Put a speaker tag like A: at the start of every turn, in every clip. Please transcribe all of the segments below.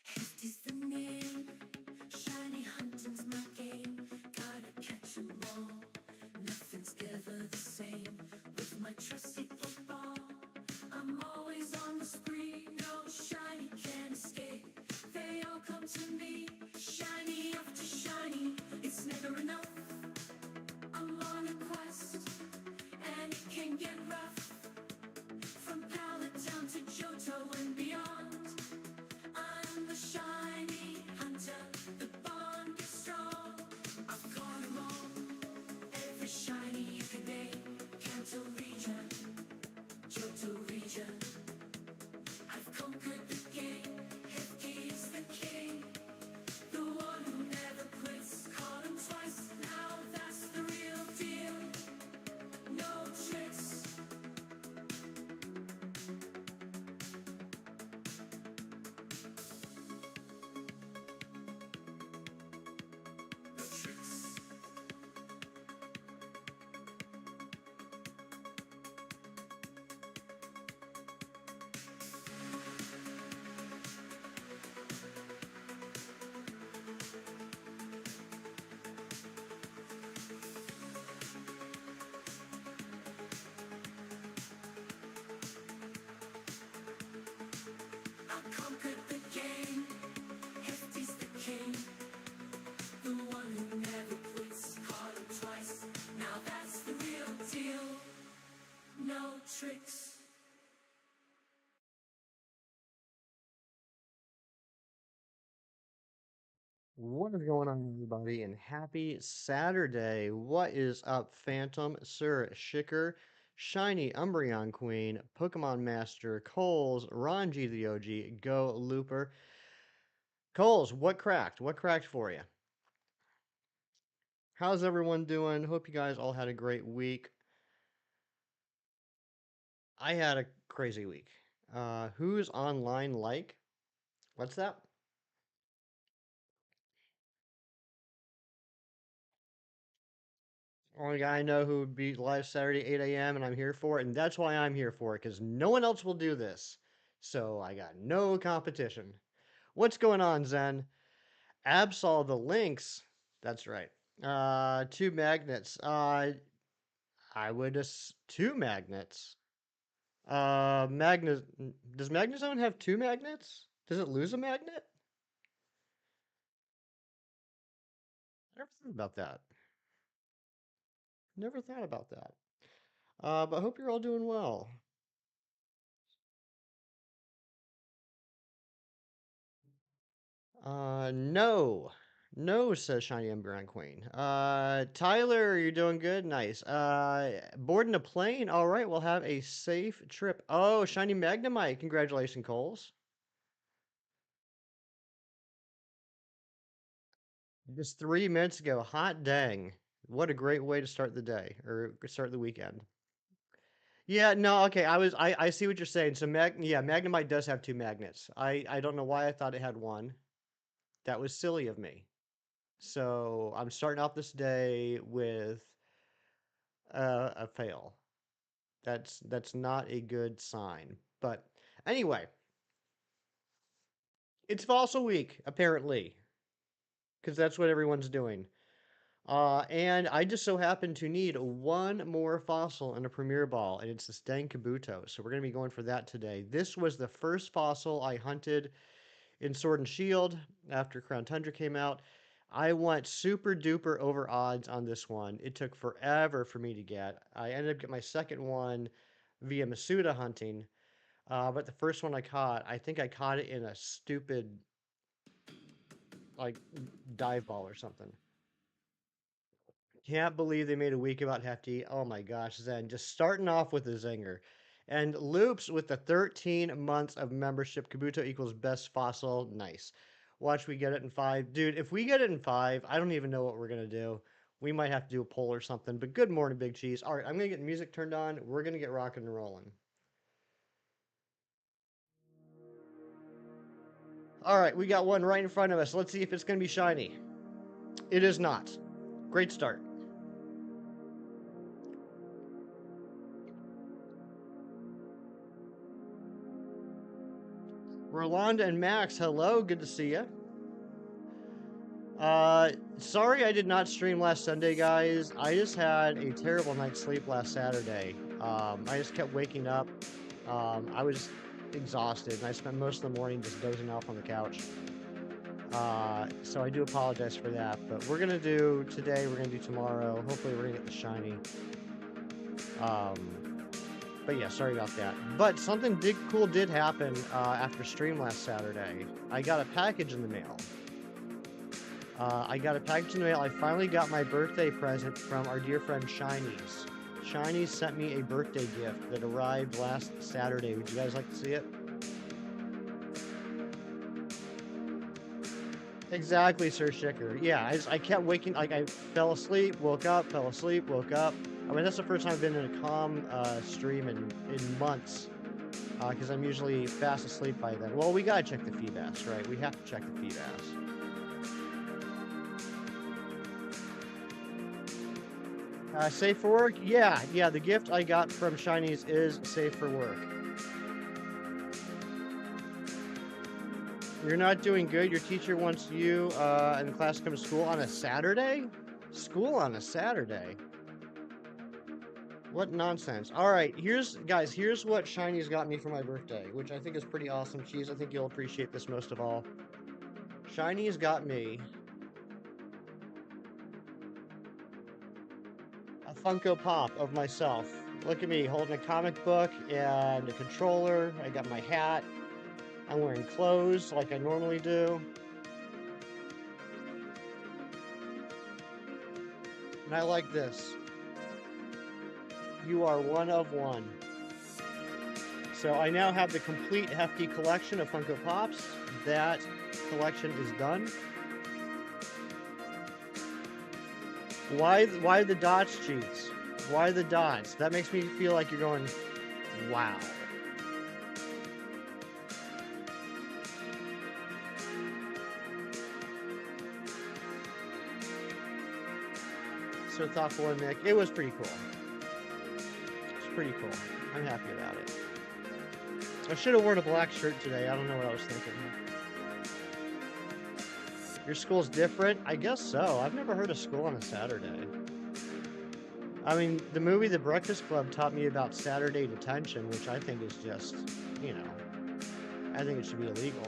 A: Hefty's the name, shiny hunting's my game. Gotta catch 'em all, nothing's ever the same. With my trusty football, I'm always on the spree. No shiny can escape, they all come to me. Shiny after shiny, it's never enough. I'm on a quest, and it can get rough. From Pallet down to Johto and beyond, I'm the shiny hunter, the bond is strong. I've caught 'em all, every shiny you can name. Kanto region, Johto region, I've conquered the game. Hefty is the king, the one who never quits. Caught 'em twice, now that's the real deal. No tricks. I've conquered the game. Hefty's the king, the one who never quits. Caught him twice, now that's the real deal. No tricks.
B: What is going on, everybody? And happy Saturday. What is up, Phantom, Sir Shicker, Shiny Umbreon Queen, Pokemon Master, Coles, Ranji the OG, Go Looper. Coles, what cracked? What cracked for you? How's everyone doing? Hope you guys all had a great week. I had a crazy week. Who's online like? What's that? Only guy I know who would be live Saturday 8 a.m. and I'm here for it, and that's why I'm here for it, because no one else will do this. So I got no competition. What's going on, Zen? Absol the links. That's right. Two magnets. I would two magnets. Magnus. Does Magnezone have two magnets? Does it lose a magnet? I never thought about that. Never thought about that. But I hope you're all doing well. No. No, says Shiny Emberon Queen. Tyler, you're doing good. Nice. Boarding a plane. All right, we'll have a safe trip. Oh, Shiny Magnemite. Congratulations, Coles. Just 3 minutes ago. Hot dang. What a great way to start the day or start the weekend. Yeah, no, okay. I see what you're saying. So Magnemite does have two magnets. I don't know why I thought it had one. That was silly of me. So I'm starting off this day with a fail. That's not a good sign. But anyway, it's fossil week apparently, because that's what everyone's doing. And I just so happen to need one more fossil in a Premier Ball, and it's this dang Kabuto. So we're gonna be going for that today. This was the first fossil I hunted in Sword and Shield after Crown Tundra came out. I went super duper over odds on this one. It took forever for me to get. I ended up getting my second one via Masuda hunting. But the first one I caught, I think I caught it in a stupid like dive ball or something. Can't believe they made a week about Hefty. Oh my gosh, Zen just starting off with a zinger. And Loops with the 13 months of membership. Kabuto equals best fossil. Nice. Watch we get it in 5. Dude, if we get it in 5, I don't even know what we're going to do. We might have to do a poll or something. But good morning, Big Cheese. All right, I'm going to get music turned on. We're going to get rocking and rolling. All right, we got one right in front of us. Let's see if it's going to be shiny. It is not. Great start. Rolanda and Max, hello, good to see you. Sorry I did not stream last Sunday, guys. I just had a terrible night's sleep last Saturday. I just kept waking up. I was exhausted, and I spent most of the morning just dozing off on the couch. So I do apologize for that, but we're gonna do today, we're gonna do tomorrow. Hopefully we're gonna get the shiny. But yeah, sorry about that. But something cool did happen after stream last Saturday. I got a package in the mail. I finally got my birthday present from our dear friend Shinies. Shinies sent me a birthday gift that arrived last Saturday. Would you guys like to see it? Exactly, Sir Shicker. Yeah, I kept waking, like I fell asleep, woke up, fell asleep, woke up. I mean, that's the first time I've been in a calm stream in months. Because I'm usually fast asleep by then. Well, we gotta check the feedbacks, right? We have to check the feedbacks. Safe for work? Yeah, the gift I got from Shinies is safe for work. You're not doing good. Your teacher wants you and the class to come to school on a Saturday? School on a Saturday? What nonsense. Alright, here's what Shinies got me for my birthday, which I think is pretty awesome. Cheese, I think you'll appreciate this most of all. Shinies got me a Funko Pop of myself. Look at me, holding a comic book and a controller. I got my hat. I'm wearing clothes like I normally do. And I like this. You are one of one. So I now have the complete hefty collection of Funko Pops. That collection is done. Why the dots, cheats? Why the dots? That makes me feel like you're going, wow. So thoughtful and Nick. It was pretty cool. It's pretty cool. I'm happy about it. I should have worn a black shirt today. I don't know what I was thinking. Your school's different? I guess so. I've never heard of school on a Saturday. I mean, the movie The Breakfast Club taught me about Saturday detention, which I think is just, you know, I think it should be illegal.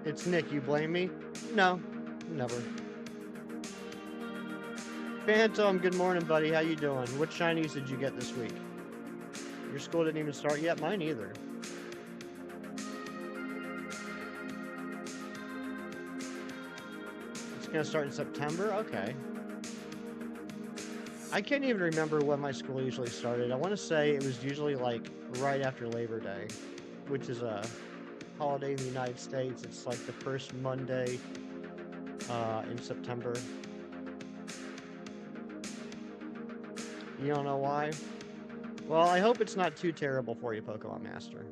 B: It's Nick, you blame me? No, never. Phantom, good morning, buddy. How you doing? What shinies did you get this week? Your school didn't even start yet? Mine either. It's gonna start in September? Okay. I can't even remember when my school usually started. I want to say it was usually like right after Labor Day, which is a holiday in the United States. It's like the first Monday in September. You don't know why? Well, I hope it's not too terrible for you, Pokemon Master.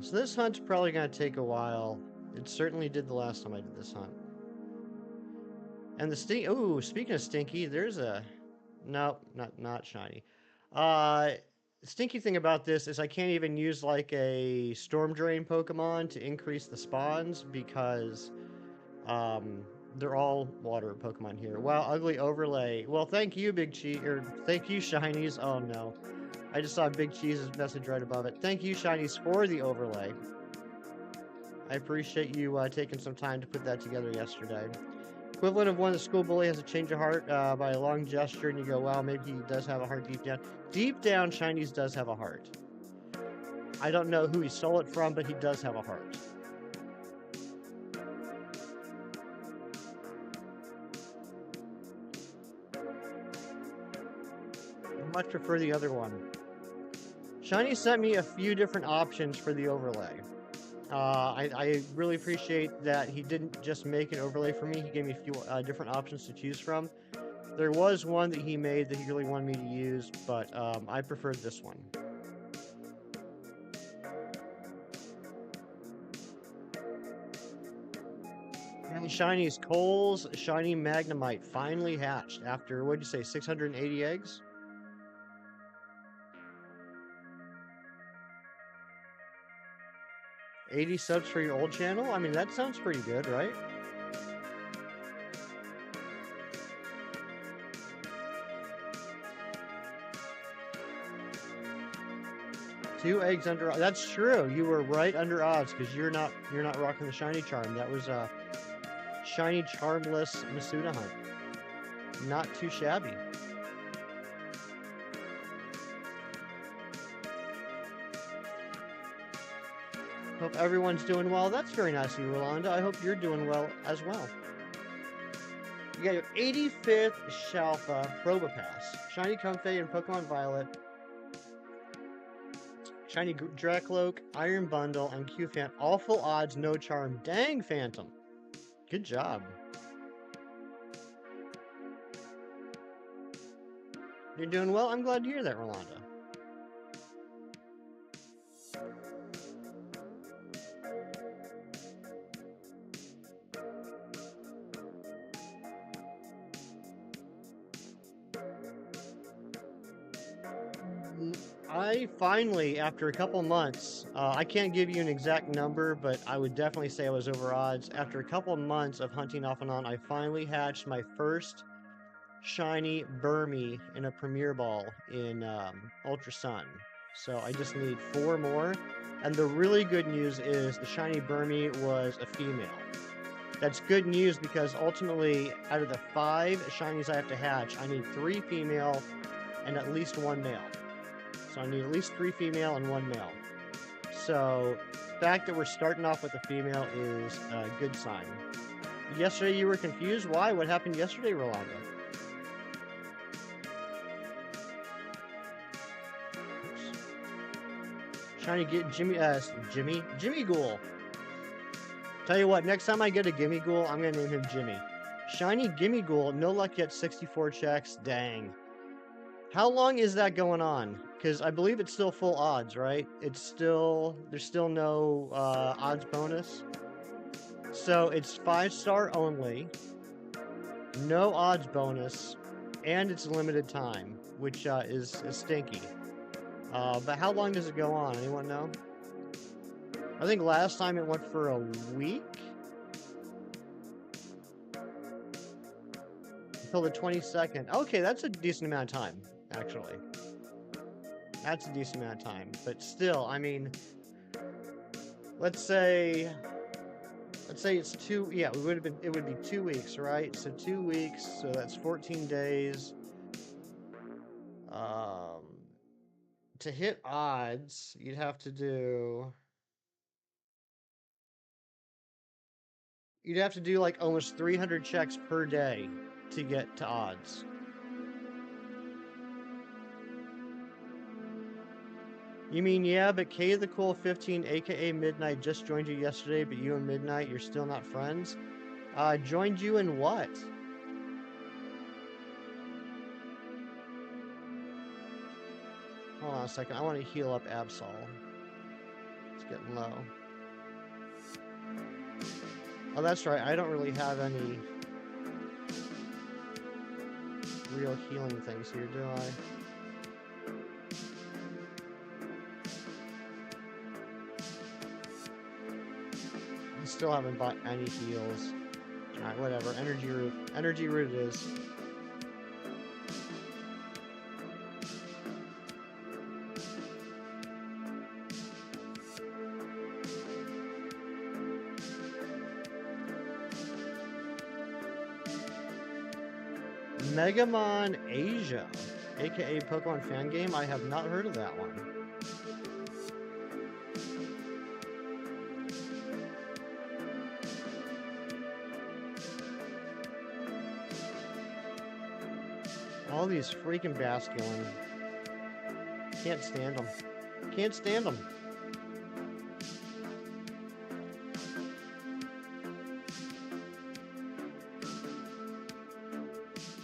B: So this hunt's probably going to take a while. It certainly did the last time I did this hunt. And the stink... Ooh, speaking of stinky, there's a... Nope, not shiny. Stinky thing about this is I can't even use like a Storm Drain Pokemon to increase the spawns because they're all water Pokemon here. Wow, ugly overlay. Well, thank you, Big Cheese, or thank you, Shinies. Oh no, I just saw Big Cheese's message right above it. Thank you, Shinies, for the overlay. I appreciate you taking some time to put that together yesterday. Equivalent of when the school bully has a change of heart by a long gesture and you go, wow, maybe he does have a heart deep down. Deep down, Shinies does have a heart. I don't know who he stole it from, but he does have a heart. I much prefer the other one. Shiny sent me a few different options for the overlay. I really appreciate that he didn't just make an overlay for me. He gave me a few different options to choose from. There was one that he made that he really wanted me to use, but I preferred this one. Shiny's Cole's Shiny Magnemite finally hatched after, what'd you say, 680 eggs? $80 subs for your old channel? I mean, that sounds pretty good, right? Two eggs under. That's true. You were right under odds because you're not rocking the shiny charm. That was a shiny charmless Masuda hunt. Not too shabby. Hope everyone's doing well. That's very nice of you, Rolanda. I hope you're doing well as well. You got your 85th Shalfa Probopass. Shiny Comfey and Pokemon Violet. Shiny Dracloak, Iron Bundle, and Q-Fan. All full odds, no charm. Dang, Phantom. Good job. You're doing well? I'm glad to hear that, Rolanda. I finally, after a couple months, I can't give you an exact number, but I would definitely say I was over odds. After a couple months of hunting off and on, I finally hatched my first shiny Burmy in a Premier Ball in Ultra Sun. So I just need 4 more. And the really good news is the shiny Burmy was a female. That's good news because ultimately, out of the 5 shinies I have to hatch, I need 3 female and at least 1 male. So I need at least 3 female and 1 male. So the fact that we're starting off with a female is a good sign. Yesterday you were confused? Why? What happened yesterday, Rolanda? Oops. Trying to get Jimmy Ghoul. Tell you what, next time I get a Gimme Ghoul, I'm going to name him Jimmy. Shiny Gimme Ghoul, no luck yet, 64 checks, dang. How long is that going on? Because I believe it's still full odds, right? There's still no odds bonus. So it's 5-star only, no odds bonus, and it's limited time, which is stinky. But how long does it go on? Anyone know? I think last time it went for a week? Until the 22nd. Okay, that's a decent amount of time, actually. That's a decent amount of time. But still, I mean, let's say it's 2, yeah, it would be 2 weeks, right? So 2 weeks, so that's 14 days. To hit odds, you'd have to do like almost 300 checks per day to get to odds. You mean, yeah, but K the Cool 15, aka Midnight, just joined you yesterday, but you and Midnight, you're still not friends? Joined you in what? Hold on a second, I want to heal up Absol. It's getting low. Oh, that's right, I don't really have any real healing things here, do I? I still haven't bought any heals. Alright, whatever. Energy root. Energy root it is. Megamon Asia, aka Pokemon Fan Game. I have not heard of that one. All these freaking Basculin. Can't stand them. Can't stand them.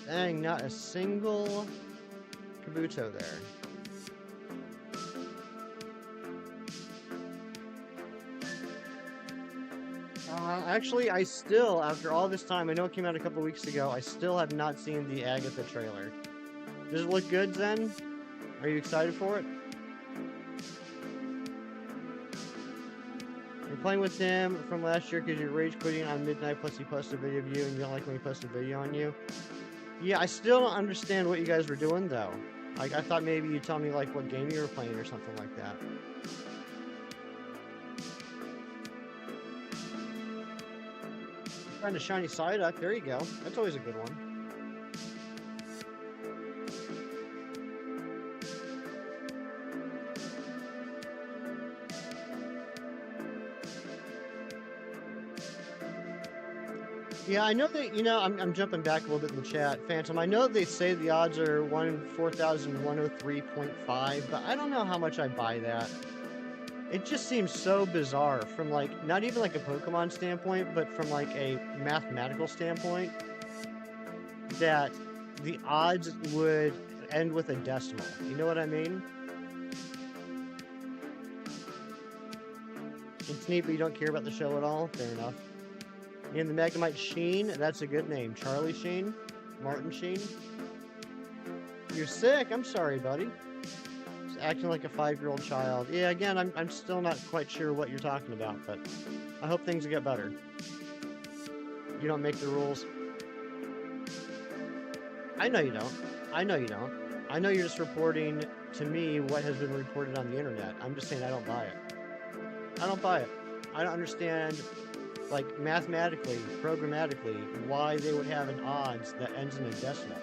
B: Dang, not a single Kabuto there. Actually, I still, after all this time, I know it came out a couple weeks ago, I still have not seen the Agatha trailer. Does it look good, Zen? Are you excited for it? You're playing with him from last year because you're rage quitting on midnight, plus he posted a video of you and you don't like when he posted a video on you. Yeah, I still don't understand what you guys were doing, though. Like, I thought maybe you'd tell me, like, what game you were playing or something like that. Find a shiny Psyduck. There you go. That's always a good one. Yeah, I know that, I'm jumping back a little bit in the chat. Phantom, I know they say the odds are 1 in 4,103.5, but I don't know how much I buy that. It just seems so bizarre from, like, not even like a Pokemon standpoint, but from, like, a mathematical standpoint, that the odds would end with a decimal. You know what I mean? It's neat, but you don't care about the show at all? Fair enough. And the Magnemite Sheen, that's a good name. Charlie Sheen? Martin Sheen? You're sick? I'm sorry, buddy. Just acting like a 5-year-old child. Yeah, again, I'm still not quite sure what you're talking about, but I hope things get better. You don't make the rules. I know you don't. I know you don't. I know you're just reporting to me what has been reported on the internet. I'm just saying I don't buy it. I don't buy it. I don't understand, like, mathematically, programmatically, why they would have an odds that ends in a decimal.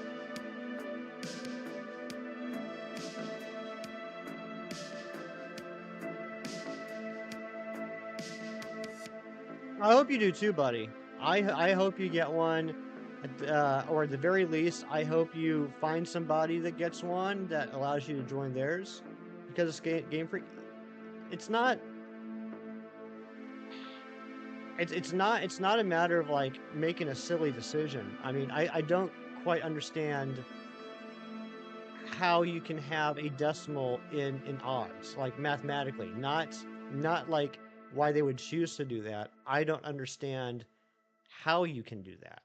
B: I hope you do too, buddy. I hope you get one, or at the very least, I hope you find somebody that gets one that allows you to join theirs, because it's Game Freak. It's not. It's not a matter of, like, making a silly decision. I mean, I don't quite understand how you can have a decimal in odds, like, mathematically. Not like why they would choose to do that. I don't understand how you can do that.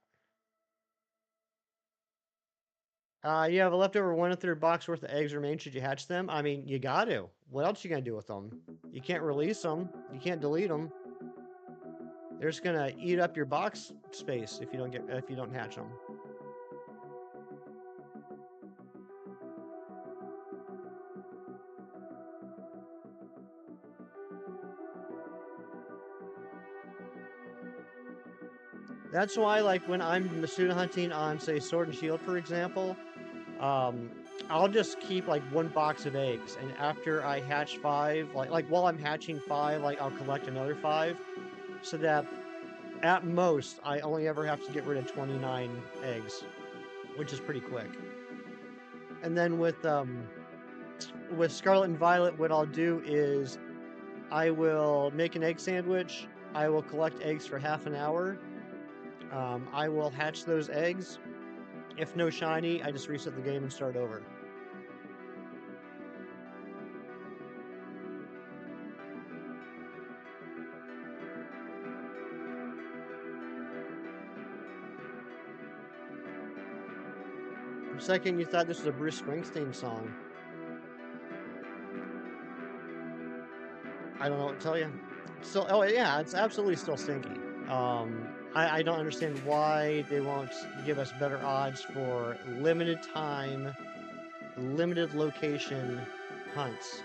B: You have a leftover 1/3 box worth of eggs remain. Should you hatch them? I mean, you got to. What else you gonna do with them? You can't release them. You can't delete them. They're just gonna eat up your box space if you don't hatch them. That's why, like, when I'm Masuda hunting on, say, Sword and Shield, for example, um, I'll just keep, like, 1 box of eggs, and after I hatch 5, like while I'm hatching 5, like, I'll collect another 5, so that at most I only ever have to get rid of 29 eggs, which is pretty quick. And then with Scarlet and Violet, what I'll do is I will make an egg sandwich. I will collect eggs for half an hour. I will hatch those eggs. If no shiny, I just reset the game and start over. For a second, you thought this was a Bruce Springsteen song. I don't know what to tell you. Still, oh yeah, it's absolutely still stinky. I don't understand why they won't give us better odds for limited time, limited location hunts.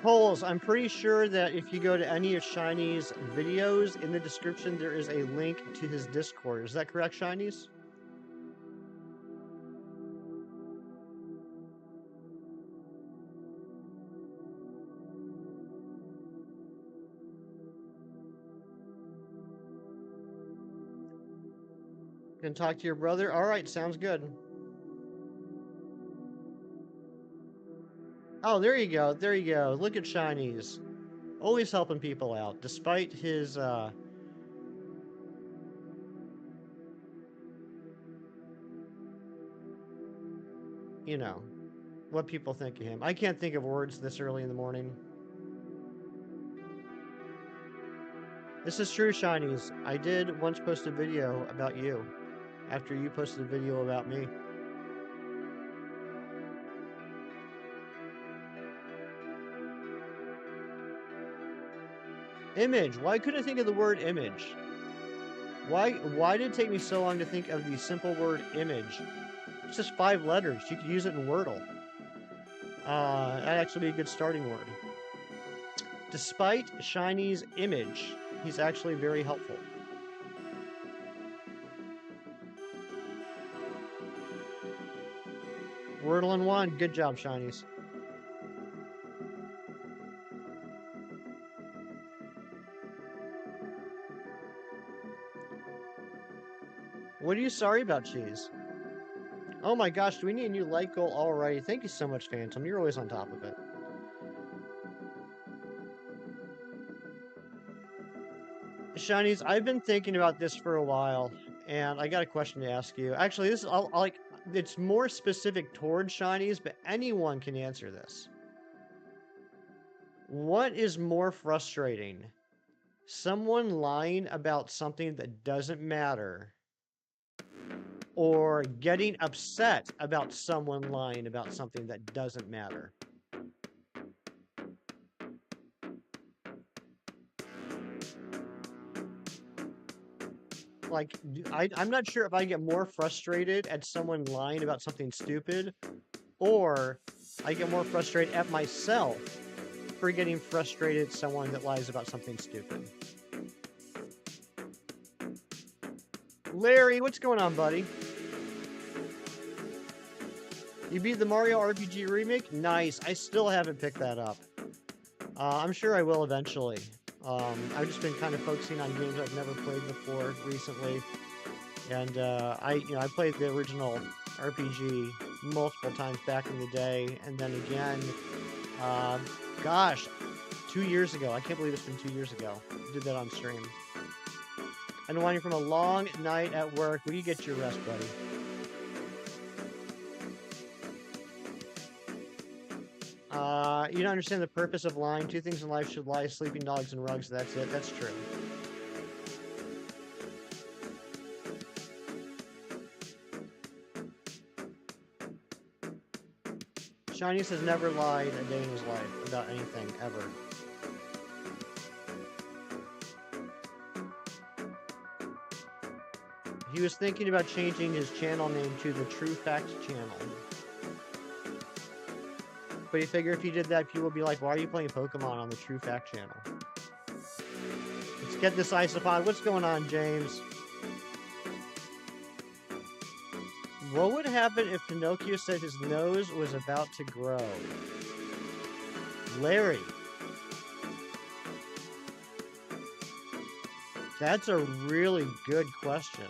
B: Polls, I'm pretty sure that if you go to any of Shiny's videos, in the description there is a link to his Discord. Is that correct, Shinies? Gonna talk to your brother? Alright, sounds good. Oh, there you go. There you go. Look at Shinies. Always helping people out, despite his, you know, what people think of him. I can't think of words this early in the morning. This is true, Shinies. I did once post a video about you after you posted a video about me. Image. Why couldn't I think of the word image? Why did it take me so long to think of the simple word image? It's just 5 letters. You could use it in Wordle. That'd actually be a good starting word. Despite Shiny's image, he's actually very helpful. Wordle in 1. Good job, Shinies. What are you sorry about, Cheese? Oh my gosh, do we need a new light goal already? Thank you so much, Phantom. You're always on top of it. Shinies, I've been thinking about this for a while, and I got a question to ask you. Actually, this is like it's more specific towards Shinies, but anyone can answer this. What is more frustrating? Someone lying about something that doesn't matter, or getting upset about someone lying about something that doesn't matter? Like, I'm not sure if I get more frustrated at someone lying about something stupid, or I get more frustrated at myself for getting frustrated at someone that lies about something stupid. Larry, what's going on, buddy? You beat the Mario RPG remake? Nice. I still haven't picked that up. I'm sure I will eventually. I've just been kind of focusing on games I've never played before recently, and I played the original RPG multiple times back in the day, and then again, gosh, 2 years ago. I can't believe it's been 2 years ago. I did that on stream. Unwinding from a long night at work. Will you get your rest, buddy? You don't understand the purpose of lying. 2 things in life should lie: sleeping dogs and rugs. That's it. That's true. Shinies has never lied a day in his life about anything, ever. He was thinking about changing his channel name to the True Fact Channel. But he figured if he did that, people would be like, why are you playing Pokemon on the True Fact Channel? Let's get this Isopod. What's going on, James? What would happen if Pinocchio said his nose was about to grow? Larry. That's a really good question.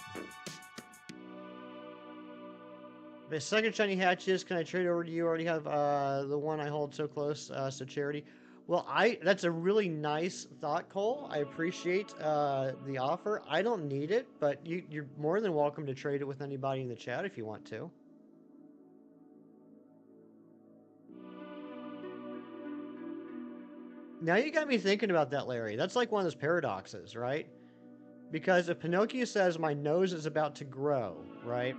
B: The second shiny hatches, can I trade over to you? I already have the one I hold so close, so charity. Well, that's a really nice thought, Cole. I appreciate the offer. I don't need it, but you're more than welcome to trade it with anybody in the chat if you want to. Now you got me thinking about that, Larry. That's like one of those paradoxes, right? Because if Pinocchio says my nose is about to grow, right?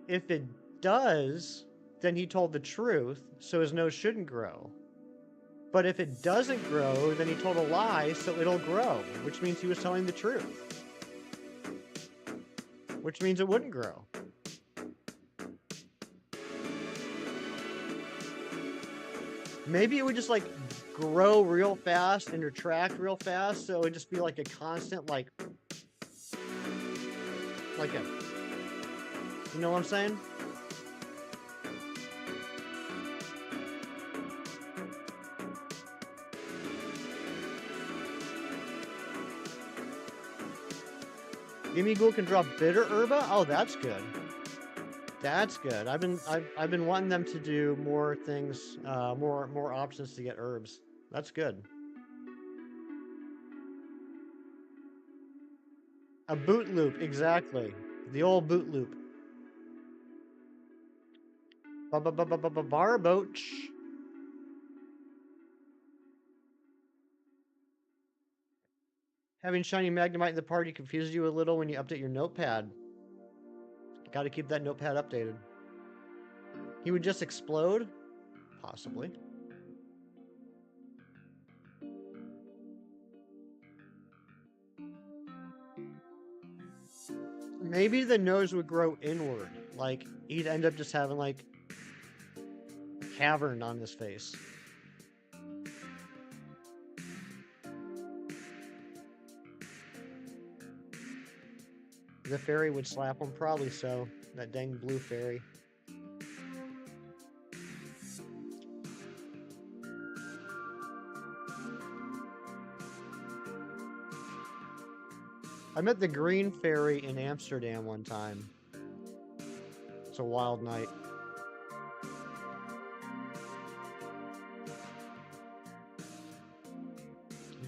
B: If it does, then he told the truth, so his nose shouldn't grow. But if it doesn't grow, then he told a lie, so it'll grow, which means he was telling the truth. Which means it wouldn't grow. Maybe it would just, like, grow real fast and retract real fast, so it would just be like a constant, like a... You know what I'm saying? Gimme can drop bitter herba? Oh, that's good. That's good. I've been wanting them to do more things, more options to get herbs. That's good. A boot loop, exactly. The old boot loop. Barboach. Having shiny Magnemite in the party confuses you a little when you update your notepad. Got to keep that notepad updated. He would just explode? Possibly. Maybe the nose would grow inward. Like, he'd end up just having, like, a cavern on his face. The fairy would slap him? Probably so. That dang blue fairy. I met the green fairy in Amsterdam one time. It's a wild night.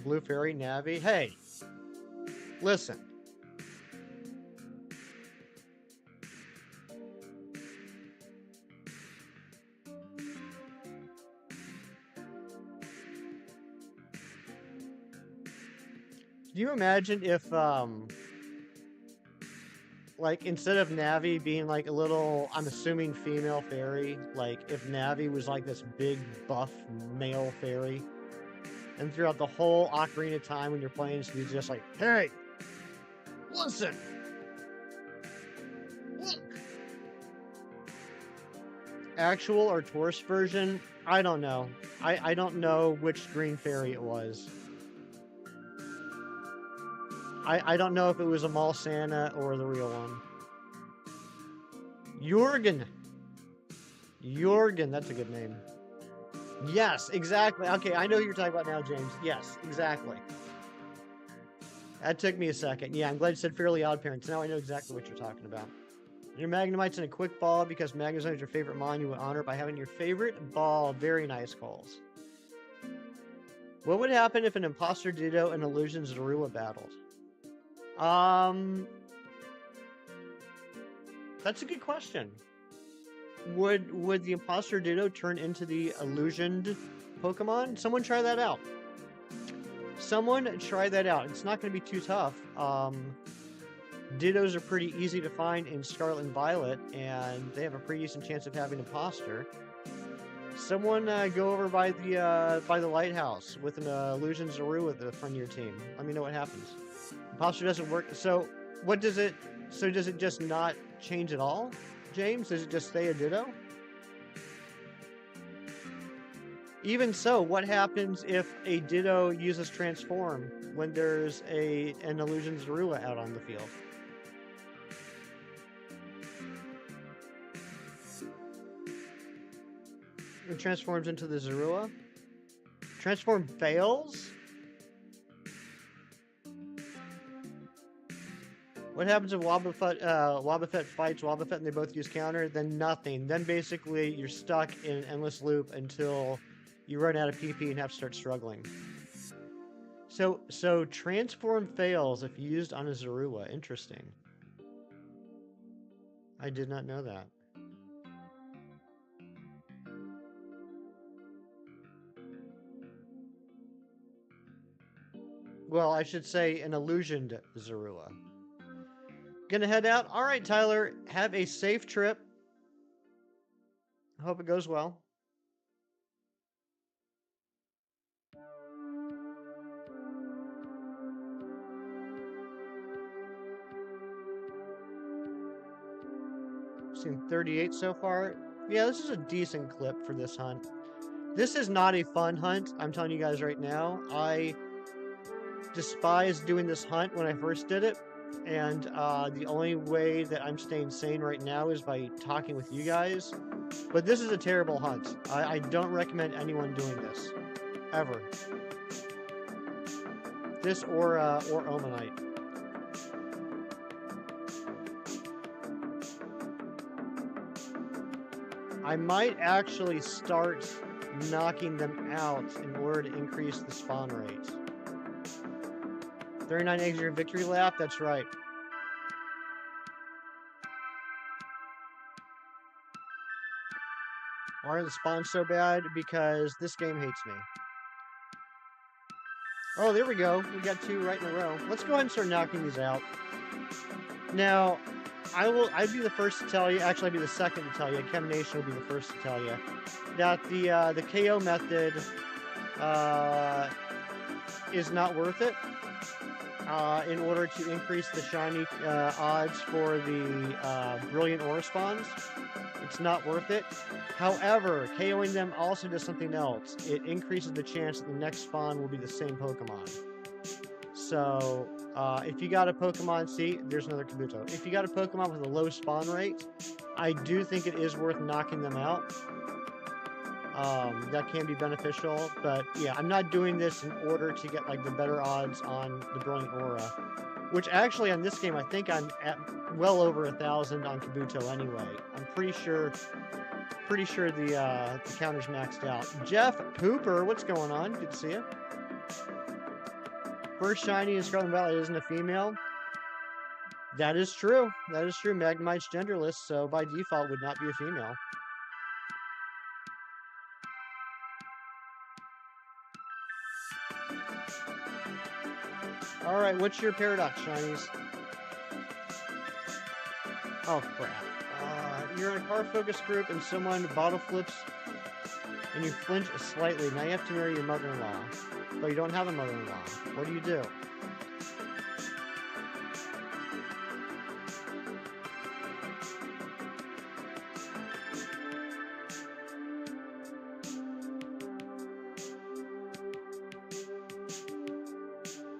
B: Blue fairy, Navi. Hey! Listen. Can you imagine if, like, instead of Navi being, like, a little, I'm assuming, female fairy, like, if Navi was, like, this big, buff, male fairy, and throughout the whole Ocarina of Time when you're playing, she's just like, hey! Listen! Look! Actual or tourist version? I don't know. I don't know which green fairy it was. I don't know if it was a mall Santa or the real one. Jorgen. Jorgen, that's a good name. Yes, exactly. Okay, I know who you're talking about now, James. Yes, exactly. That took me a second. Yeah, I'm glad you said Fairly Odd Parents. Now I know exactly what you're talking about. Your Magnemite's in a quick ball because Magnezone is your favorite mon. You would honor it by having your favorite ball. Very nice calls. What would happen if an Imposter Ditto and Illusion Zorua battled? That's a good question. Would the Imposter Ditto turn into the illusioned Pokemon? Someone try that out. Someone try that out. It's not going to be too tough. Dittos are pretty easy to find in Scarlet and Violet, and they have a pretty decent chance of having Imposter. Someone go over by the lighthouse with an Illusion Zorua from your team. Let me know what happens. Imposter doesn't work. So what does it? So does it just not change at all, James? Does it just stay a Ditto? Even so, what happens if a Ditto uses Transform when there's an Illusion Zorua out on the field? It transforms into the Zorua? Transform fails? What happens if Wobbuffet fights Wobbuffet and they both use counter? Then nothing. Then basically you're stuck in an endless loop until you run out of PP and have to start struggling. So transform fails if used on a Zorua. Interesting. I did not know that. Well, I should say an illusioned Zorua. Gonna head out. All right, Tyler, have a safe trip. Hope it goes well. Seen 38 so far. Yeah, this is a decent clip for this hunt. This is not a fun hunt, I'm telling you guys right now. I despised doing this hunt when I first did it, and the only way that I'm staying sane right now is by talking with you guys. But this is a terrible hunt. I don't recommend anyone doing this. Ever. This or Omanite. I might actually start knocking them out in order to increase the spawn rate. 39 eggs your victory lap? That's right. Why are the spawns so bad? Because this game hates me. Oh, there we go. We got 2 right in a row. Let's go ahead and start knocking these out. Now, I'd be the first to tell you, actually I'd be the second to tell you, Chem Nation will be the first to tell you, that the KO method is not worth it in order to increase the shiny odds for the brilliant aura spawns. It's not worth it. However, KOing them also does something else. It increases the chance that the next spawn will be the same Pokemon. So, if you got a Pokemon, see, there's another Kabuto. If you got a Pokemon with a low spawn rate, I do think it is worth knocking them out. That can be beneficial, but yeah, I'm not doing this in order to get like the better odds on the Brilliant Aura, which actually on this game, I think I'm at well over 1,000 on Kabuto anyway. I'm pretty sure the counter's maxed out. Jeff Pooper, what's going on? Good to see you. First shiny in Scarlet Valley isn't a female. That is true. That is true. Magnemite's genderless, so by default would not be a female. Alright, what's your paradox, shinies? Oh, crap. You're in a car focus group and someone bottle flips and you flinch slightly. Now you have to marry your mother-in-law. But you don't have a mother-in-law. What do you do?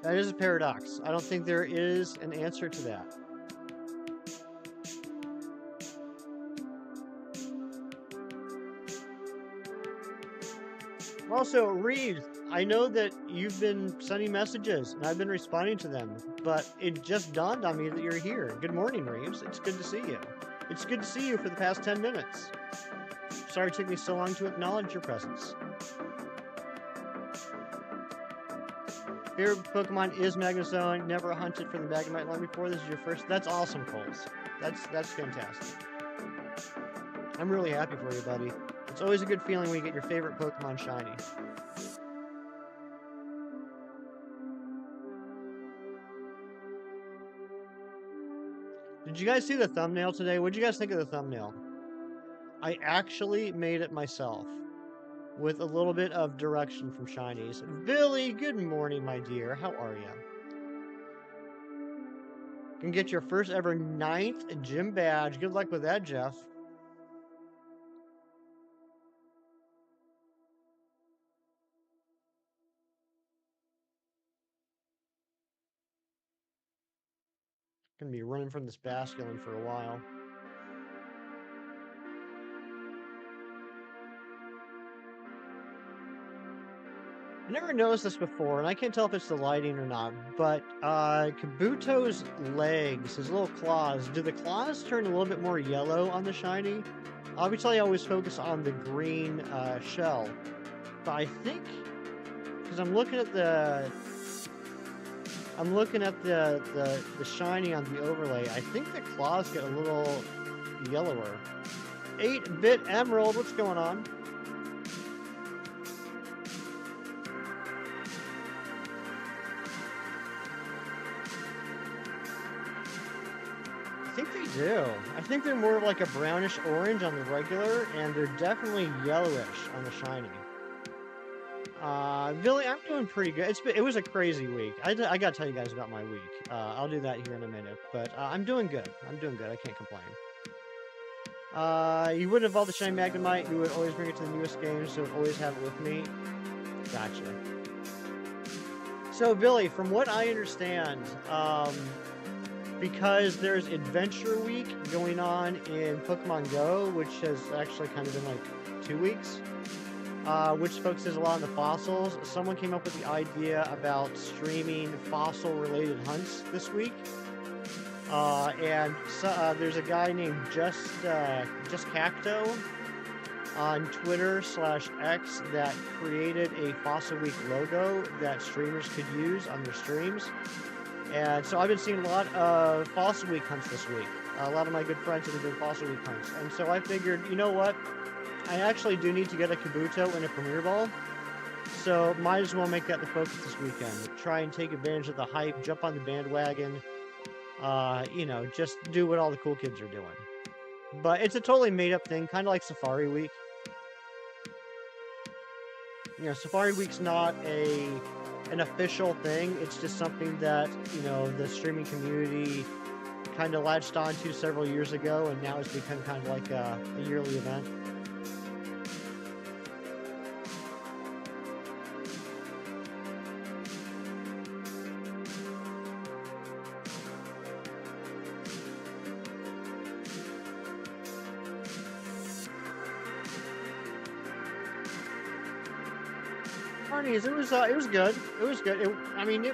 B: That is a paradox. I don't think there is an answer to that. Also, Reeves, I know that you've been sending messages, and I've been responding to them, but it just dawned on me that you're here. Good morning, Reeves. It's good to see you. It's good to see you for the past 10 minutes. Sorry it took me so long to acknowledge your presence. Favorite Pokemon is Magnezone. Never hunted for the Magnemite long before. This is your first. That's awesome, Coles. That's fantastic. I'm really happy for you, buddy. It's always a good feeling when you get your favorite Pokemon shiny. Did you guys see the thumbnail today? What did you guys think of the thumbnail? I actually made it myself with a little bit of direction from shinies. Billy, good morning, my dear. How are you? You can get your first ever 9th gym badge. Good luck with that, Jeff. Gonna be running from this Basculin for a while. I never noticed this before, and I can't tell if it's the lighting or not, but Kabuto's legs, his little claws, do the claws turn a little bit more yellow on the shiny? Obviously, I always focus on the green shell, but I think, because I'm looking at the shiny on the overlay, I think the claws get a little yellower. 8-bit Emerald, what's going on? I think they do. I think they're more of like a brownish orange on the regular, and they're definitely yellowish on the shiny. Billy, I'm doing pretty good. It was a crazy week. I gotta tell you guys about my week. I'll do that here in a minute, but I'm doing good. I'm doing good. I can't complain. You wouldn't evolve the shiny Magnemite. We would always bring it to the newest games, so always have it with me. Gotcha. So, Billy, from what I understand, because there's Adventure Week going on in Pokemon Go, which has actually kind of been like 2 weeks, which focuses a lot on the fossils. Someone came up with the idea about streaming fossil-related hunts this week. And there's a guy named Just Cacto on Twitter/X that created a Fossil Week logo that streamers could use on their streams. And so I've been seeing a lot of Fossil Week hunts this week. A lot of my good friends have been doing Fossil Week hunts. And so I figured, you know what? I actually do need to get a Kabuto and a Premier Ball. So might as well make that the focus this weekend. Try and take advantage of the hype, jump on the bandwagon. You know, just do what all the cool kids are doing. But it's a totally made up thing, kind of like Safari Week. You know, Safari Week's not an official thing. It's just something that, you know, the streaming community kind of latched onto several years ago, and now it's become kind of like a yearly event. Carnies, it was good. It was good. I mean,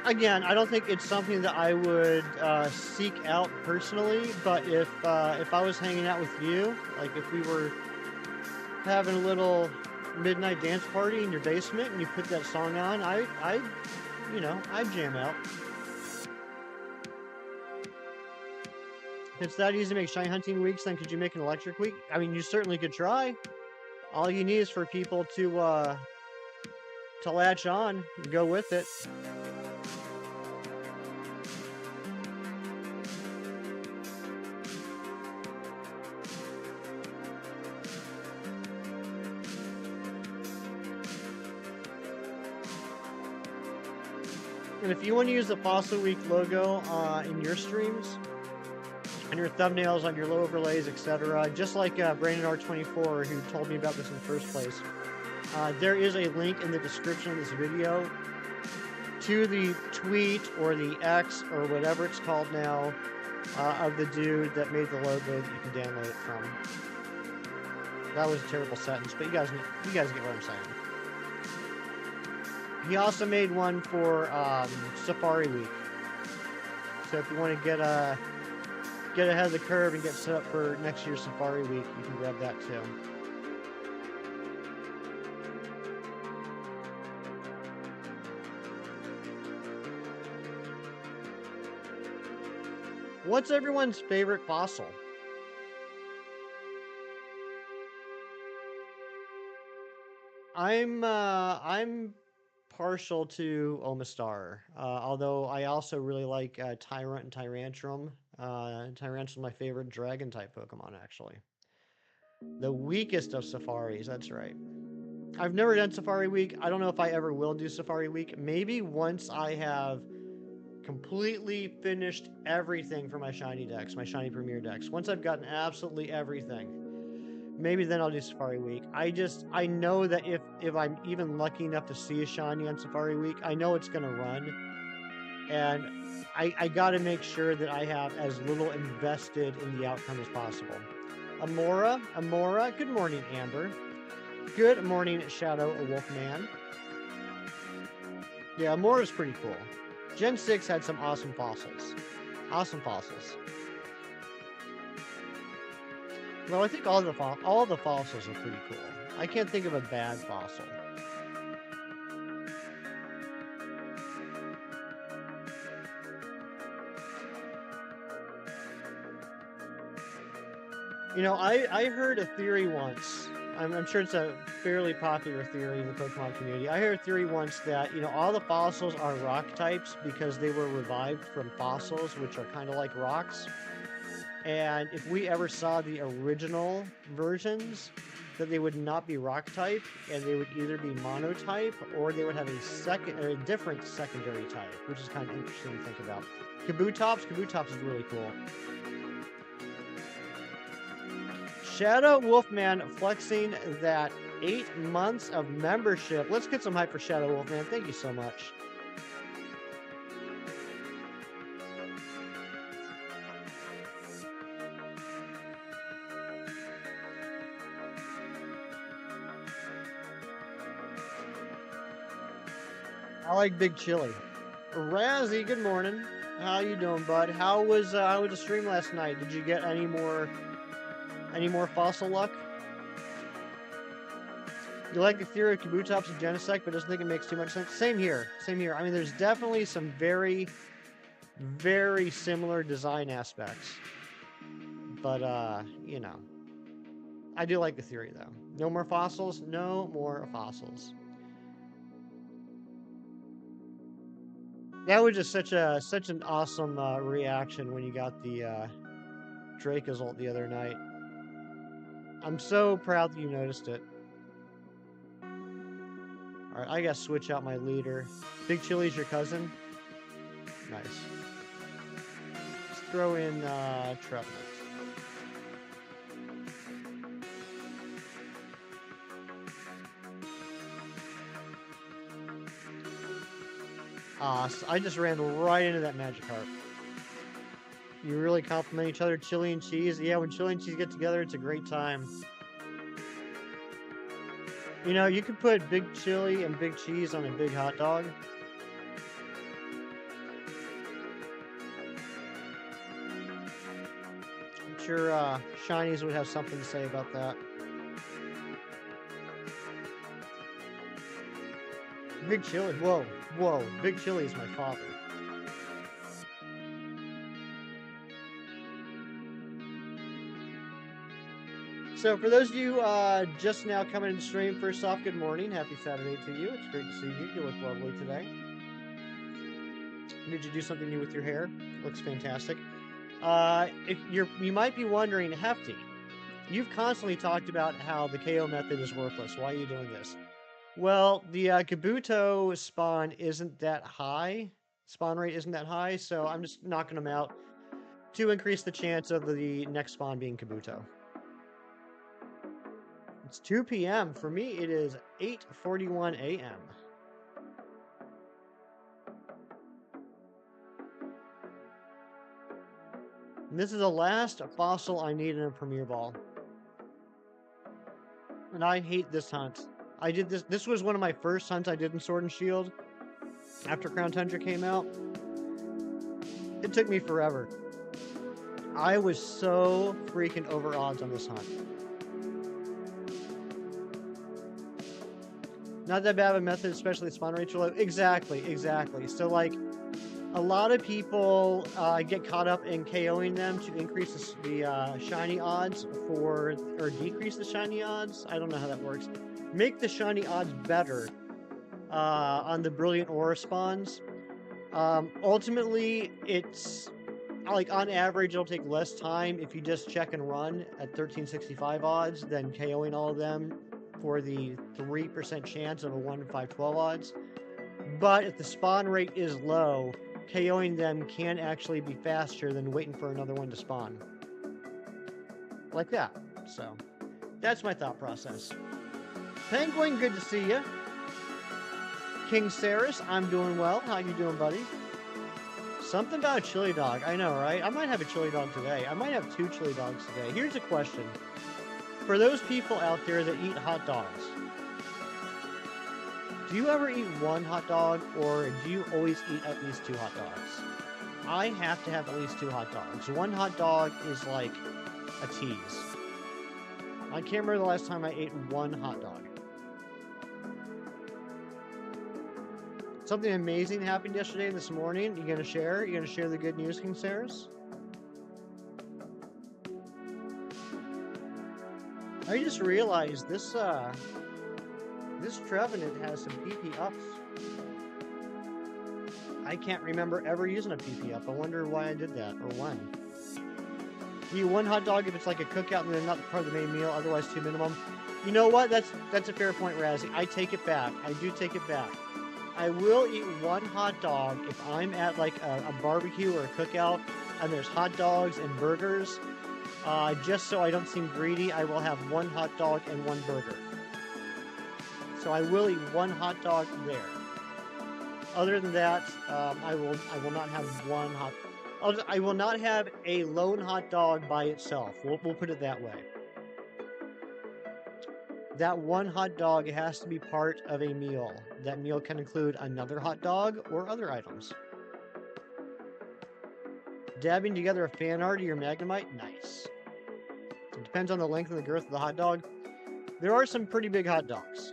B: again, I don't think it's something that I would seek out personally. But if I was hanging out with you, like if we were having a little midnight dance party in your basement and you put that song on, I you know, I'd jam out. If it's that easy to make shiny hunting weeks, then could you make an electric week? I mean, you certainly could try. All you need is for people to latch on and go with it. And if you want to use the Fossil Week logo in your streams, and your thumbnails on your low overlays, etc., just like Brandon R24, who told me about this in the first place, there is a link in the description of this video to the tweet or the X or whatever it's called now of the dude that made the logo that you can download it from. That was a terrible sentence, but you guys get what I'm saying. He also made one for Safari Week. So if you want to get ahead of the curve and get set up for next year's Safari Week, you can grab that too. What's everyone's favorite fossil? I'm partial to Omastar, although I also really like Tyrant and Tyrantrum. Tyrant's my favorite dragon-type Pokemon, actually. The weakest of Safaris, that's right. I've never done Safari Week. I don't know if I ever will do Safari Week. Maybe once I have completely finished everything for my Shiny decks, my Shiny Premier decks. Once I've gotten absolutely everything, maybe then I'll do Safari Week. I know that if I'm even lucky enough to see a Shiny on Safari Week, I know it's going to run. And I got to make sure that I have as little invested in the outcome as possible. Amora, good morning, Amber. Good morning, Shadow Wolfman. Yeah, Amora's pretty cool. Gen 6 had some awesome fossils. Awesome fossils. Well, I think all the fossils are pretty cool. I can't think of a bad fossil. You know, I heard a theory once. I'm sure it's a fairly popular theory in the Pokemon community. I heard a theory once that, you know, all the fossils are rock types because they were revived from fossils, which are kind of like rocks. And if we ever saw the original versions, that they would not be rock type, and they would either be monotype, or they would have a different secondary type, which is kind of interesting to think about. Kabutops is really cool. Shadow Wolfman flexing that 8 months of membership. Let's get some hype for Shadow Wolfman. Thank you so much. I like Big Chili. Razzie, good morning. How you doing, bud? How was the stream last night? Did you get any more fossil luck? You like the theory of Kabutops and Genesect, but doesn't think it makes too much sense? Same here. Same here. I mean, there's definitely some very, very similar design aspects. But, you know. I do like the theory, though. No more fossils. No more fossils. That was just such an awesome reaction when you got the Draco's ult the other night. I'm so proud that you noticed it. Alright, I gotta switch out my leader. Big Chili's your cousin? Nice. Let's throw in Trevenant. So I just ran right into that Magikarp. You really complement each other, chili and cheese. Yeah, when chili and cheese get together, it's a great time. You know, you could put big chili and big cheese on a big hot dog. I'm sure Shinies would have something to say about that. Big chili? Whoa, whoa. Big chili is my father. So for those of you just now coming into stream, first off, good morning. Happy Saturday to you. It's great to see you. You look lovely today. Did you do something new with your hair? Looks fantastic. If you might be wondering, Hefty, you've constantly talked about how the KO method is worthless. Why are you doing this? Well, the Kabuto spawn isn't that high. Spawn rate isn't that high, so I'm just knocking them out to increase the chance of the next spawn being Kabuto. It's 2 p.m. For me, it is 8:41 a.m. And this is the last fossil I need in a Premier Ball. And I hate this hunt. I did this. This was one of my first hunts I did in Sword and Shield after Crown Tundra came out. It took me forever. I was so freaking over odds on this hunt. Not that bad of a method, especially spawn rates are low. Exactly. So, like, a lot of people get caught up in KOing them to increase the shiny odds or decrease the shiny odds. I don't know how that works. Make the shiny odds better on the Brilliant Aura spawns. Ultimately, it's like on average, it'll take less time if you just check and run at 1365 odds than KOing all of them for the 3% chance of a 1 in 512 odds. But if the spawn rate is low, KOing them can actually be faster than waiting for another one to spawn. Like that. So, that's my thought process. Penguin, good to see you. King Saris, I'm doing well. How you doing, buddy? Something about a chili dog. I know, right? I might have a chili dog today. I might have 2 chili dogs today. Here's a question. For those people out there that eat hot dogs, do you ever eat 1 hot dog, or do you always eat at least 2 hot dogs? I have to have at least 2 hot dogs. 1 hot dog is like a tease. I can't remember the last time I ate 1 hot dog. Something amazing happened yesterday and this morning. You gonna share? You gonna share the good news, King Saris? I just realized this Trevenant has some PP ups. I can't remember ever using a PP up. I wonder why I did that, or when. You eat 1 hot dog if it's like a cookout and then not part of the main meal, otherwise 2 minimum. You know what? That's a fair point, Razzie. I take it back. I do take it back. I will eat 1 hot dog if I'm at like a barbecue or a cookout and there's hot dogs and burgers. Just so I don't seem greedy, I will have 1 hot dog and 1 burger. So I will eat 1 hot dog there. Other than that, I will not have 1 hot. I will not have a lone hot dog by itself. We'll put it that way. That 1 hot dog has to be part of a meal. That meal can include another hot dog or other items. Dabbing together a fan art of your Magnemite? Nice. It depends on the length and the girth of the hot dog. There are some pretty big hot dogs.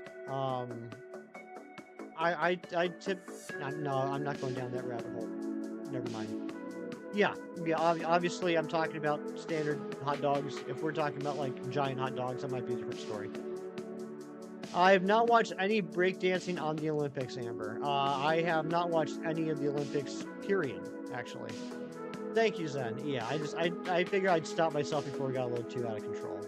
B: I tip... No, I'm not going down that rabbit hole. Never mind. Yeah, yeah. Obviously, I'm talking about standard hot dogs. If we're talking about like giant hot dogs, that might be a different story. I have not watched any breakdancing on the Olympics, Amber. I have not watched any of the Olympics, period, actually. Thank you, Zen. Yeah, I figured I'd stop myself before it got a little too out of control.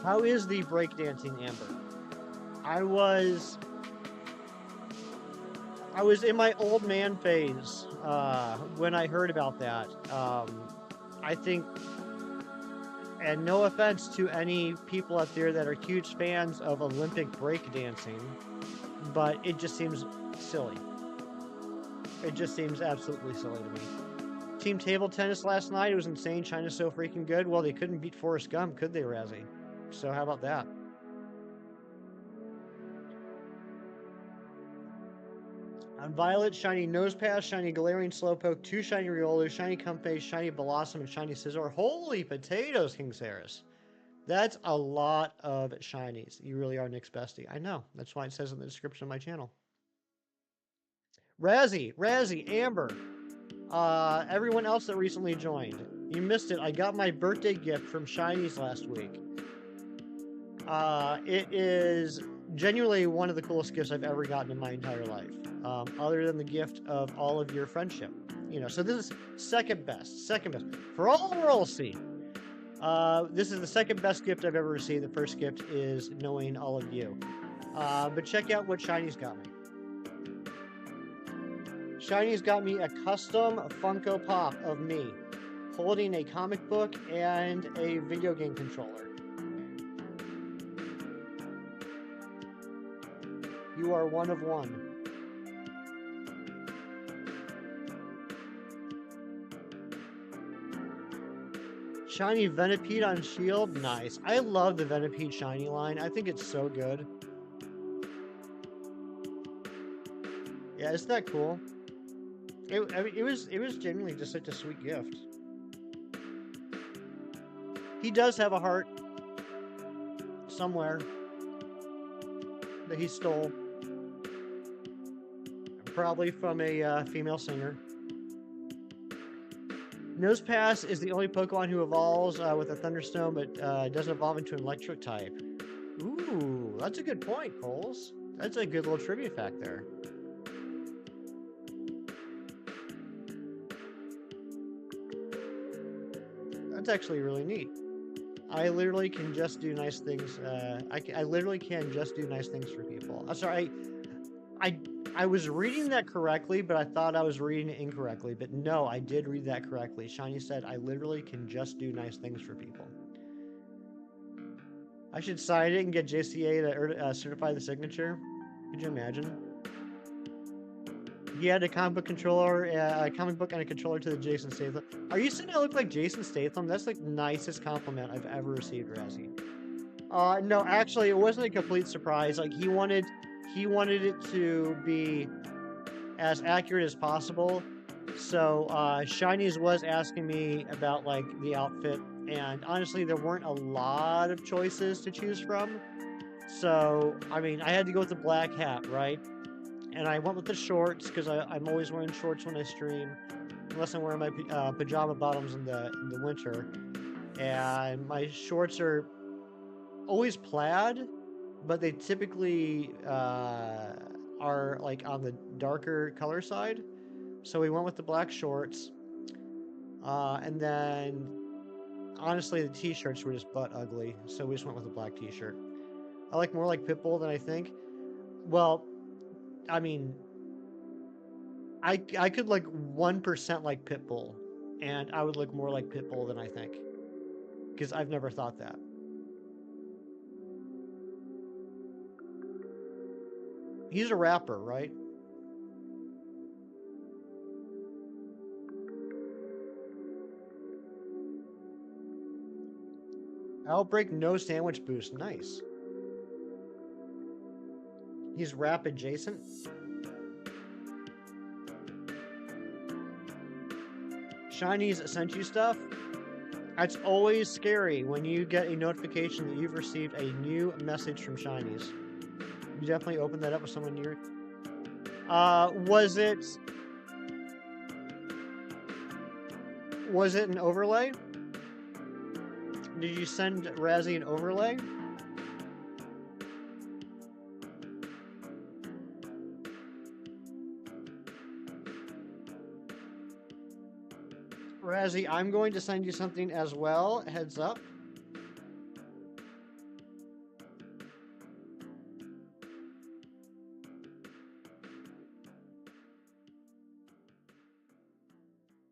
B: How is the breakdancing, Amber? I was in my old man phase when I heard about that. I think, and no offense to any people out there that are huge fans of Olympic breakdancing, but it just seems silly. It just seems absolutely silly to me. Team table tennis last night, it was insane. China's so freaking good. Well, they couldn't beat Forrest Gump, could they, Razzie? So how about that? On Violet, shiny Nose Pass, shiny Galarian Slowpoke, 2 shiny Riolu, shiny Comfey, shiny Blossom, and shiny Scizor. Holy potatoes, King Saris. That's a lot of shinies. You really are Nick's bestie. I know. That's why it says in the description of my channel. Razzie, Amber, everyone else that recently joined. You missed it. I got my birthday gift from Shinies last week. It is genuinely one of the coolest gifts I've ever gotten in my entire life. Other than the gift of all of your friendship. You know, so this is second best. For all the world to see. This is the second best gift I've ever received. The first gift is knowing all of you. But check out what Shiny's got me. Shiny's got me a custom Funko Pop of me holding a comic book and a video game controller. You are one of one. Shiny Venipede on Shield, nice. I love the Venipede shiny line. I think it's so good. Yeah, isn't that cool? I mean, it was genuinely just such a sweet gift. He does have a heart somewhere that he stole, probably from a female singer. Nosepass is the only Pokemon who evolves with a Thunderstone, but doesn't evolve into an Electric type. Ooh, that's a good point, Coles. That's a good little trivia fact there. That's actually really neat. I literally can just do nice things. I literally can just do nice things for people. I'm sorry. I was reading that correctly, but I thought I was reading it incorrectly. But no, I did read that correctly. Shiny said, I literally can just do nice things for people. I should sign it and get JCA to certify the signature. Could you imagine? He had a comic book controller, a comic book and a controller to the Jason Statham. Are you saying I look like Jason Statham? That's like the nicest compliment I've ever received, Razzie. No, actually, it wasn't a complete surprise. Like he wanted it to be as accurate as possible. So Shinies was asking me about like the outfit, and honestly, there weren't a lot of choices to choose from. So I mean, I had to go with the black hat, right? And I went with the shorts because I'm always wearing shorts when I stream, unless I'm wearing my pajama bottoms in the winter. And my shorts are always plaid, but they typically are like on the darker color side. So we went with the black shorts. And then, honestly, the t-shirts were just butt ugly. So we just went with a black t-shirt. I like more like Pitbull than I think. Well, I mean, I could like 1% like Pitbull, and I would look more like Pitbull than I think. Because I've never thought that. He's a rapper, right? Outbreak, no sandwich boost. Nice. He's rap adjacent. Shinies sent you stuff. It's always scary when you get a notification that you've received a new message from Shinies. You definitely opened that up with someone near. Was it an overlay? Did you send Razzie an overlay? Razzie, I'm going to send you something as well. Heads up.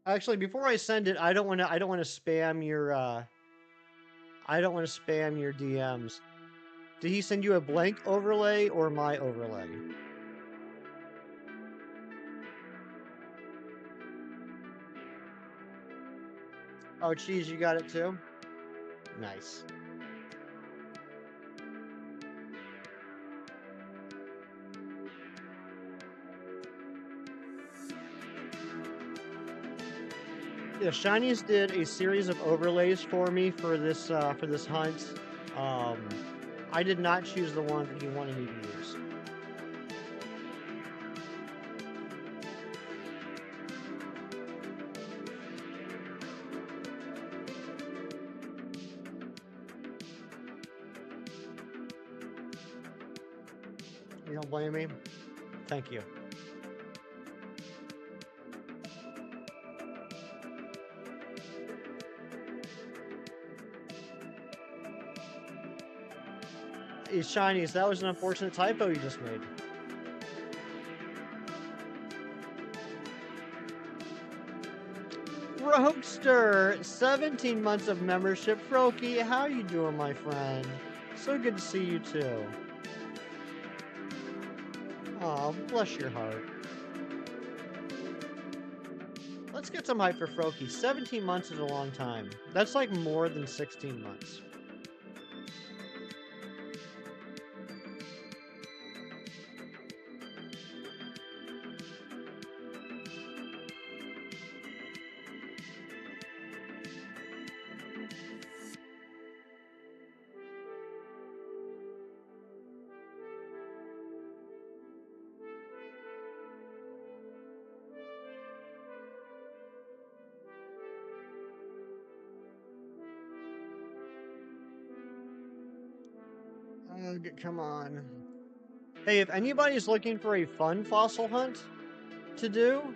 B: Actually, before I send it, I don't want to spam your DMs. Did he send you a blank overlay or my overlay? Oh, geez, you got it too? Nice. Yeah, Shinies did a series of overlays for me for this hunt. I did not choose the one that he wanted me to use. You don't blame me? Thank you. Shinies, that was an unfortunate typo you just made. Roadster, 17 months of membership. Froky, how you doing, my friend? So good to see you too. Aw, bless your heart. Let's get some hype for Froky. 17 months is a long time. That's like more than 16 months. Come on. Hey, if anybody's looking for a fun fossil hunt to do,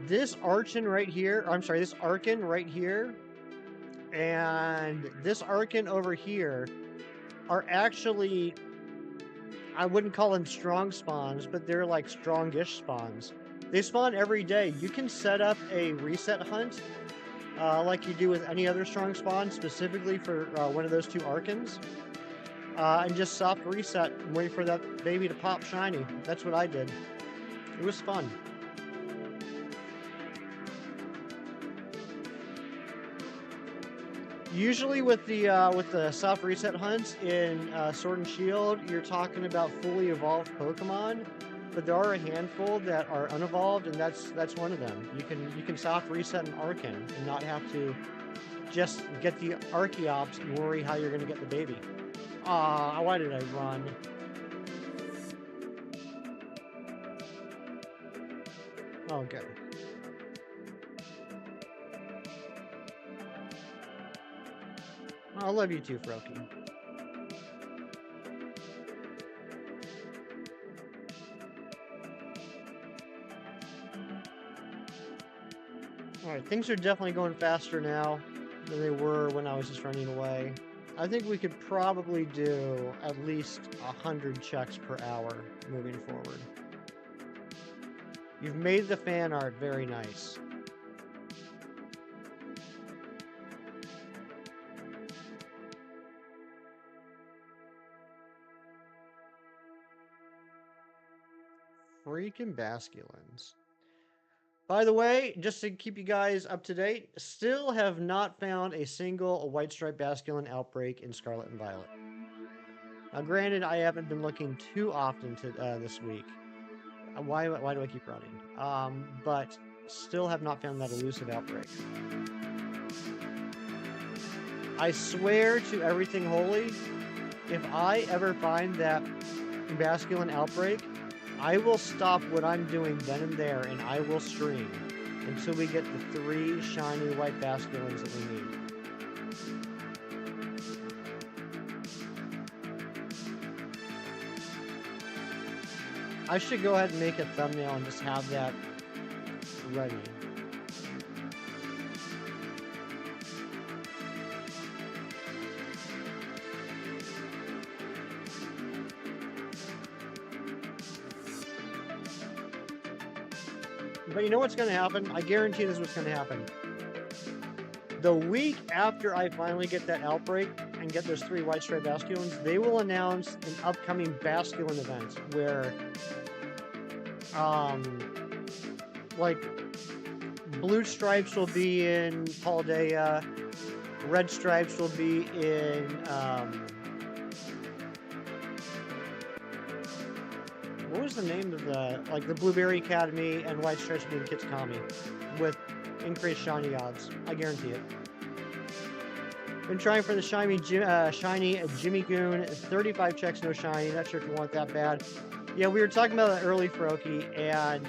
B: this Archon right here, I'm sorry, this Archon right here, and this Archon over here are actually, I wouldn't call them strong spawns, but they're like strongish spawns. They spawn every day. You can set up a reset hunt like you do with any other strong spawn, specifically for one of those two Archons. And just soft reset and wait for that baby to pop shiny. That's what I did. It was fun. Usually with the soft reset hunts in Sword and Shield, you're talking about fully evolved Pokemon, but there are a handful that are unevolved, and that's one of them. You can soft reset an Archon and not have to just get the Archeops and worry how you're going to get the baby. Ah, why did I run? Oh, good. I love you too, Froky. Alright, things are definitely going faster now than they were when I was just running away. I think we could probably do at least 100 checks per hour moving forward. You've made the fan art very nice. Freaking Basculins. By the way, just to keep you guys up to date, still have not found a single White Stripe Basculin outbreak in Scarlet and Violet. Now, granted, I haven't been looking too often to this week. Why do I keep running? But still have not found that elusive outbreak. I swear to everything holy, if I ever find that Basculin outbreak, I will stop what I'm doing then and there, and I will stream until we get the 3 shiny white Basculins that we need. I should go ahead and make a thumbnail and just have that ready. But you know what's going to happen? I guarantee this is what's going to happen. The week after I finally get that outbreak and get those 3 white stripe Basculins, they will announce an upcoming Basculin event where, like, blue stripes will be in Paldea, red stripes will be in, what was the name of the Blueberry Academy, and white stripes will be in Kitskami with increased shiny odds. I guarantee it. Been trying for the shiny Jimmy Goon. 35 checks, no shiny. Not sure if you want that bad. Yeah, we were talking about that early, Froki, and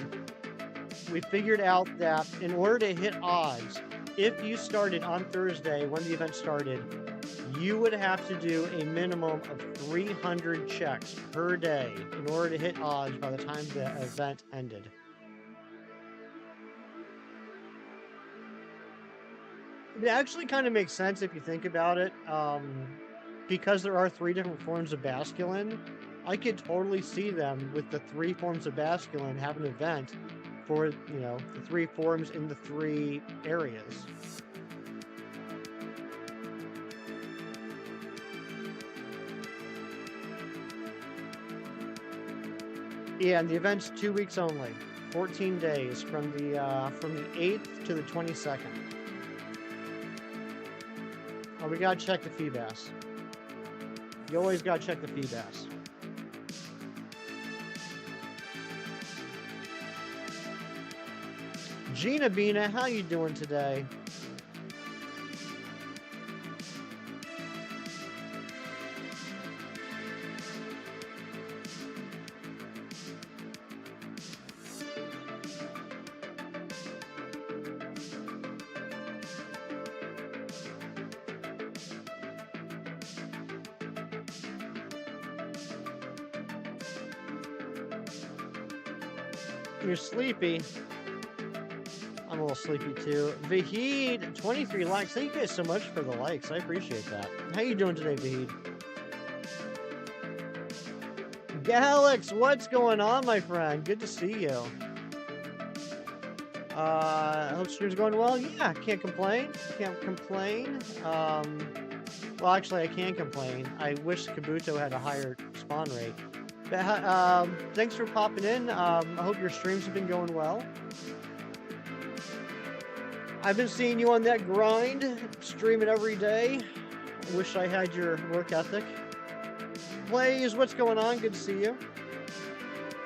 B: we figured out that in order to hit odds, if you started on Thursday when the event started, you would have to do a minimum of 300 checks per day in order to hit odds by the time the event ended. It actually kind of makes sense if you think about it. Because there are 3 different forms of Basculin, I could totally see them with the 3 forms of Basculin have an event for, you know, the 3 forms in the 3 areas. Yeah, and the event's 2 weeks only, 14 days from the 8th to the 22nd. Oh, we gotta check the Feebas. You always gotta check the Feebas. Gina Bina, how you doing today? You're sleepy. I'm a little sleepy too. Vahid, 23 likes. Thank you guys so much for the likes. I appreciate that. How you doing today, Vahid? Galax, what's going on, my friend? Good to see you. I hope stream's going well. Yeah, can't complain. Can't complain. Well, actually, I can complain. I wish Kabuto had a higher spawn rate. But, thanks for popping in. I hope your streams have been going well. I've been seeing you on that grind, streaming every day. I wish I had your work ethic. Blaze, what's going on? Good to see you.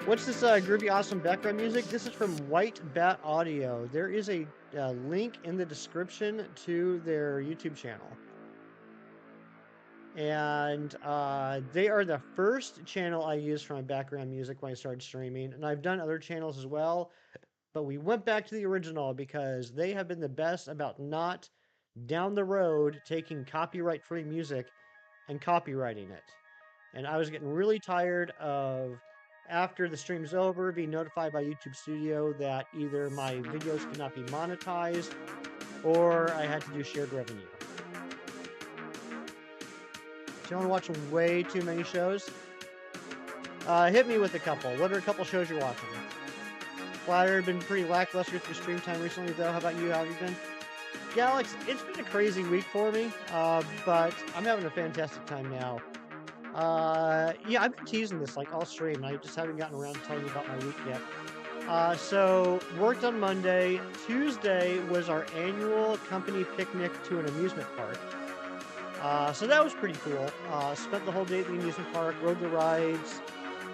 B: What's this groovy, awesome background music? This is from White Bat Audio. There is a link in the description to their YouTube channel. And they are the first channel I used for my background music when I started streaming. And I've done other channels as well. But we went back to the original because they have been the best about not down the road taking copyright-free music and copywriting it. And I was getting really tired of, after the stream's over, being notified by YouTube Studio that either my videos could not be monetized or I had to do shared revenue. So you want to watch way too many shows? Hit me with a couple. What are a couple shows you're watching? Flatter been pretty lackluster with your stream time recently, though. How about you? How have you been? Galax, it's been a crazy week for me, but I'm having a fantastic time now. Yeah, I've been teasing this like all stream. I just haven't gotten around to telling you about my week yet. So, worked on Monday. Tuesday was our annual company picnic to an amusement park. So that was pretty cool. Spent the whole day at the amusement park, rode the rides,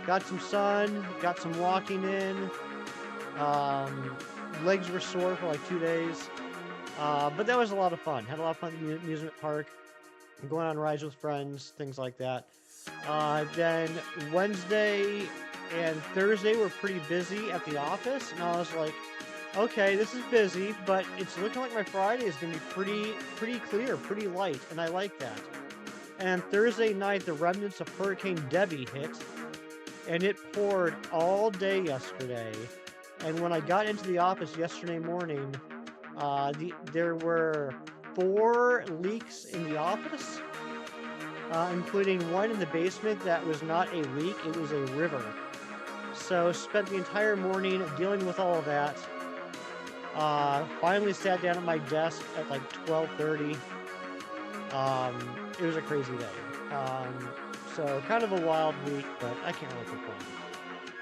B: got some sun, got some walking in. Legs were sore for like 2 days. But that was a lot of fun. Had a lot of fun at the amusement park, going on rides with friends, things like that. Then Wednesday and Thursday were pretty busy at the office, and I was like, okay, this is busy, but it's looking like my Friday is gonna be pretty clear, pretty light, and I like that. And Thursday night, the remnants of Hurricane Debbie hit, and it poured all day yesterday. And when I got into the office yesterday morning, there were 4 leaks in the office, including one in the basement that was not a leak, it was a river. So spent the entire morning dealing with all of that. Finally sat down at my desk at like 12:30. It was a crazy day. So kind of a wild week, but I can't really complain.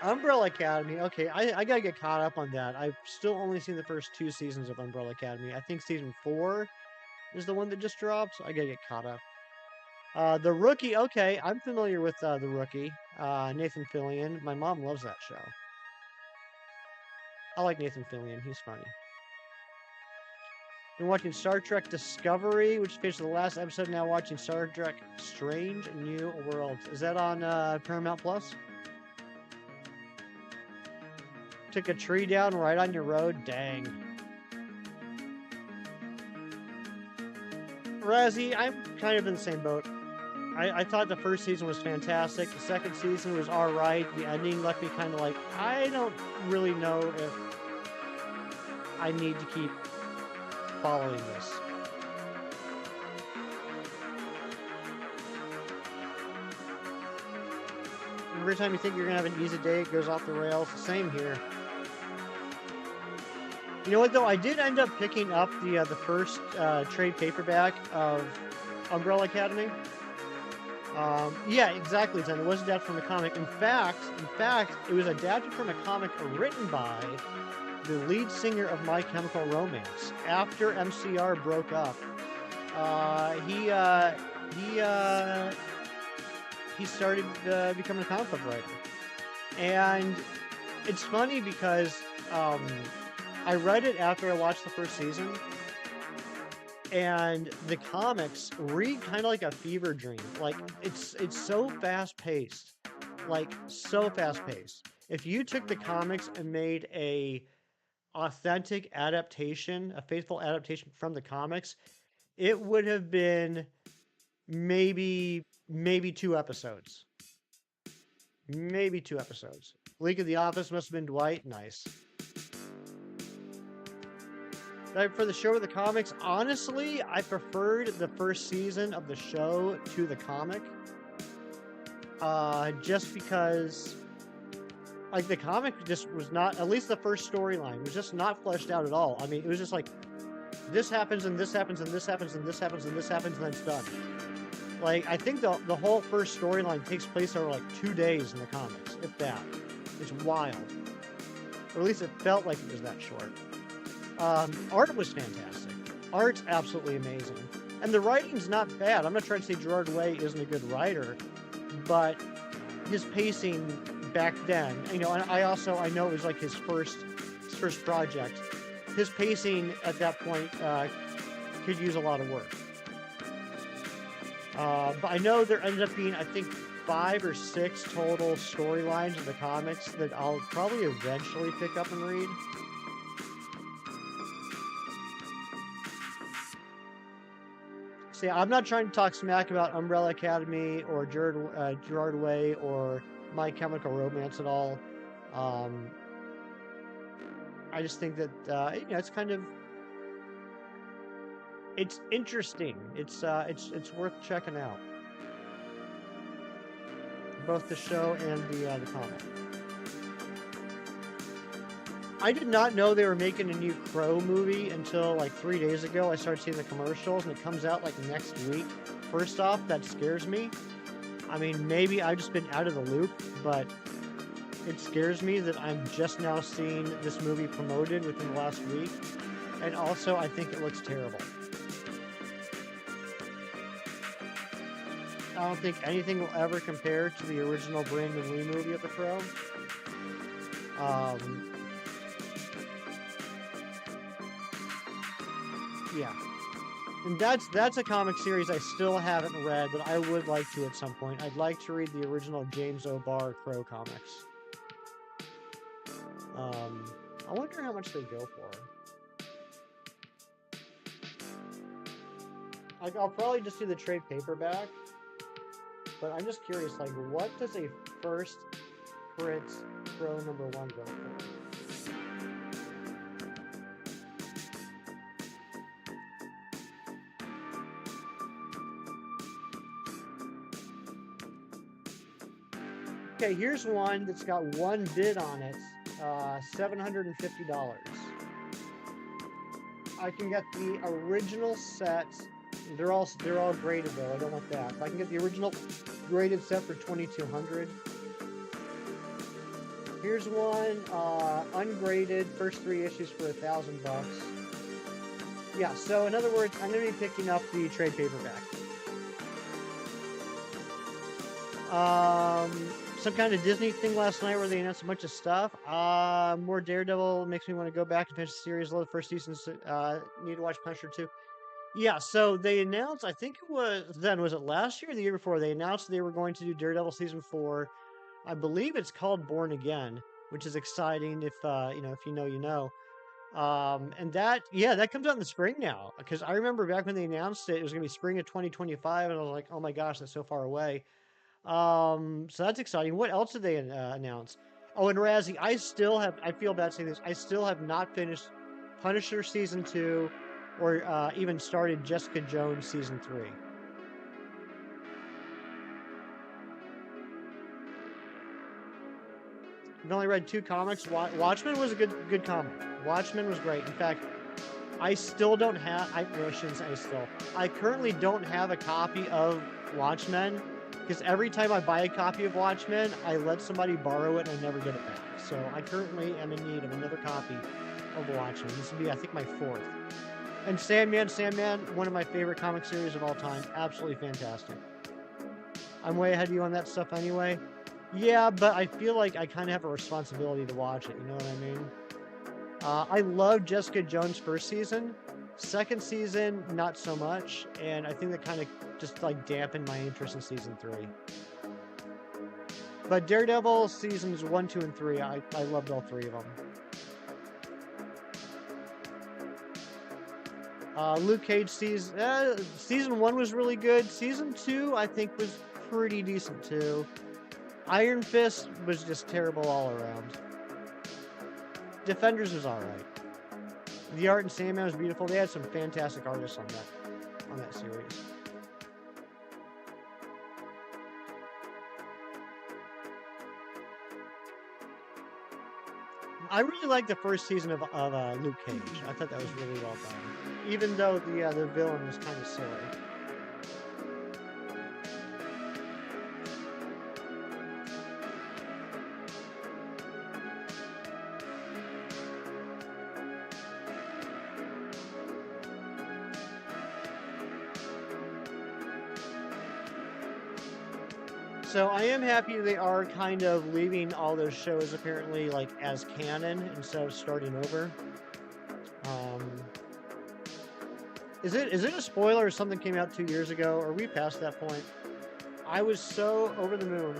B: Umbrella Academy. Okay, I gotta get caught up on that. I've still only seen the first 2 seasons of Umbrella Academy. I think season 4 is the one that just dropped. So I gotta get caught up. The Rookie. Okay, I'm familiar with The Rookie. Nathan Fillion. My mom loves that show. I like Nathan Fillion. He's funny. Been watching Star Trek Discovery, which finished the last episode. Now watching Star Trek Strange New Worlds. Is that on Paramount Plus? Took a tree down right on your road. Dang. Razzie, I'm kind of in the same boat. I thought the first season was fantastic. The second season was alright. The ending left me kind of like, I don't really know if I need to keep following this. Every time you think you're going to have an easy day, it goes off the rails. Same here. You know what, though? I did end up picking up the first trade paperback of Umbrella Academy. Yeah, exactly, Zen. It was adapted from a comic. In fact, it was adapted from a comic written by the lead singer of My Chemical Romance. After MCR broke up, he started becoming a comic book writer. And it's funny because I read it after I watched the first season, and the comics read kind of like a fever dream. Like, it's so fast-paced. Like, so fast-paced. If you took the comics and made a authentic adaptation, a faithful adaptation from the comics, it would have been maybe 2 episodes. Maybe 2 episodes. League of the Office must have been Dwight. Nice. For the show or the comics, honestly, I preferred the first season of the show to the comic. Just because, like, the comic just was not, at least the first storyline, was just not fleshed out at all. I mean, it was just like, this happens, and this happens, and this happens, and this happens, and this happens, and then it's done. Like, I think the whole first storyline takes place over, like, 2 days in the comics, if that. It's wild. Or at least it felt like it was that short. Art was fantastic. Art's absolutely amazing. And the writing's not bad. I'm not trying to say Gerard Way isn't a good writer, but his pacing back then, you know, and I know it was like his first project. His pacing at that point could use a lot of work. But I know there ended up being, I think, 5 or 6 total storylines in the comics that I'll probably eventually pick up and read. See, I'm not trying to talk smack about Umbrella Academy or Gerard Way or My Chemical Romance at all. I just think that you know, it's kind of, it's interesting. It's worth checking out. Both the show and the comic. I did not know they were making a new Crow movie until like 3 days ago. I started seeing the commercials, and it comes out like next week. First off, that scares me. I mean, maybe I've just been out of the loop, but it scares me that I'm just now seeing this movie promoted within the last week. And also, I think it looks terrible. I don't think anything will ever compare to the original Brandon Lee movie of The Crow. Yeah. And that's a comic series I still haven't read, but I would like to at some point. I'd like to read the original James O'Barr Crow comics. I wonder how much they go for. Like, I'll probably just do the trade paperback, but I'm just curious, like, what does a first print Crow #1 go for? Okay, here's one that's got one bid on it, $750. I can get the original set. They're all graded though. I don't want that. If I can get the original graded set for $2,200. Here's one ungraded, first 3 issues for $1,000. Yeah. So in other words, I'm going to be picking up the trade paperback. Some kind of Disney thing last night where they announced a bunch of stuff. More Daredevil makes me want to go back and finish the series. Love the first season. Need to watch Punisher 2. Yeah, so they announced, I think it was was it last year or the year before? They announced they were going to do Daredevil season 4. I believe it's called Born Again, which is exciting if you know, you know. And that comes out in the spring now. Because I remember back when they announced it, it was gonna be spring of 2025, and I was like, oh my gosh, that's so far away. So that's exciting. What else did they announce? Oh, and Razzie, I feel bad saying this, I still have not finished Punisher season 2 or even started Jessica Jones season 3. I've only read 2 comics. Watchmen was a good comic. Watchmen was great. In fact, I still don't have, I shouldn't say still. I currently don't have a copy of Watchmen, because every time I buy a copy of Watchmen, I let somebody borrow it and I never get it back. So I currently am in need of another copy of Watchmen. This will be, I think, my 4th. And Sandman, one of my favorite comic series of all time. Absolutely fantastic. I'm way ahead of you on that stuff anyway. Yeah, but I feel like I kind of have a responsibility to watch it, you know what I mean? I love Jessica Jones' first season. Second season, not so much, and I think that kind of just like dampened my interest in season 3. But Daredevil seasons 1, 2, and 3, I loved all 3 of them. Luke Cage season 1 was really good. Season 2, I think, was pretty decent too. Iron Fist was just terrible all around. Defenders was alright. The art in Sandman was beautiful. They had some fantastic artists on that series. I really liked the first season of Luke Cage. I thought that was really well done, even though the villain was kind of silly. So I am happy they are kind of leaving all those shows apparently like as canon instead of starting over. Is it a spoiler or something came out 2 years ago? Are we past that point? I was so over the moon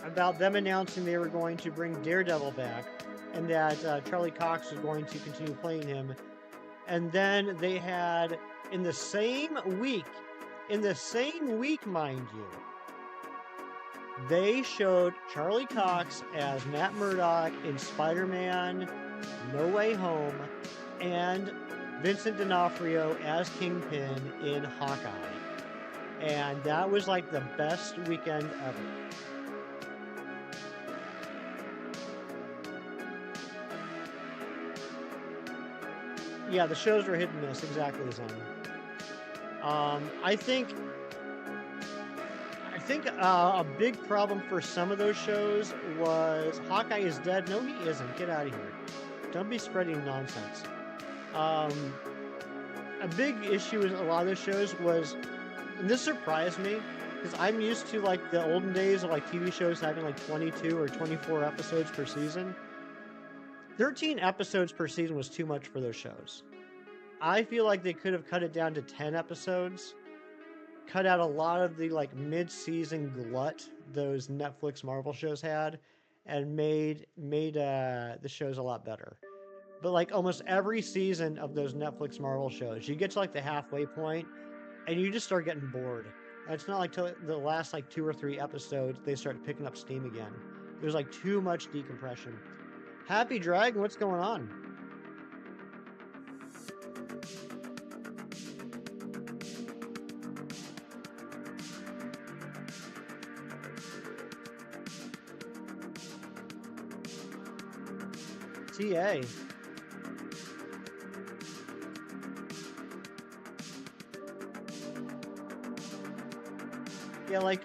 B: about them announcing they were going to bring Daredevil back and that Charlie Cox was going to continue playing him. And then they had, in the same week, mind you, they showed Charlie Cox as Matt Murdock in Spider-Man No Way Home and Vincent D'Onofrio as Kingpin in Hawkeye. And that was like the best weekend ever. Yeah, the shows were hit and miss, exactly the same. I think a big problem for some of those shows was Hawkeye is dead. No, he isn't. Get out of here. Don't be spreading nonsense. A big issue with a lot of those shows was, and this surprised me, because I'm used to like the olden days of like TV shows having like 22 or 24 episodes per season. 13 episodes per season was too much for those shows. I feel like they could have cut it down to 10 episodes, cut out a lot of the like mid-season glut those Netflix Marvel shows had, and made the shows a lot better. But like almost every season of those Netflix Marvel shows, you get to like the halfway point, and you just start getting bored. And it's not like till the last like 2 or 3 episodes they start picking up steam again. There's like too much decompression. Happy Dragon, what's going on? TA. Yeah, like,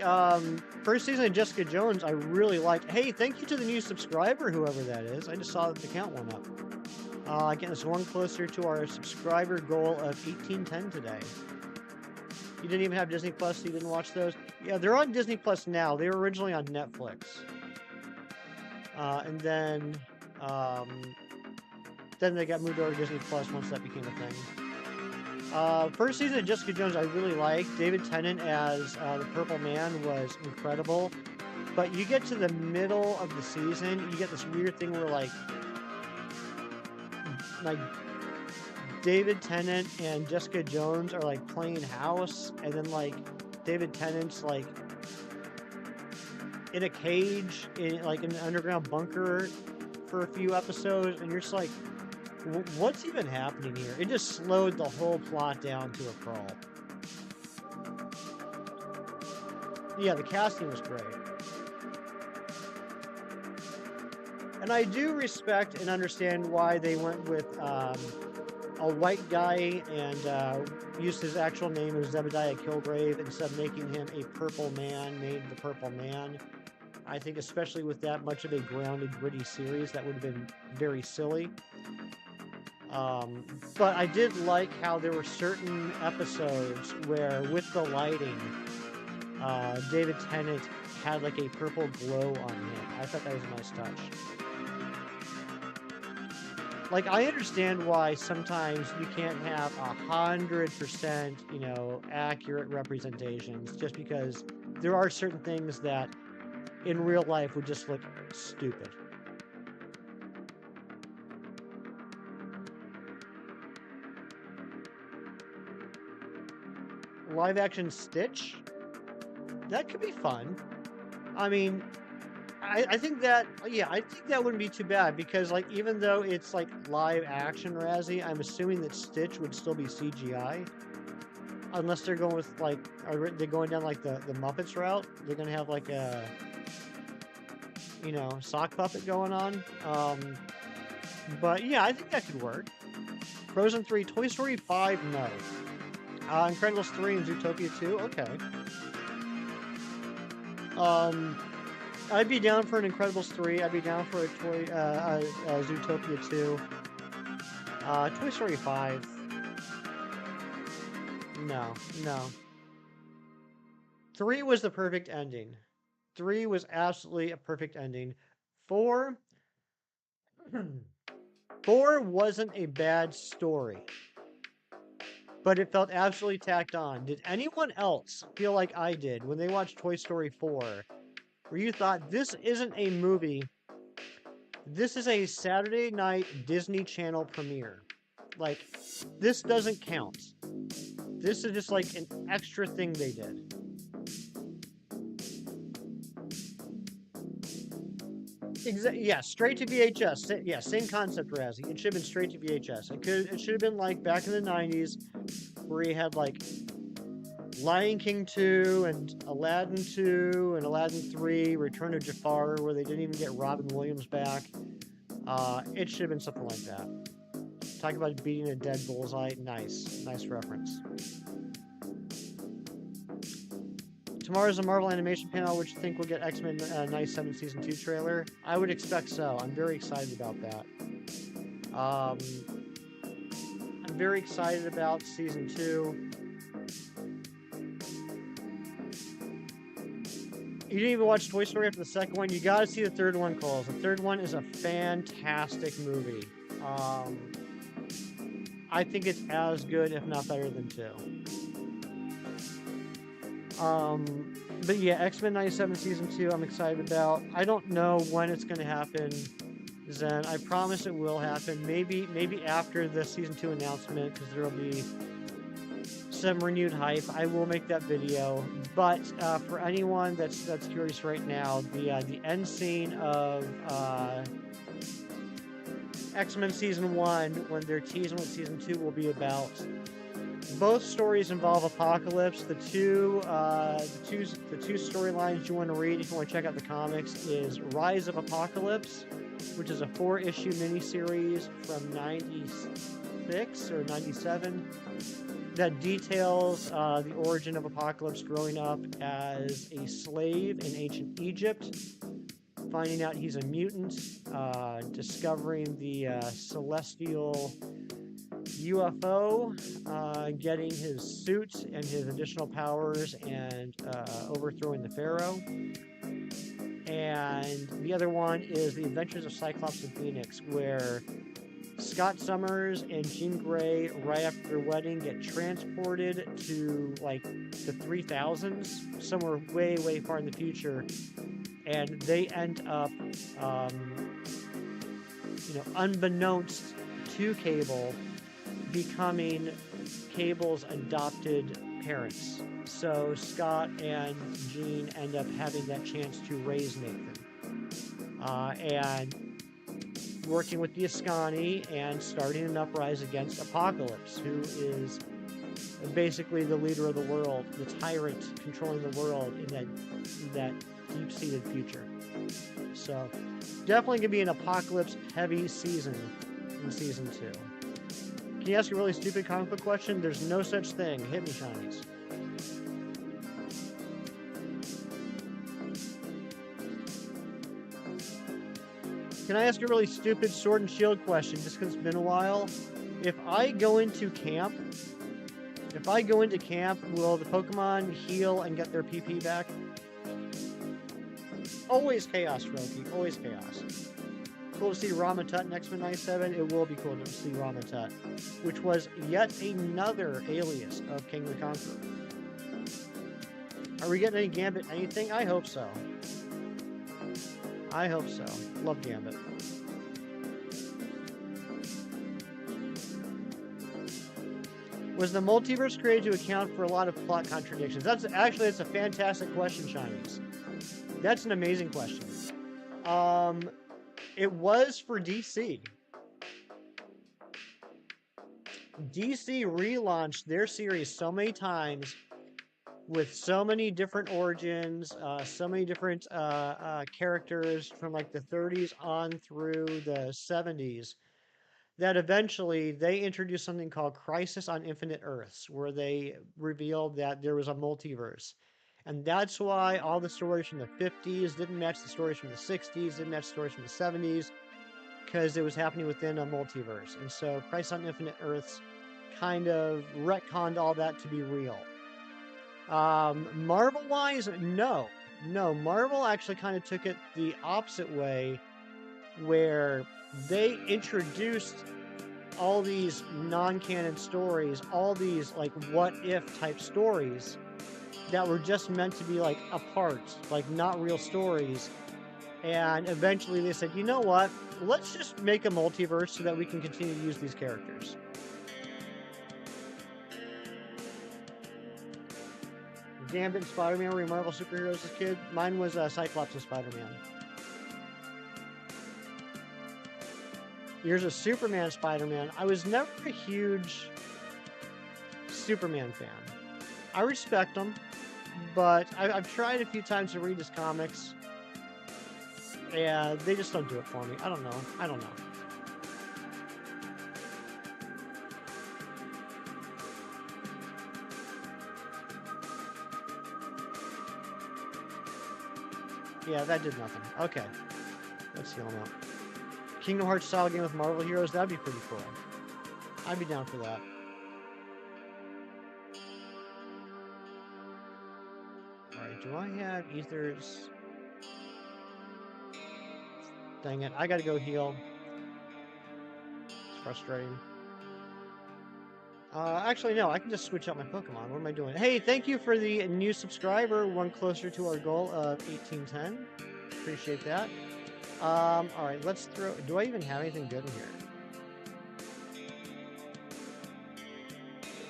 B: first season of Jessica Jones, I really liked. Hey, thank you to the new subscriber, whoever that is. I just saw that the count went up. Getting us one closer to our subscriber goal of 1810 today. You didn't even have Disney Plus, so you didn't watch those? Yeah, they're on Disney Plus now. They were originally on Netflix. And then they got moved over to Disney Plus once that became a thing. First season of Jessica Jones I really liked. David Tennant as the Purple Man was incredible. But you get to the middle of the season, you get this weird thing where like David Tennant and Jessica Jones are like playing house, and then like David Tennant's like in a cage in like an underground bunker for a few episodes, and you're just like, what's even happening here? It just slowed the whole plot down to a crawl. Yeah, the casting was great. And I do respect and understand why they went with a white guy and used his actual name as Zebediah Kilgrave instead of making him a purple man, named the Purple Man. I think especially with that much of a grounded, gritty series, that would have been very silly. But I did like how there were certain episodes where, with the lighting, David Tennant had like a purple glow on him. I thought that was a nice touch. Like, I understand why sometimes you can't have 100%, you know, accurate representations, just because there are certain things that in real life would just look stupid. Live action Stitch? That could be fun. I mean, I think that, yeah, I think that wouldn't be too bad, because like even though it's like live action Razzie, I'm assuming that Stitch would still be CGI. Unless they're going with like, are they going down like the Muppets route? They're gonna have like a, you know, sock puppet going on. But yeah, I think that could work. Frozen 3, Toy Story 5, no. Incredibles 3 and Zootopia 2, okay. I'd be down for an Incredibles 3. I'd be down for a Zootopia 2. Toy Story 5. No. 3 was the perfect ending. 3 was absolutely a perfect ending. 4 wasn't a bad story, but it felt absolutely tacked on. Did anyone else feel like I did when they watched Toy Story 4, where you thought, this isn't a movie, this is a Saturday night Disney Channel premiere? Like, this doesn't count. This is just like an extra thing they did. Yeah, straight to VHS. Yeah, same concept, Razzie. It should have been straight to VHS. It should have been like back in the 90s, where you had like Lion King 2 and Aladdin 2 and Aladdin 3, Return of Jafar, where they didn't even get Robin Williams back. It should have been something like that. Talk about beating a dead bullseye. Nice reference. Tomorrow's a Marvel animation panel, which I think will get X-Men 97 Season 2 trailer. I would expect so. I'm very excited about that. I'm very excited about Season 2. You didn't even watch Toy Story after the second one. You gotta see the third one, Coles. The third one is a fantastic movie. I think it's as good, if not better than 2. But yeah, X-Men 97 Season 2, I'm excited about. I don't know when it's going to happen, Zen. I promise it will happen. Maybe after the Season 2 announcement, because there will be some renewed hype. I will make that video. But for anyone that's curious right now, the end scene of X-Men Season 1, when they're teasing what Season 2 will be about, both stories involve Apocalypse. The two storylines you want to read if you want to check out the comics is Rise of Apocalypse, which is a 4-issue miniseries from 96 or 97 that details the origin of Apocalypse growing up as a slave in ancient Egypt, finding out he's a mutant, discovering the celestial UFO, getting his suit and his additional powers, and overthrowing the Pharaoh. And the other one is The Adventures of Cyclops and Phoenix, where Scott Summers and Jean Grey, right after their wedding, get transported to like the 3000s, somewhere way, way far in the future, and they end up, unbeknownst to Cable, becoming Cable's adopted parents. So Scott and Jean end up having that chance to raise Nathan. And working with the Ascani and starting an uprising against Apocalypse, who is basically the leader of the world, the tyrant controlling the world in that deep-seated future. So definitely going to be an Apocalypse-heavy season in Season 2. Can you ask a really stupid comic book question? There's no such thing. Hit me, Shinies. Can I ask a really stupid Sword and Shield question, just because it's been a while? If I go into camp, will the Pokemon heal and get their PP back? Always chaos, Roki. Always chaos. Cool to see Ramatut in X-Men 97. It will be cool to see Ramatut, which was yet another alias of King the Conqueror. Are we getting any Gambit anything? I hope so. I hope so. Love Gambit. Was the multiverse created to account for a lot of plot contradictions? That's a fantastic question, Shinies. That's an amazing question. It was for DC. DC relaunched their series so many times with so many different origins, so many different characters from like the 30s on through the 70s, that eventually they introduced something called Crisis on Infinite Earths, where they revealed that there was a multiverse. And that's why all the stories from the 50s didn't match the stories from the 60s, didn't match the stories from the 70s, because it was happening within a multiverse. And so Crisis on Infinite Earths kind of retconned all that to be real. Marvel-wise, no. Marvel actually kind of took it the opposite way, where they introduced all these non-canon stories, all these like what-if type stories that were just meant to be like a part, like not real stories. And eventually they said, you know what? Let's just make a multiverse so that we can continue to use these characters. Gambit and Spider-Man were Marvel superheroes as a kid. Mine was Cyclops and Spider-Man. Yours was Superman, Spider-Man. I was never a huge Superman fan. I respect him, but I've tried a few times to read his comics, and they just don't do it for me. I don't know. Yeah, that did nothing. Okay. Let's heal him up. Kingdom Hearts style game with Marvel heroes, that'd be pretty cool. I'd be down for that. Alright, do I have ethers? Dang it, I gotta go heal. It's frustrating. Actually, no, I can just switch out my Pokemon. What am I doing? Hey, thank you for the new subscriber. One closer to our goal of 1810. Appreciate that. All right, let's throw. Do I even have anything good in here?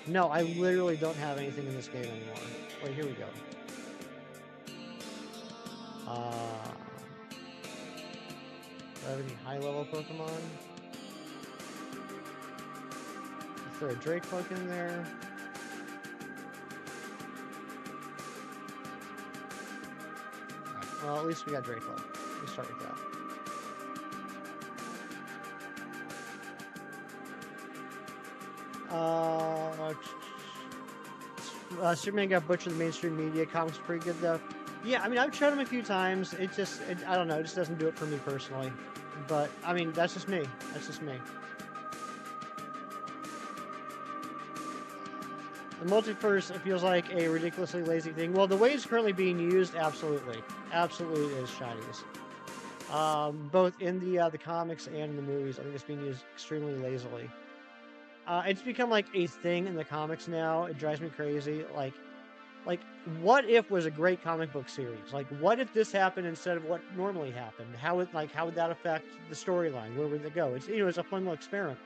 B: No, I literally don't have anything in this game anymore. Wait, here we go. Do I have any high-level Pokemon? Let's throw a Drake in there. Right, well, at least we got Drake. Let's start with that. Superman got butchered in the mainstream media. Comics are pretty good though. Yeah, I mean, I've tried them a few times. I don't know, it just doesn't do it for me personally. But, I mean, that's just me. That's just me. The multiverse, it feels like a ridiculously lazy thing. Well, the way it's currently being used, absolutely. Absolutely is shinies. Both in the comics and in the movies, I think it's being used extremely lazily. It's become like a thing in the comics now. It drives me crazy. Like, what if was a great comic book series? Like, what if this happened instead of what normally happened? How would that affect the storyline? Where would it go? It's it's a fun little experiment.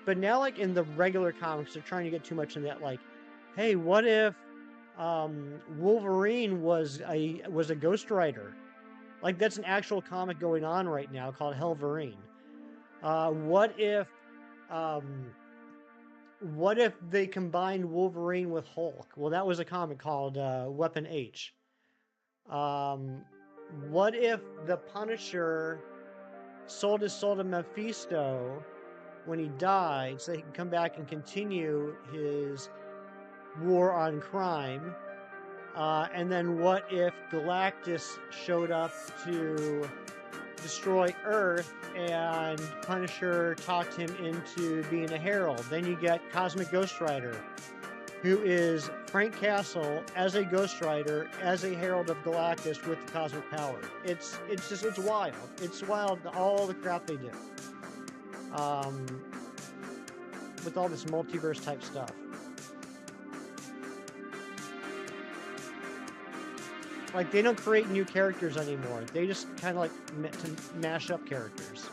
B: But now, like in the regular comics, they're trying to get too much in that. Like, hey, what if Wolverine was a Ghost Rider? Like, that's an actual comic going on right now called Helverine. What if they combined Wolverine with Hulk? Well, that was a comic called Weapon H. What if the Punisher sold his soul to Mephisto when he died so he can come back and continue his war on crime? And then what if Galactus showed up to destroy Earth and Punisher talked him into being a herald? Then you get Cosmic Ghost Rider, who is Frank Castle as a Ghost Rider, as a herald of Galactus with the cosmic power. It's wild. It's wild, all the crap they do. With all this multiverse type stuff. Like, they don't create new characters anymore. They just kind of like mash up characters.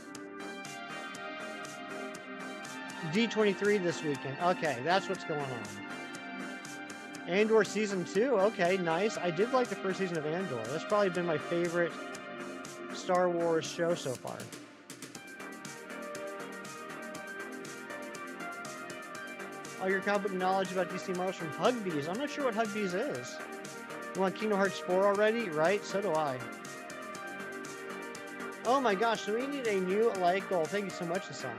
B: D23 this weekend. Okay, that's what's going on. Andor Season 2. Okay, nice. I did like the first season of Andor. That's probably been my favorite Star Wars show so far. All your comic book knowledge about DC Marvels from Hugbees. I'm not sure what Hugbees is. You want Kingdom Hearts 4 already? Right? So do I. Oh my gosh, so we need a new like goal. Thank you so much, Hassan.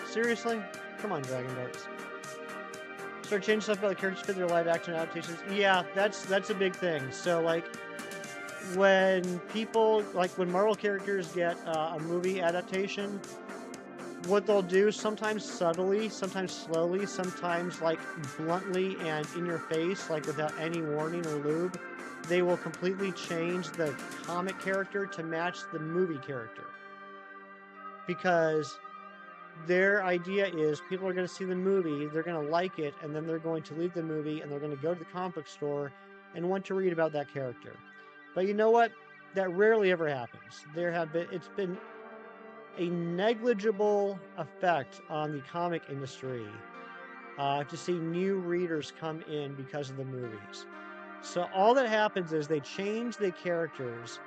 B: Seriously? Come on, Dragon Darts. Start changing stuff about the characters fit their live action adaptations. Yeah, that's a big thing. So, like, when Marvel characters get a movie adaptation, what they'll do, sometimes subtly, sometimes slowly, sometimes like bluntly and in your face, like without any warning or lube, they will completely change the comic character to match the movie character. Because their idea is people are going to see the movie, they're going to like it, and then they're going to leave the movie and they're going to go to the comic book store and want to read about that character. But you know what? That rarely ever happens. It's been a negligible effect on the comic industry to see new readers come in because of the movies. So all that happens is they change the characters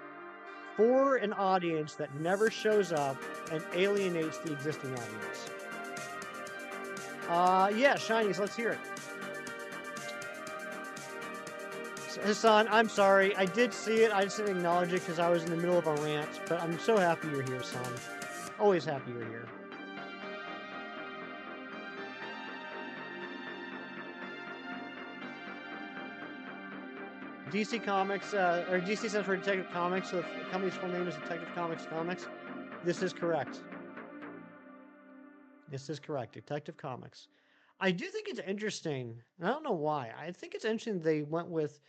B: for an audience that never shows up and alienates the existing audience. Yeah, Shinies, let's hear it. Hassan, I'm sorry. I did see it. I just didn't acknowledge it because I was in the middle of a rant, but I'm so happy you're here, son. Always happy you're here. DC Comics, or DC stands for Detective Comics, so the company's full name is Detective Comics Comics. This is correct. This is correct. Detective Comics. I do think it's interesting. I don't know why. I think it's interesting they went with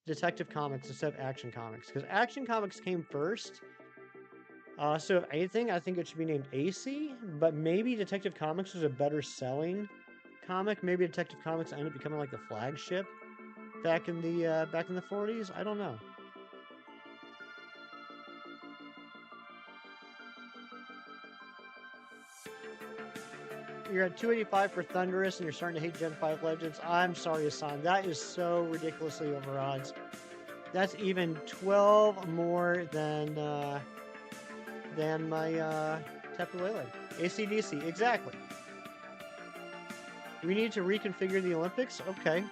B: Detective Comics instead of Action Comics, because Action Comics came first, So if anything, I think it should be named AC, but maybe Detective Comics was a better selling comic. Maybe Detective Comics ended up becoming like the flagship back in the 40s. I don't know. You're at 285 for Thunderous, and you're starting to hate Gen 5 Legends. I'm sorry, Hassan. That is so ridiculously over odds. That's even 12 more than my Tapu Lele. AC/DC, exactly. We need to reconfigure the Olympics? Okay.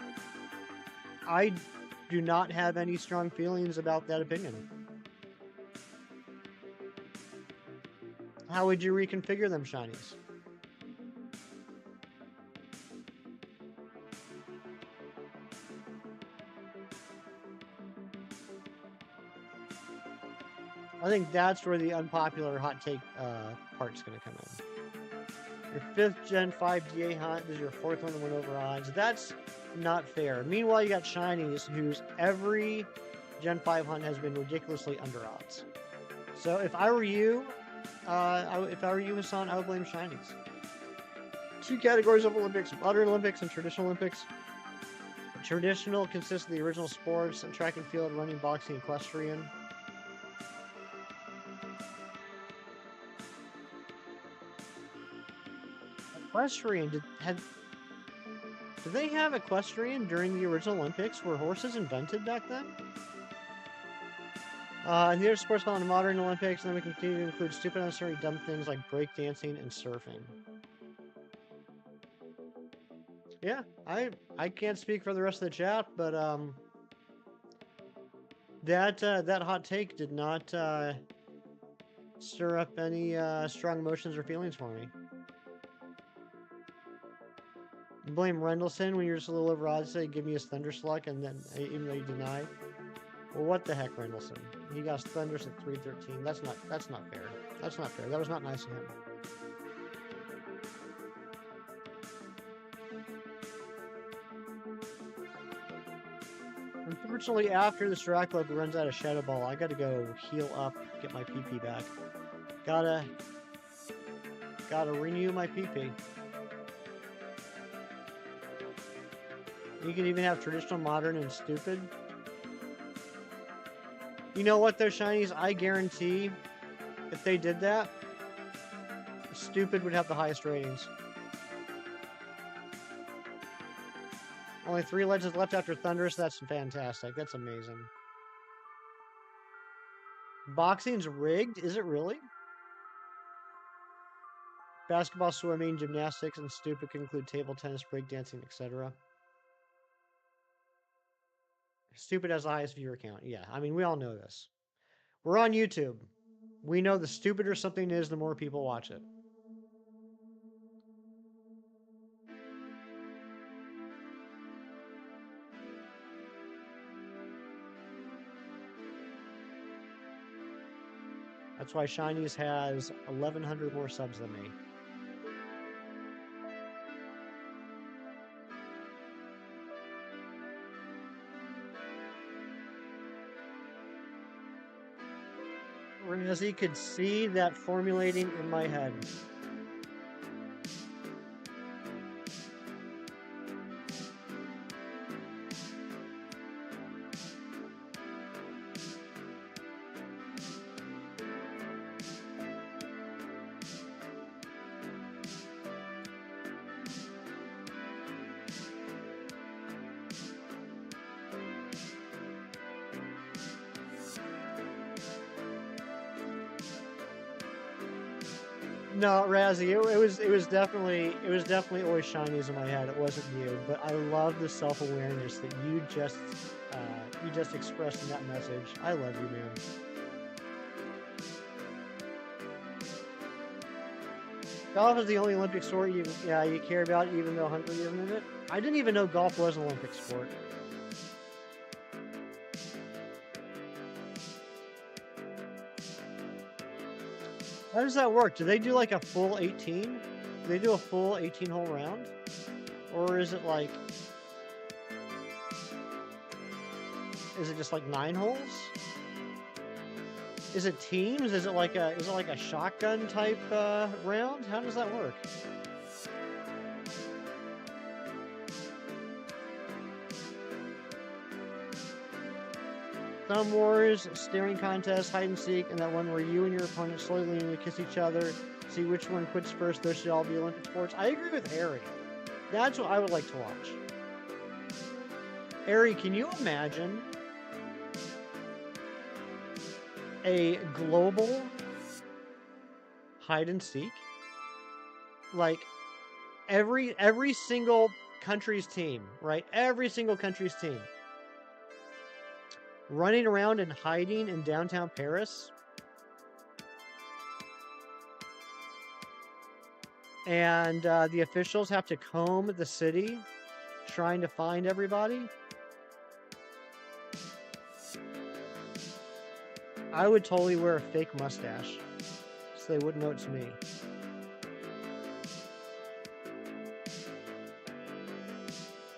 B: I do not have any strong feelings about that opinion. How would you reconfigure them, Shinies? I think that's where the unpopular hot take part's going to come in. Your 5th Gen 5 DA hunt is your 4th one to win over odds. That's not fair. Meanwhile, you got Shinies, whose every Gen 5 hunt has been ridiculously under odds. So if I were you, Hassan, I would blame Shinies. 2 categories of Olympics: Modern Olympics and Traditional Olympics. Traditional consists of the original sports and track and field, running, boxing, equestrian. Equestrian, did they have equestrian during the original Olympics? Were horses invented back then? And the other sports found in the modern Olympics, and then we continue to include stupid, unnecessary, dumb things like breakdancing and surfing. Yeah, I can't speak for the rest of the chat, but that hot take did not stir up any strong emotions or feelings for me. You blame Rendlesham when you're just a little over odds, say give me his Thunderslug, and then even though you deny. Well, what the heck, Rendlesham? He got Thunders at 313. That's not fair. That's not fair. That was not nice of him. Unfortunately, after this Dracula runs out of Shadow Ball, I gotta go heal up, get my PP back. Gotta renew my PP. You can even have traditional, modern, and stupid. You know what, though, Shinies? I guarantee if they did that, stupid would have the highest ratings. Only 3 legends left after Thunderous. That's fantastic. That's amazing. Boxing's rigged? Is it really? Basketball, swimming, gymnastics, and stupid can include table tennis, breakdancing, etc. Stupid has the highest viewer count. Yeah, I mean, we all know this. We're on YouTube. We know the stupider something is, the more people watch it. That's why Shinies has 1,100 more subs than me. Razzie could see that formulating in my head. No, Razzie, it was definitely always Shinies in my head. It wasn't you, but I love the self-awareness that you just expressed in that message. I love you, man. Golf is the only Olympic sport you care about, even though Hungary isn't in it. I didn't even know golf was an Olympic sport. How does that work? Do they do like a full 18? Do they do a full 18-hole round? Or is it like... Is it just like 9 holes? Is it teams? Is it like a shotgun type round? How does that work? Thumb wars, staring contest, hide and seek, and that one where you and your opponent slowly lean to kiss each other. See which one quits first. Those should all be Olympic sports. I agree with Ari. That's what I would like to watch. Ari, can you imagine a global hide and seek? Like every single country's team, right? Every single country's team running around and hiding in downtown Paris. And the officials have to comb the city trying to find everybody. I would totally wear a fake mustache so they wouldn't know it's me.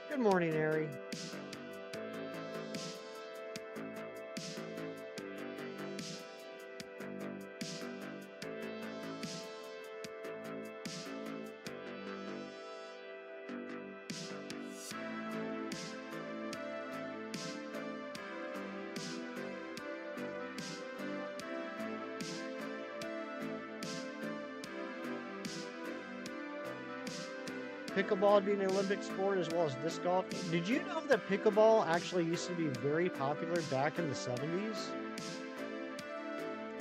B: Good morning, Ari. Pickleball being an Olympic sport as well as disc golf. Did you know that pickleball actually used to be very popular back in the 70s?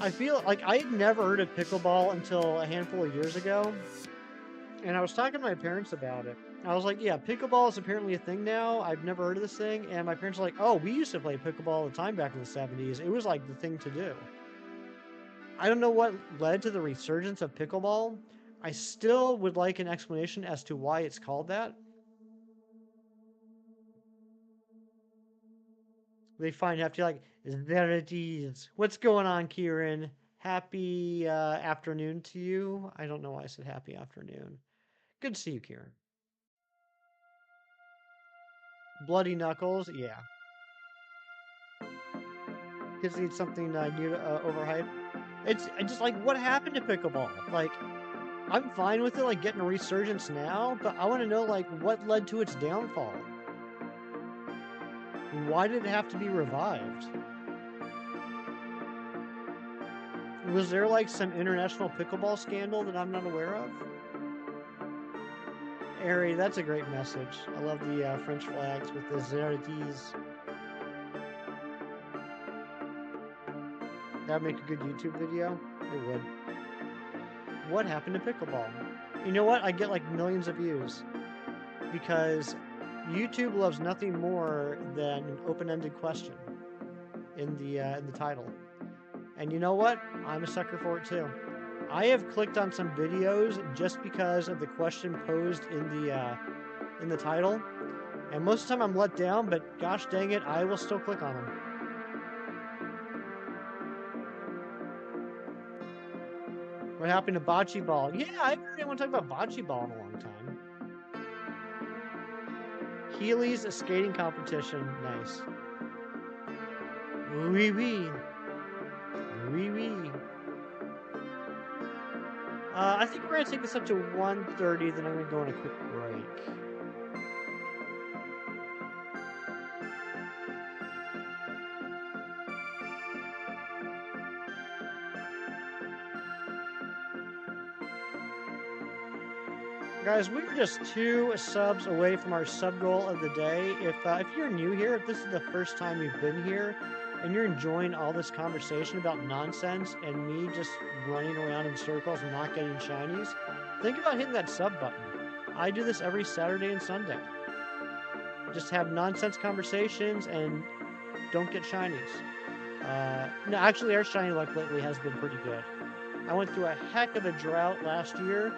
B: I feel like I had never heard of pickleball until a handful of years ago. And I was talking to my parents about it. I was like, yeah, pickleball is apparently a thing now. I've never heard of this thing. And my parents were like, oh, we used to play pickleball all the time back in the 70s. It was like the thing to do. I don't know what led to the resurgence of pickleball. I still would like an explanation as to why it's called that. They find have to like, there it is. What's going on, Kieran? Happy afternoon to you. I don't know why I said happy afternoon. Good to see you, Kieran. Bloody Knuckles, yeah. Kids need something new to overhype. It's just like, what happened to pickleball? Like, I'm fine with it, like getting a resurgence now, but I want to know like what led to its downfall. Why did it have to be revived? Was there like some international pickleball scandal that I'm not aware of? Ari, that's a great message. I love the French flags with the Zerdies. That'd make a good YouTube video. It would. What happened to pickleball? You know what? I get like millions of views because YouTube loves nothing more than an open-ended question in the title. And you know what? I'm a sucker for it too. I have clicked on some videos just because of the question posed in the title, and most of the time I'm let down. But gosh dang it, I will still click on them. What happened to bocce ball? Yeah, I haven't heard anyone talk about bocce ball in a long time. Heelys, a skating competition. Nice. Wee wee. Wee wee. I think we're going to take this up to 1:30, then I'm going to go on a quick break. Guys, we were just 2 subs away from our sub goal of the day. If you're new here, if this is the first time you've been here, and you're enjoying all this conversation about nonsense and me just running around in circles and not getting shinies, think about hitting that sub button. I do this every Saturday and Sunday. Just have nonsense conversations and don't get shinies. No, actually, our shiny luck lately has been pretty good. I went through a heck of a drought last year,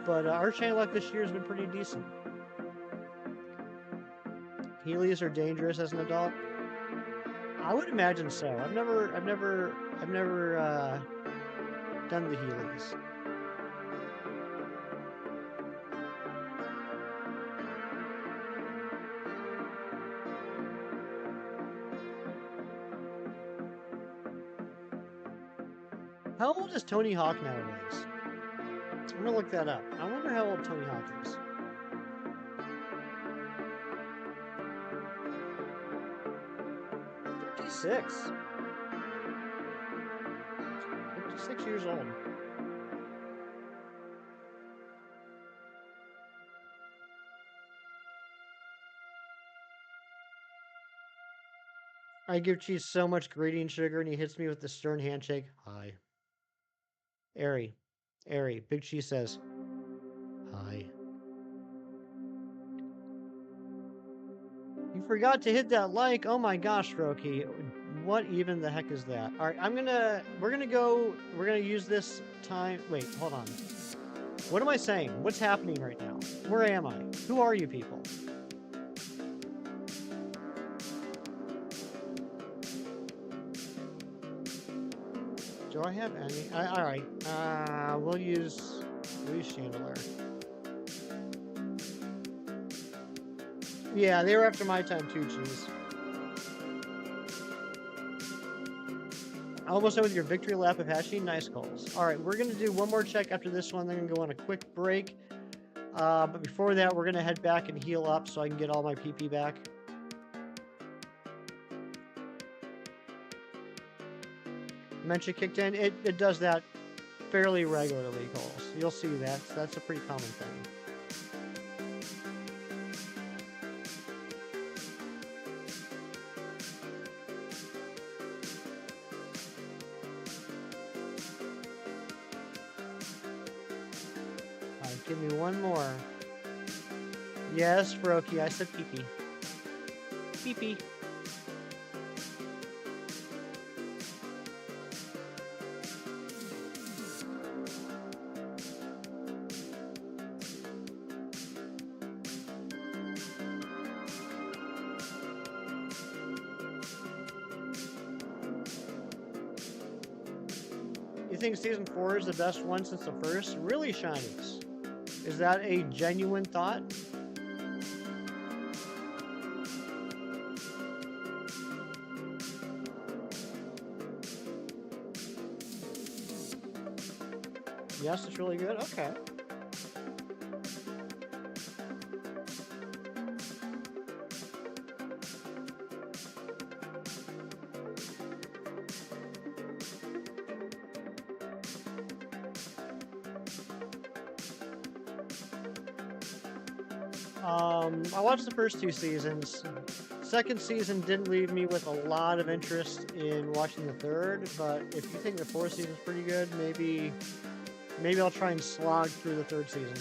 B: but our shiny luck this year has been pretty decent. Heelys are dangerous as an adult. I would imagine so. I've never done the Heelys. old is Tony Hawk nowadays? I'm gonna look that up. I wonder how old Tony Hawk is. 56. 56 years old. I give Cheese so much greeting sugar and he hits me with the stern handshake. Hi. Airy. Big Cheese says, hi. You forgot to hit that like. Oh my gosh, Roki. What even the heck is that? All right, we're gonna use this time. Wait, hold on. What am I saying? What's happening right now? Where am I? Who are you people? Do I have any? All right. We'll use Chandelier. Yeah, they were after my time too, Cheese. Almost done with your victory lap of hatching nice calls. All right, we're gonna do one more check after this one. Then I'm gonna go on a quick break. But before that, we're gonna head back and heal up so I can get all my PP back. Dementia kicked in. It does that fairly regularly, Coles. You'll see that. That's a pretty common thing. Alright, give me one more. Yes, Froakie, I said pee-pee. Pee-pee. You think Season 4 is the best one since the first? Really, Shinies? Is that a genuine thought? Yes, it's really good? Okay. I watched the first 2 seasons. Second season didn't leave me with a lot of interest in watching the third, but if you think the 4th season's pretty good, maybe I'll try and slog through the 3rd season.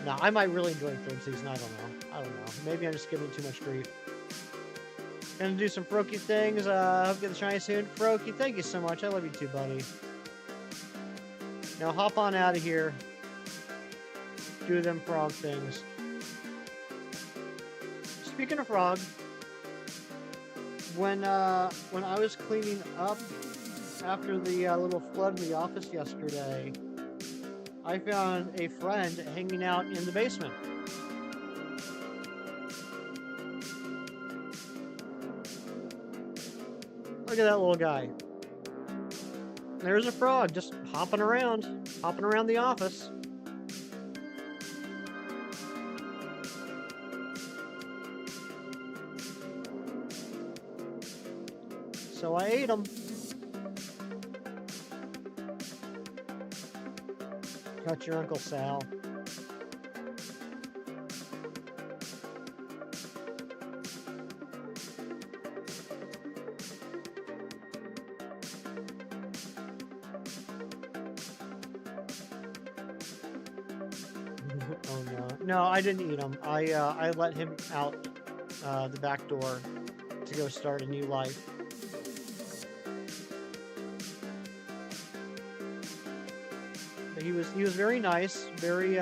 B: No, I might really enjoy the 3rd season. I don't know. Maybe I'm just giving it too much grief. Gonna do some Froakie things. Hope you get the shiny soon. Froakie, thank you so much. I love you too, buddy. Now hop on out of here. Do them frog things. Speaking of frog, when I was cleaning up after the little flood in the office yesterday, I found a friend hanging out in the basement. Look at that little guy. There's a frog just hopping around the office. So I ate him. Got your Uncle Sal. Oh no. No, I didn't eat him. I let him out the back door to go start a new life. He was very nice, very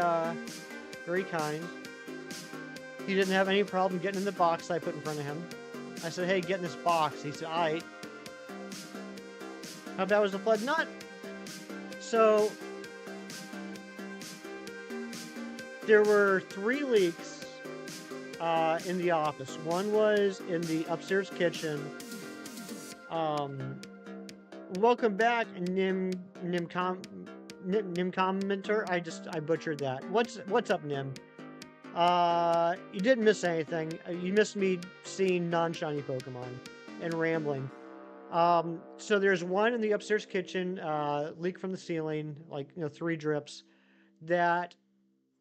B: kind. He didn't have any problem getting in the box I put in front of him. I said, "Hey, get in this box." He said, "Aight." How bad was the flood? Not so. There were 3 leaks in the office. One was in the upstairs kitchen. welcome back, Nim commenter. I butchered that. What's up, Nim? You didn't miss anything. You missed me seeing non-shiny Pokemon and rambling. So there's one in the upstairs kitchen, leak from the ceiling, like 3 drips, that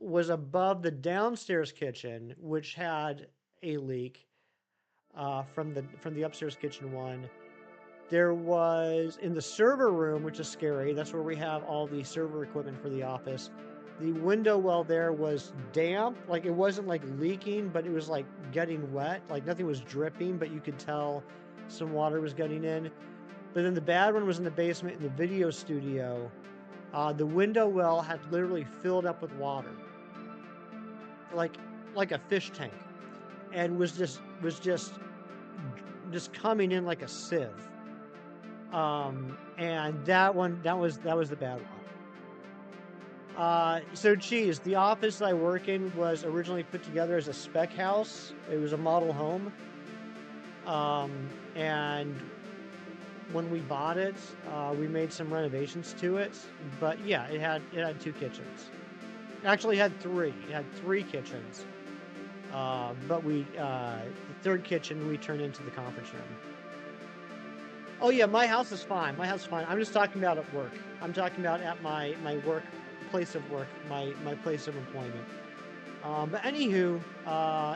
B: was above the downstairs kitchen, which had a leak from the upstairs kitchen one. There was in the server room, which is scary. That's where we have all the server equipment for the office. The window well there was damp. Like it wasn't like leaking, but it was like getting wet. Like nothing was dripping, but you could tell some water was getting in. But then the bad one was in the basement in the video studio. The window well had literally filled up with water, like a fish tank, and was just coming in like a sieve. And that was the bad one. So geez, the office I work in was originally put together as a spec house. It was a model home. And when we bought it, we made some renovations to it. But yeah, it had 2 kitchens. Actually, it had 3. It had 3 kitchens. But the 3rd kitchen we turned into the conference room. Oh yeah, my house is fine. My house is fine. I'm just talking about at work. I'm talking about at my work place of work, my place of employment. But anywho,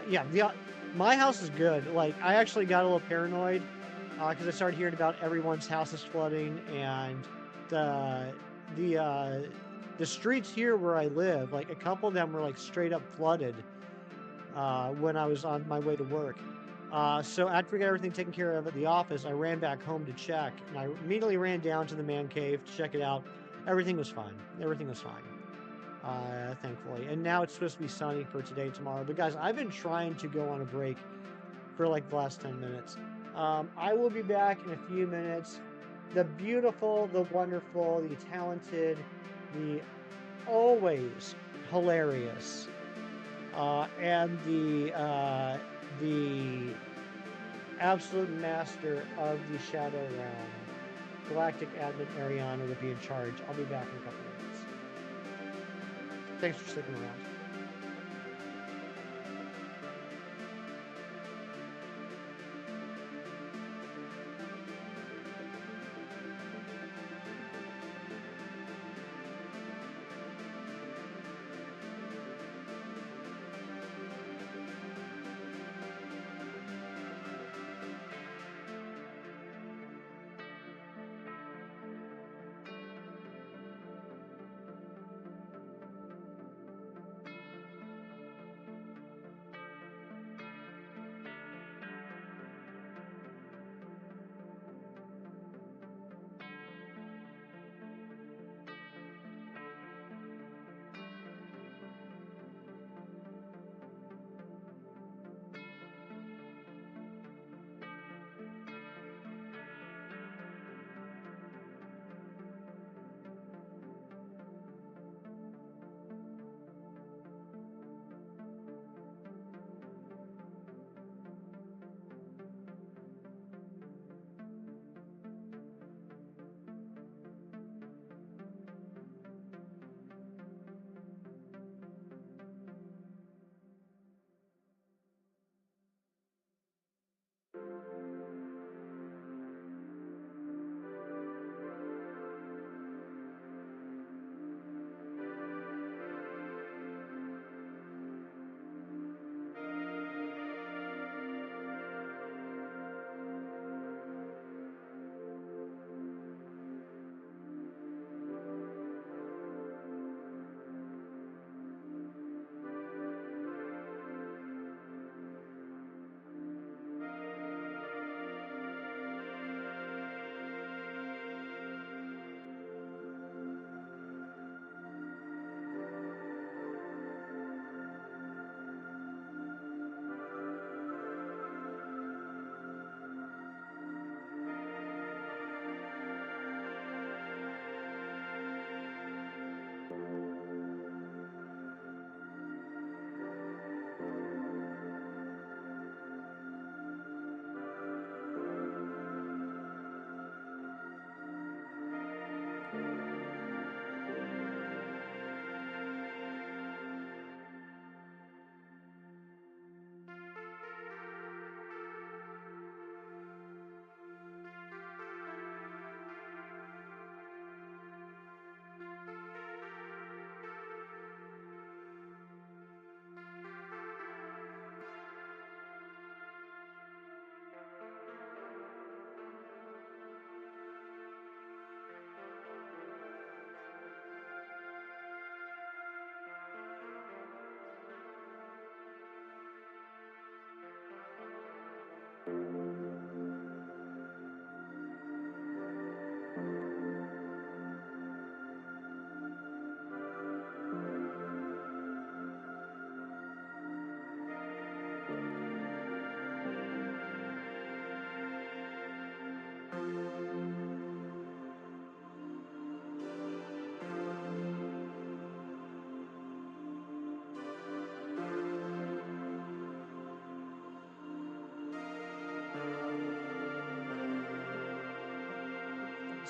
B: yeah, my house is good. Like I actually got a little paranoid because I started hearing about everyone's house is flooding, and the the streets here where I live, like a couple of them were like straight up flooded when I was on my way to work. So after we got everything taken care of at the office, I ran back home to check, and I immediately ran down to the man cave to check it out. Everything was fine. Everything was fine, thankfully. And now it's supposed to be sunny for today, tomorrow. But guys, I've been trying to go on a break for like the last 10 minutes. I will be back in a few minutes. The beautiful, the wonderful, the talented, the always hilarious, and the absolute master of the Shadow Realm, Galactic Admin Ariana, will be in charge. I'll be back in a couple minutes. Thanks for sticking around.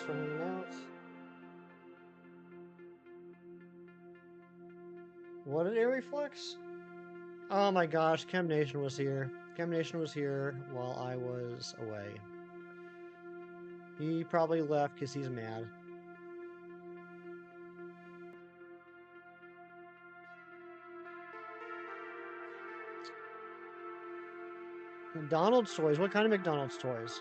B: for hanging out. What did Air Reflex? Oh my gosh, Chem Nation was here. Chem Nation was here while I was away. He probably left because he's mad. McDonald's toys? What kind of McDonald's toys?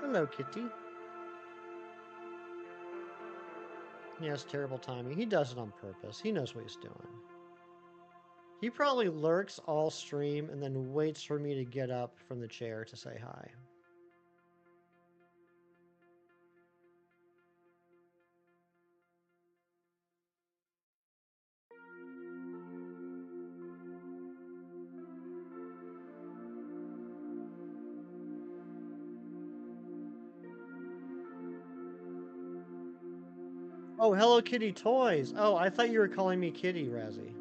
B: Hello, Kitty. He has terrible timing. He does it on purpose. He knows what he's doing. He probably lurks all stream and then waits for me to get up from the chair to say hi. Oh, Hello Kitty toys. Oh, I thought you were calling me Kitty, Razzie.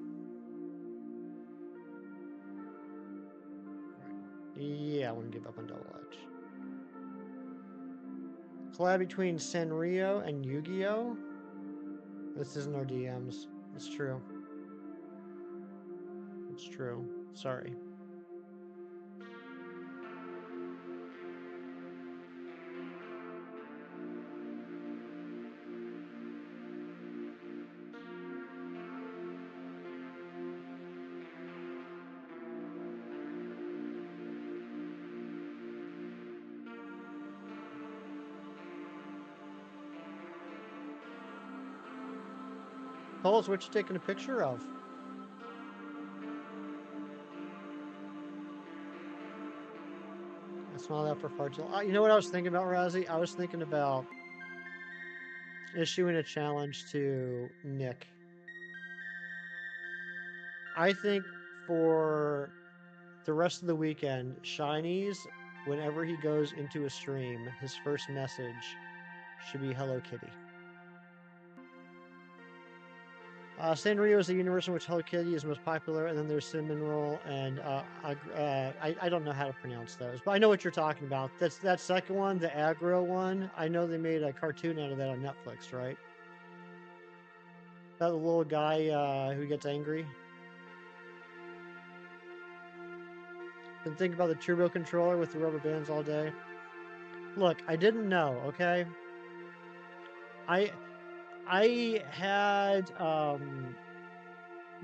B: Yeah, I wouldn't give up on Double Edge. Collab between Sanrio and Yu-Gi-Oh? This isn't our DMs. It's true. It's true. Sorry. Tell us what you're taking a picture of. It's not that for far too long. You know what I was thinking about, Razzie? I was thinking about issuing a challenge to Nick. I think for the rest of the weekend, Shinies, whenever he goes into a stream, his first message should be Hello Kitty. Sanrio is the universe in which Hello Kitty is most popular, and then there's Cinnamon Roll, and I don't know how to pronounce those, but I know what you're talking about. That's that second one, the aggro one. I know they made a cartoon out of that on Netflix, right? That little guy who gets angry. Been thinking about the turbo controller with the rubber bands all day. Look, I didn't know, okay? I had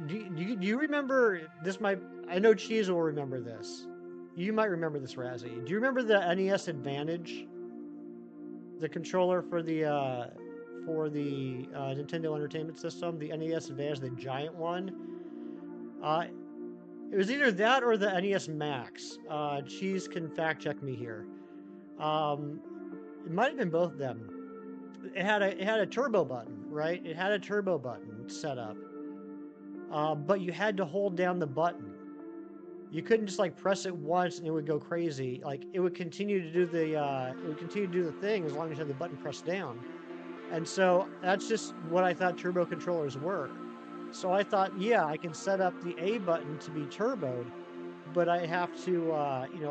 B: do you remember this? I know Cheese will remember this. You might remember this, Razzie. Do you remember the NES Advantage? The controller for the Nintendo Entertainment System, the NES Advantage, the giant one. Uh, it was either that or the NES Max. Cheese can fact check me here. It might have been both of them. It had a turbo button, right? It had a turbo button set up, but you had to hold down the button. You couldn't just like press it once and it would go crazy. Like it would continue to do the thing as long as you had the button pressed down. And so that's just what I thought turbo controllers were. So I thought, yeah, I can set up the A button to be turboed, but I have to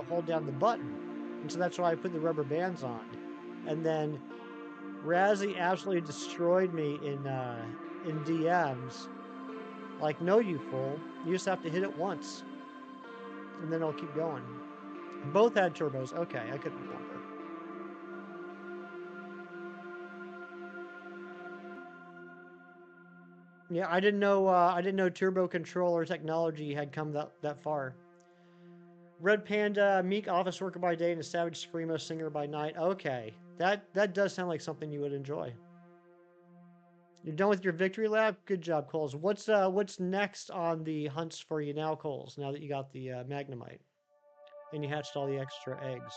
B: hold down the button. And so that's why I put the rubber bands on. And then Razzie absolutely destroyed me in DMs. Like, no, you fool. You just have to hit it once. And then it'll keep going. Both had turbos. Okay, I couldn't remember. Yeah, I didn't know. I didn't know turbo controller technology had come that far. Red Panda, meek office worker by day and a savage screamo singer by night. Okay, that does sound like something you would enjoy. You're done with your victory lap. Good job, Coles. What's next on the hunts for you now, Coles? Now that you got the Magnemite and you hatched all the extra eggs.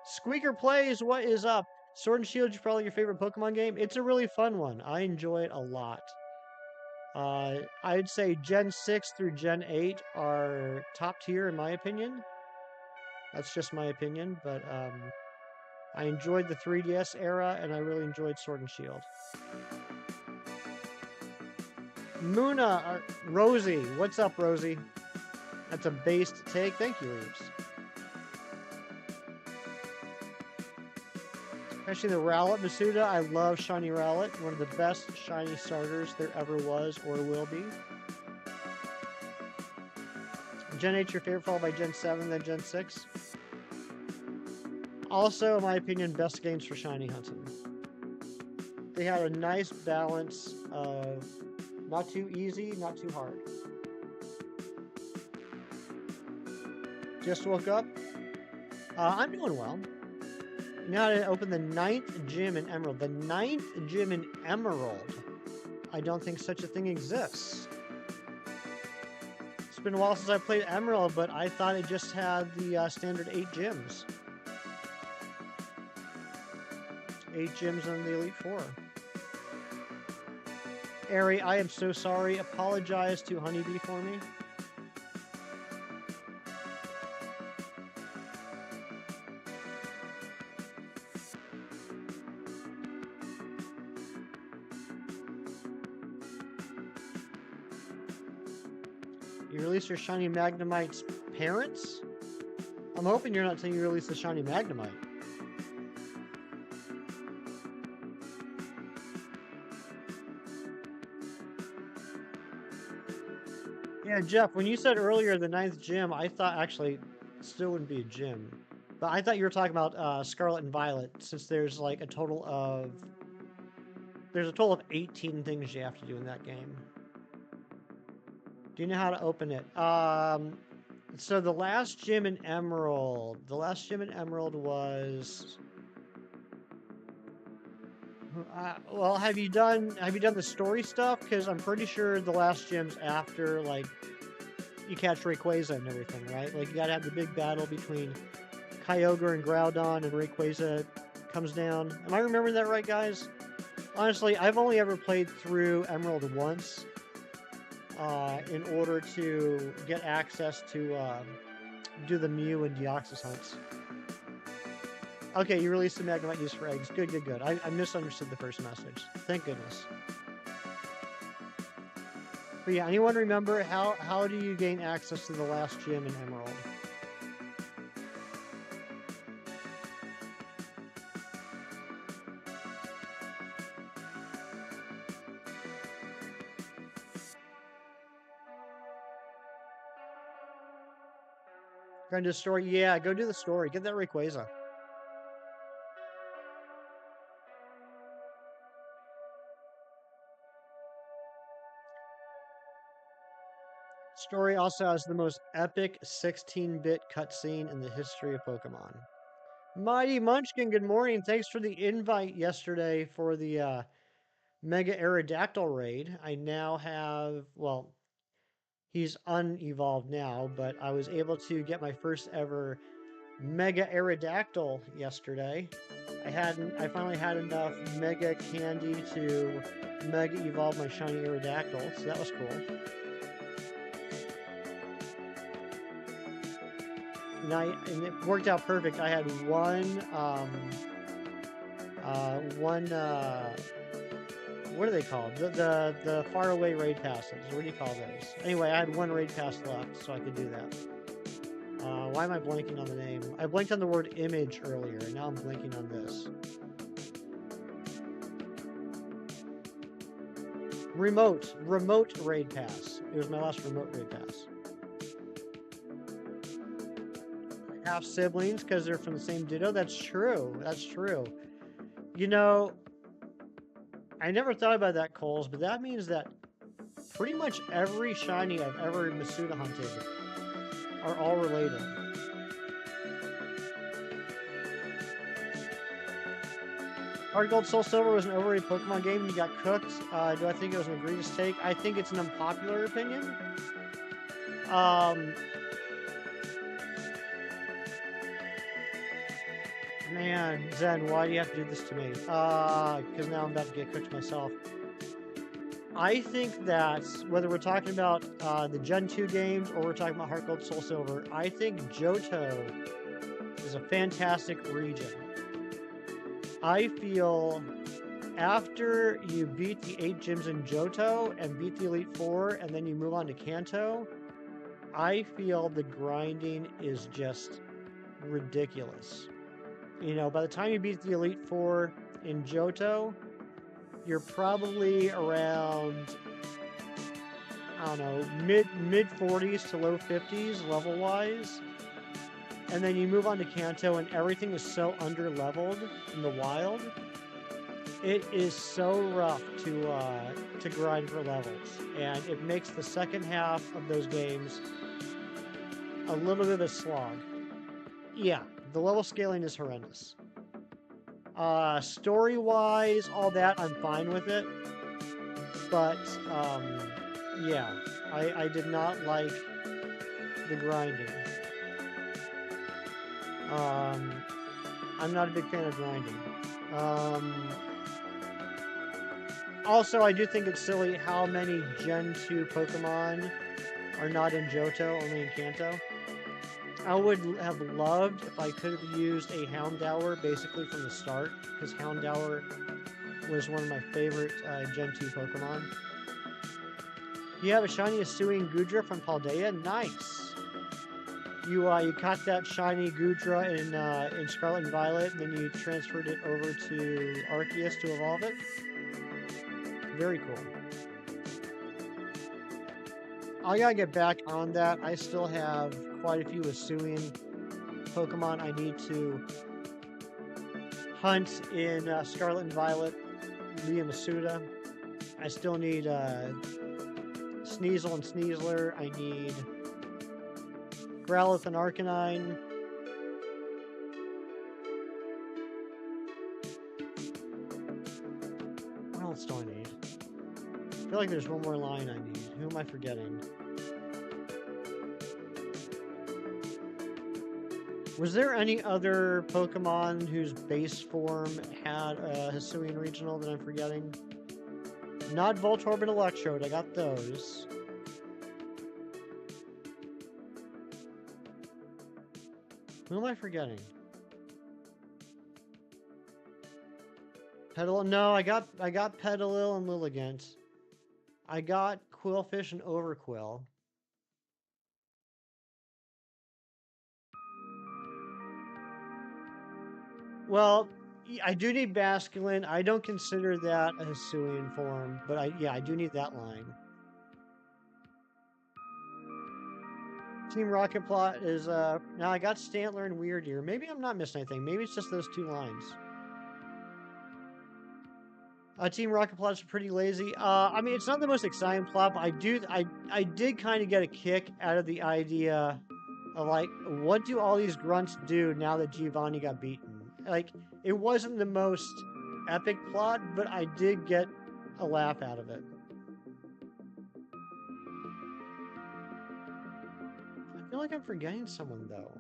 B: Squeaker plays. What is up? Sword and Shield is probably your favorite Pokemon game. It's a really fun one. I enjoy it a lot. I'd say Gen 6 through Gen 8 are top tier in my opinion. That's just my opinion, but I enjoyed the 3DS era, and I really enjoyed Sword and Shield. Muna, Rosie, what's up, Rosie? That's a based take. Thank you, Reeves. Especially the Rowlet Masuda. I love Shiny Rowlet. One of the best shiny starters there ever was or will be. Gen 8 your favorite, followed by Gen 7, then Gen 6. Also, in my opinion, best games for shiny hunting. They had a nice balance of not too easy, not too hard. Just woke up. I'm doing well. Now to open the 9th gym in Emerald. The 9th gym in Emerald. I don't think such a thing exists. It's been a while since I played Emerald, but I thought it just had the standard 8 gyms. 8 gyms on the Elite Four. Ari, I am so sorry. Apologize to Honeybee for me. You release your Shiny Magnemite's parents? I'm hoping you're not saying you release the Shiny Magnemite. Yeah, Jeff, when you said earlier the 9th gym, I thought actually it still wouldn't be a gym. But I thought you were talking about Scarlet and Violet, since there's like a total of... There's a total of 18 things you have to do in that game. Do you know how to open it? So the last gym in Emerald... The last gym in Emerald was... well, have you done the story stuff? Because I'm pretty sure the last gym's after, like, you catch Rayquaza and everything, right? Like, you gotta have the big battle between Kyogre and Groudon, and Rayquaza comes down. Am I remembering that right, guys? Honestly, I've only ever played through Emerald once in order to get access to do the Mew and Deoxys hunts. Okay, you released the Magnemite used for eggs. Good, good, good. I misunderstood the first message. Thank goodness. But yeah, anyone remember how do you gain access to the last gym in Emerald? Going to do the story? Yeah, go do the story. Get that Rayquaza. Story also has the most epic 16-bit cutscene in the history of Pokemon. Mighty Munchkin, good morning. Thanks for the invite yesterday for the Mega Aerodactyl raid. I now have, well, he's unevolved now, but I was able to get my first ever Mega Aerodactyl yesterday. I finally had enough Mega Candy to Mega Evolve my shiny Aerodactyl, so that was cool. And it worked out perfect. I had one, what are they called? The faraway raid passes. What do you call those? Anyway, I had one raid pass left, so I could do that. Why am I blanking on the name? I blanked on the word image earlier, and now I'm blanking on this. Remote raid pass. It was my last remote raid pass. Half siblings because they're from the same ditto. That's true. That's true. You know, I never thought about that, Coles, but that means that pretty much every shiny I've ever Masuda hunted are all related. Heart Gold Soul Silver was an overrated Pokemon game and you got cooked. Do I think it was an egregious take? I think it's an unpopular opinion. Man, Zen, why do you have to do this to me? Because now I'm about to get cooked myself. I think that whether we're talking about the Gen 2 games or we're talking about Heart Gold Soul Silver, I think Johto is a fantastic region. I feel after you beat the 8 gyms in Johto and beat the Elite Four and then you move on to Kanto, I feel the grinding is just ridiculous. You know, by the time you beat the Elite Four in Johto, you're probably around, I don't know, mid 40s to low 50s level wise. And then you move on to Kanto and everything is so under leveled in the wild. It is so rough to grind for levels, and it makes the second half of those games a little bit of a slog. Yeah, the level scaling is horrendous. Story-wise, all that, I'm fine with it. But, yeah, I did not like the grinding. I'm not a big fan of grinding. Also, I do think it's silly how many Gen 2 Pokemon are not in Johto, only in Kanto. I would have loved if I could have used a Houndour basically from the start, because Houndour was one of my favorite Gen 2 Pokemon. You have a shiny Hisuian Gudra from Paldea? Nice! You caught that shiny Gudra in Scarlet and Violet, and then you transferred it over to Arceus to evolve it? Very cool. I gotta get back on that. I still have quite a few Hisuian Pokemon I need to hunt in Scarlet and Violet via Masuda. I still need Sneasel and Sneasler. I need Growlithe and Arcanine. What else do I need? I feel like there's one more line I need. Who am I forgetting? Was there any other Pokemon whose base form had a Hisuian regional that I'm forgetting? Not Voltorb and Electrode, I got those. Who am I forgetting? Petal? No, I got Petalil and Lilligant. I got Quillfish and Overquill. Well, I do need Basculin. I don't consider that a Hisuian form, but I do need that line. Team Rocket Plot is now I got Stantler and Weird Ear. Maybe I'm not missing anything. Maybe it's just those 2 lines. Team Rocket Plot is pretty lazy. I mean, it's not the most exciting plot, but I did kind of get a kick out of the idea of, like, what do all these grunts do now that Giovanni got beaten? Like, it wasn't the most epic plot, but I did get a laugh out of it. I feel like I'm forgetting someone, though.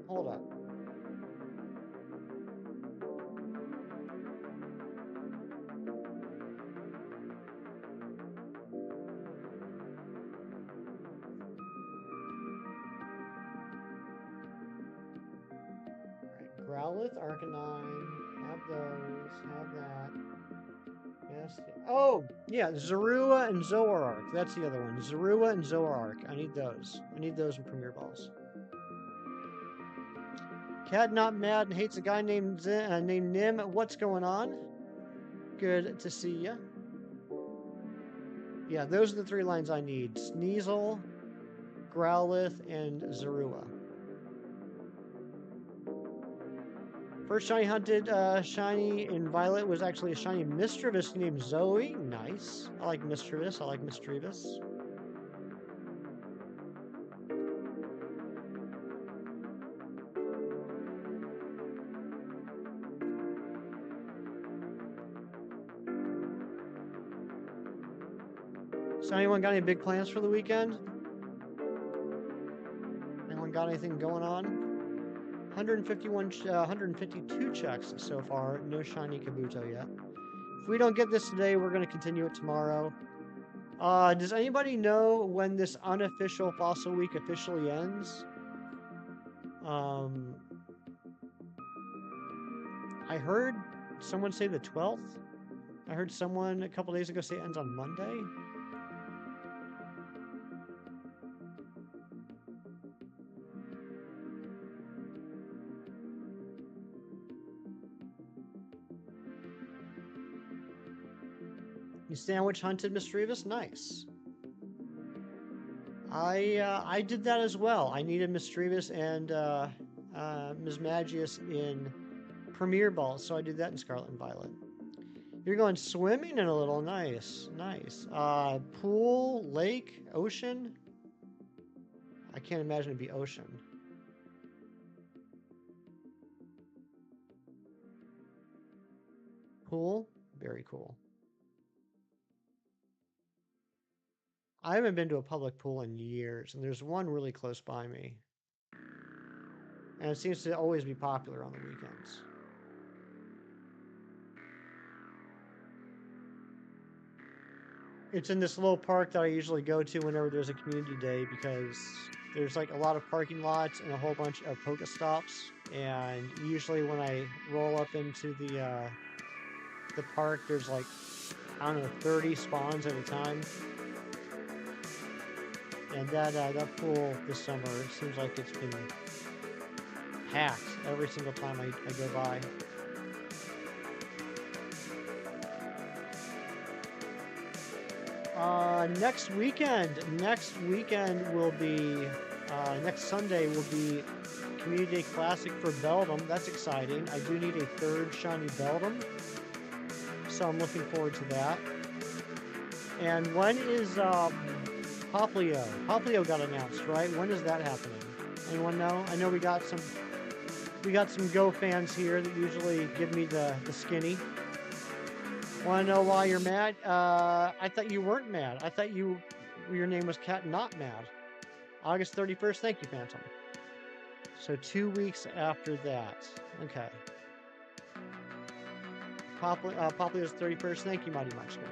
B: Hold up. Growlithe, Arcanine, have those, have that. Yes. Oh, yeah, Zorua and Zoroark. That's the other one. Zorua and Zoroark. I need those. I need those in Premier Balls. Cat not mad and hates a guy named Nim. What's going on? Good to see ya. Yeah, those are the 3 lines I need. Sneasel, Growlithe, and Zorua. First shiny hunted shiny in Violet was actually a shiny Mischievous named Zoe. Nice. I like Mischievous. I like Mischievous. So anyone got any big plans for the weekend? got anything going on. 152 checks so far. No shiny Kabuto yet. If we don't get this today, we're going to continue it tomorrow. Does anybody know when this unofficial Fossil Week officially ends? I heard someone say the 12th. I heard someone a couple days ago say it ends on Monday. You sandwich hunted Mischievous? Nice. I did that as well. I needed Mischievous and Ms. Magius in Premier Ball, so I did that in Scarlet and Violet. You're going swimming in a little. Nice, nice. Pool, lake, ocean. I can't imagine it'd be ocean. Pool, very cool. I haven't been to a public pool in years, and there's one really close by me. And it seems to always be popular on the weekends. It's in this little park that I usually go to whenever there's a community day because there's like a lot of parking lots and a whole bunch of Pokestops. And usually when I roll up into the park, there's like, I don't know, 30 spawns at a time. And that pool this summer seems like it's been packed every single time I go by. Next weekend will be, next Sunday will be Community Day Classic for Beldum. That's exciting. I do need a third shiny Beldum, so I'm looking forward to that. And when is Poplio? Poplio got announced, right? When is that happening? Anyone know? I know we got some Go fans here that usually give me the skinny. Want to know why you're mad? I thought you weren't mad. I thought your name was Cat Not Mad. August 31st. Thank you, Phantom. So 2 weeks after that. Okay. Poplio's 31st. Thank you, Mighty Munchkin.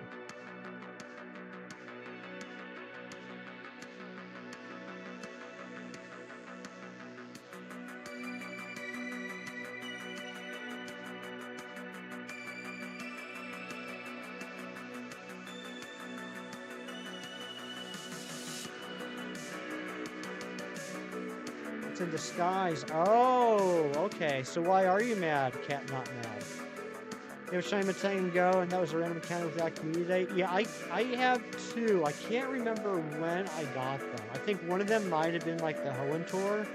B: In disguise. Oh, okay. So why are you mad, Cat Not Mad? They were trying to Go, and that was a random encounter with that community day. Yeah, I have two. I can't remember when I got them. I think one of them might have been like the Hoenn tour.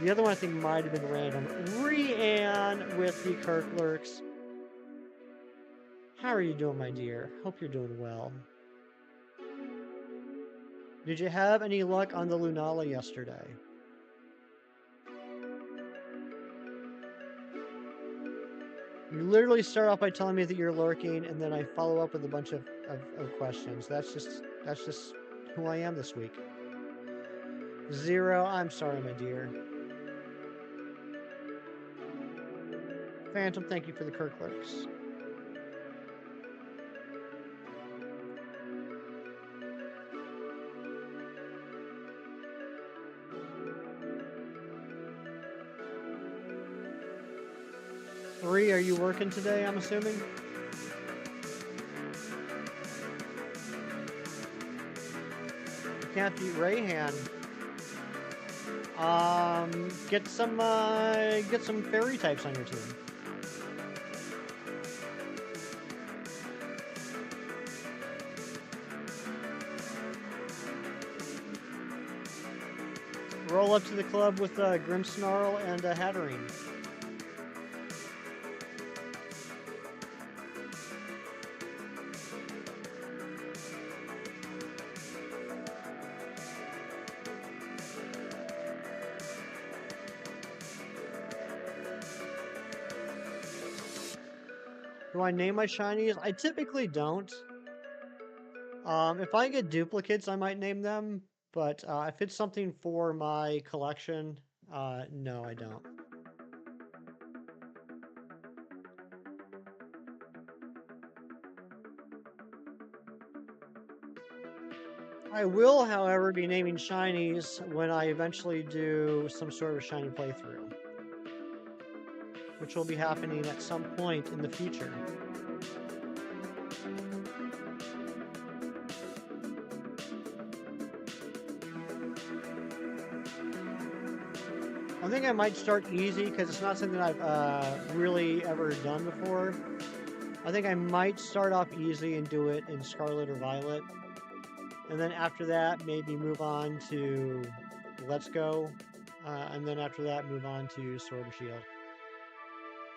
B: The other one I think might have been random. Rianne with the Kirklurks. How are you doing, my dear? Hope you're doing well. Did you have any luck on the Lunala yesterday? You literally start off by telling me that you're lurking, and then I follow up with a bunch of questions. That's just who I am this week. Zero, I'm sorry, my dear. Phantom, thank you for the Kirklurks. Are you working today, I'm assuming? You can't beat Rayhan. Get some fairy types on your team. Roll up to the club with Grimmsnarl and Hatterene. Do I name my shinies? I typically don't. If I get duplicates, I might name them, But if it's something for my collection, no, I don't. I will, however, be naming shinies when I eventually do some sort of shiny playthrough, which will be happening at some point in the future. I think I might start easy because it's not something I've really ever done before. I think I might start off easy and do it in Scarlet or Violet. And then after that, maybe move on to Let's Go. And then after that, move on to Sword and Shield.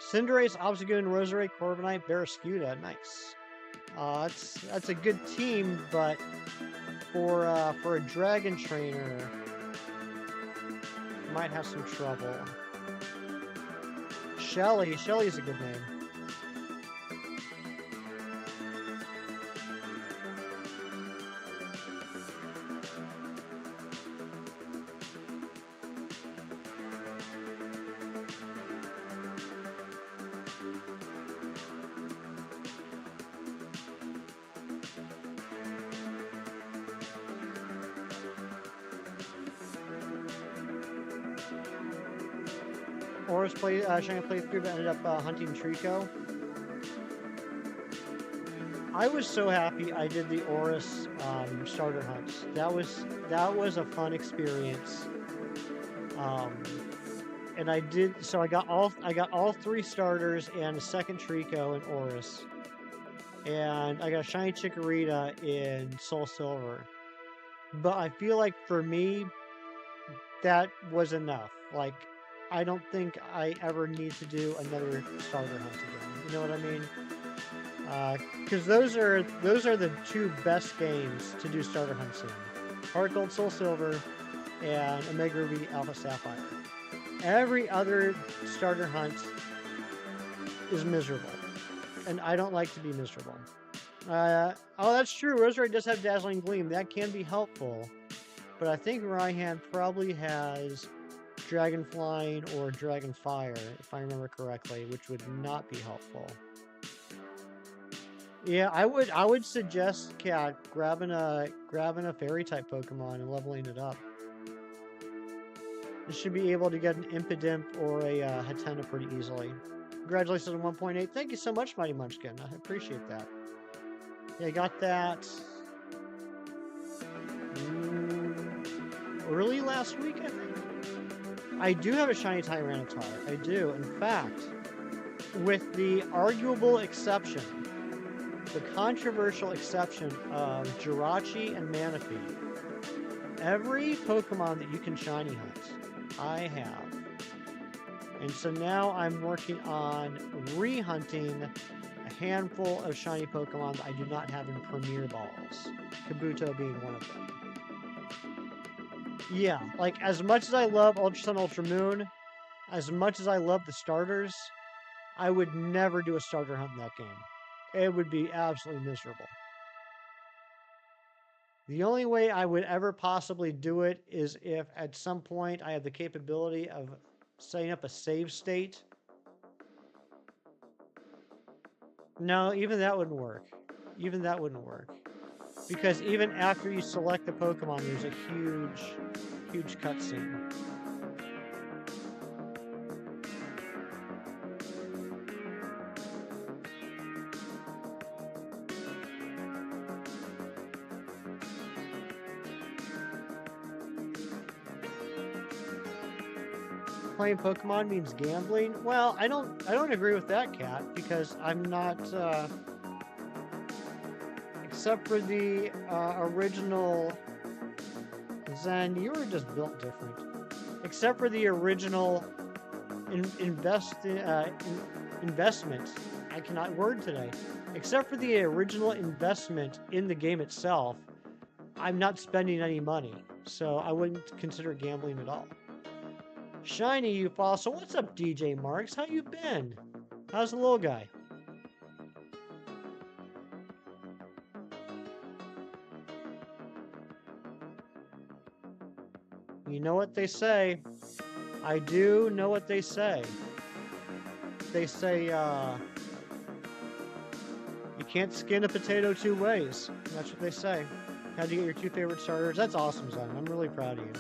B: Cinderace, Obstagoon, Roserade, Corviknight, Barraskewda. Nice. That's a good team, but for a Dragon Trainer, might have some trouble. Shelly's a good name. Oris shiny playthrough, but ended up hunting Trico. I was so happy I did the Oris starter hunts. That was a fun experience. And I got all 3 starters and a second Trico in Oris. And I got a shiny Chikorita in Soul Silver. But I feel like for me, that was enough. Like, I don't think I ever need to do another starter hunt again. You know what I mean? Because those are the 2 best games to do starter hunts in: Heart Gold, Soul Silver, and Omega Ruby, Alpha Sapphire. Every other starter hunt is miserable, and I don't like to be miserable. Oh, that's true. Roserade does have Dazzling Gleam. That can be helpful, but I think Raihan probably has Dragon Flying or Dragon Fire, if I remember correctly, which would not be helpful. Yeah, I would suggest grabbing a Fairy type Pokemon and leveling it up. You should be able to get an Impidimp or a Hatena pretty easily. Congratulations on 1.8. Thank you so much, Mighty Munchkin. I appreciate that. Yeah, I got that early last week, I think. I do have a shiny Tyranitar. I do. In fact, with the arguable exception, the controversial exception of Jirachi and Manaphy, every Pokemon that you can shiny hunt, I have. And so now I'm working on re-hunting a handful of shiny Pokemon that I do not have in Premier Balls, Kabuto being one of them. Yeah, like, as much as I love Ultra Sun, Ultra Moon, as much as I love the starters, I would never do a starter hunt in that game. It would be absolutely miserable. The only way I would ever possibly do it is if at some point I have the capability of setting up a save state. No, even that wouldn't work. Even that wouldn't work. Because even after you select the Pokemon, there's a huge cutscene. Playing Pokemon means gambling? Well, I don't agree with that, Cat, because I'm not except for the original Zen, you were just built different. Except for the original investment. I cannot word today. Except for the original investment in the game itself, I'm not spending any money, so I wouldn't consider gambling at all. Shiny, you fossil. What's up, DJ Marks? How you been? How's the little guy? You know what they say. I do know what they say. They say, you can't skin a potato two ways. That's what they say. How'd you get your 2 favorite starters? That's awesome, Zen. I'm really proud of you.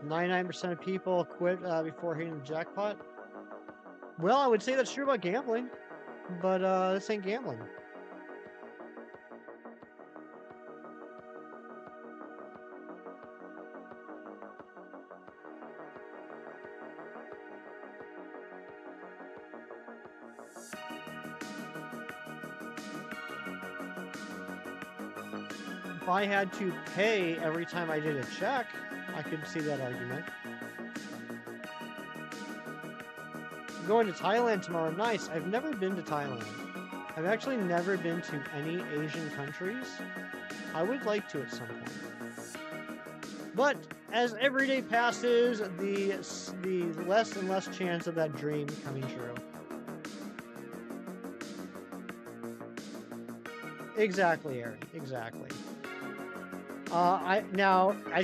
B: %99% of people quit before hitting the jackpot. Well, I would say that's true about gambling, but this ain't gambling. If I had to pay every time I did a check, I could see that argument. I'm going to Thailand tomorrow. Nice. I've never been to Thailand. I've actually never been to any Asian countries. I would like to at some point. But as every day passes, the less and less chance of that dream coming true. Exactly, Aaron. Exactly. I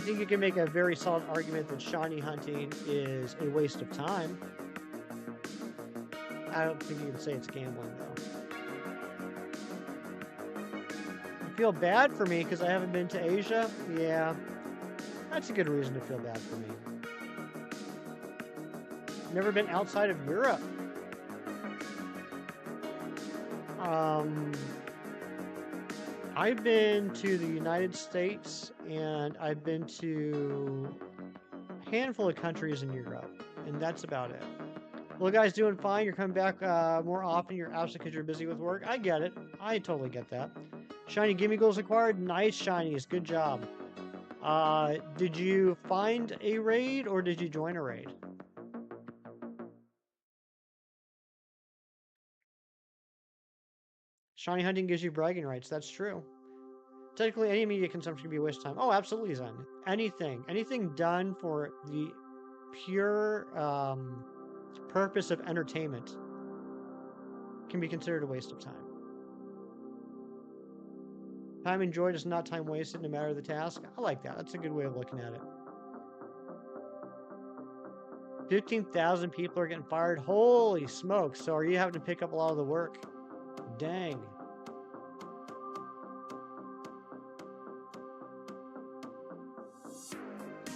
B: think you can make a very solid argument that shiny hunting is a waste of time. I don't think you can say it's gambling, though. You feel bad for me because I haven't been to Asia? Yeah, that's a good reason to feel bad for me. Never been outside of Europe. I've been to the United States, and I've been to a handful of countries in Europe, and that's about it. Well, guys, doing fine. You're coming back more often. You're absent because you're busy with work. I get it. I totally get that. Shiny gimme goals acquired. Nice, shinies. Good job. Did you find a raid, or did you join a raid? Shiny hunting gives you bragging rights. That's true. Technically, any media consumption can be a waste of time. Oh, absolutely, Zen. Anything done for the pure purpose of entertainment can be considered a waste of time. Time enjoyed is not time wasted, no matter the task. I like that. That's a good way of looking at it. 15,000 people are getting fired. Holy smokes. So are you having to pick up a lot of the work? Dang.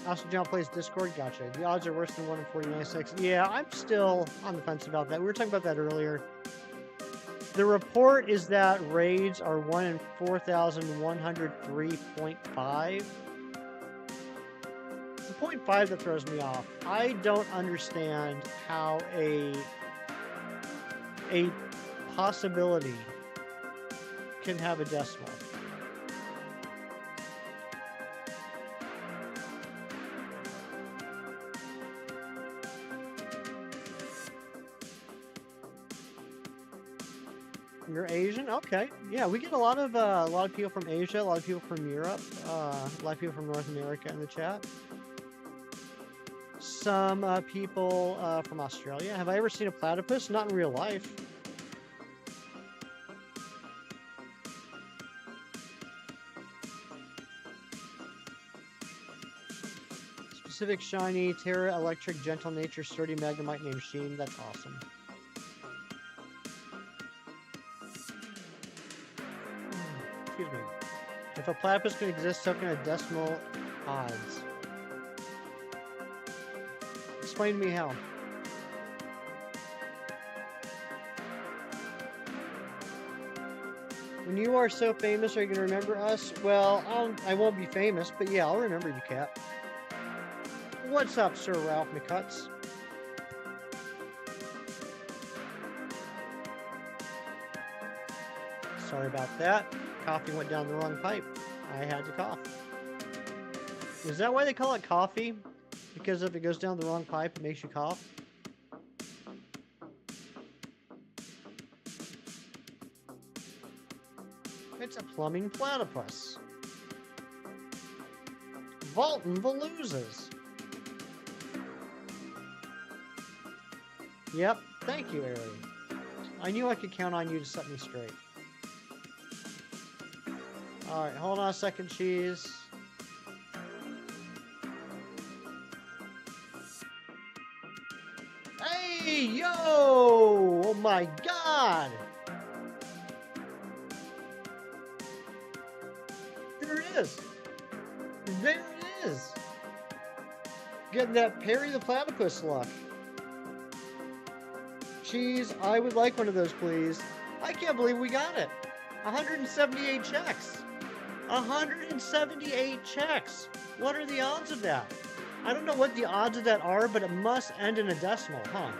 B: Austin John plays Discord. Gotcha. The odds are worse than 1 in 49.6. Yeah, I'm still on the fence about that. We were talking about that earlier. The report is that raids are 1 in 4,103.5. It's the 0.5 that throws me off. I don't understand how a possibility can have a decimal. You're Asian? Okay. Yeah, we get a lot of people from Asia, a lot of people from Europe, a lot of people from North America in the chat. Some people from Australia. Have I ever seen a platypus? Not in real life. Specific shiny, Terra, electric, gentle nature, sturdy magnemite named Sheen. That's awesome. Excuse me. If a platypus can exist, so can a decimal odds. Explain to me how. When you are so famous, are you going to remember us? Well, I won't be famous, but yeah, I'll remember you, Cat. What's up, Sir Ralph McCutts? Sorry about that. Coffee went down the wrong pipe. I had to cough. Is that why they call it coffee? Because if it goes down the wrong pipe, it makes you cough? It's a plumbing platypus. Vaultin' Valoozas. Yep, thank you, Ari. I knew I could count on you to set me straight. Alright, hold on a second, cheese. Hey, yo! Oh my god! There it is! There it is! Getting that Perry the Platypus luck. Cheese, I would like one of those, please. I can't believe we got it. 178 checks. 178 checks. What are the odds of that? I don't know what the odds of that are, but it must end in a decimal, huh?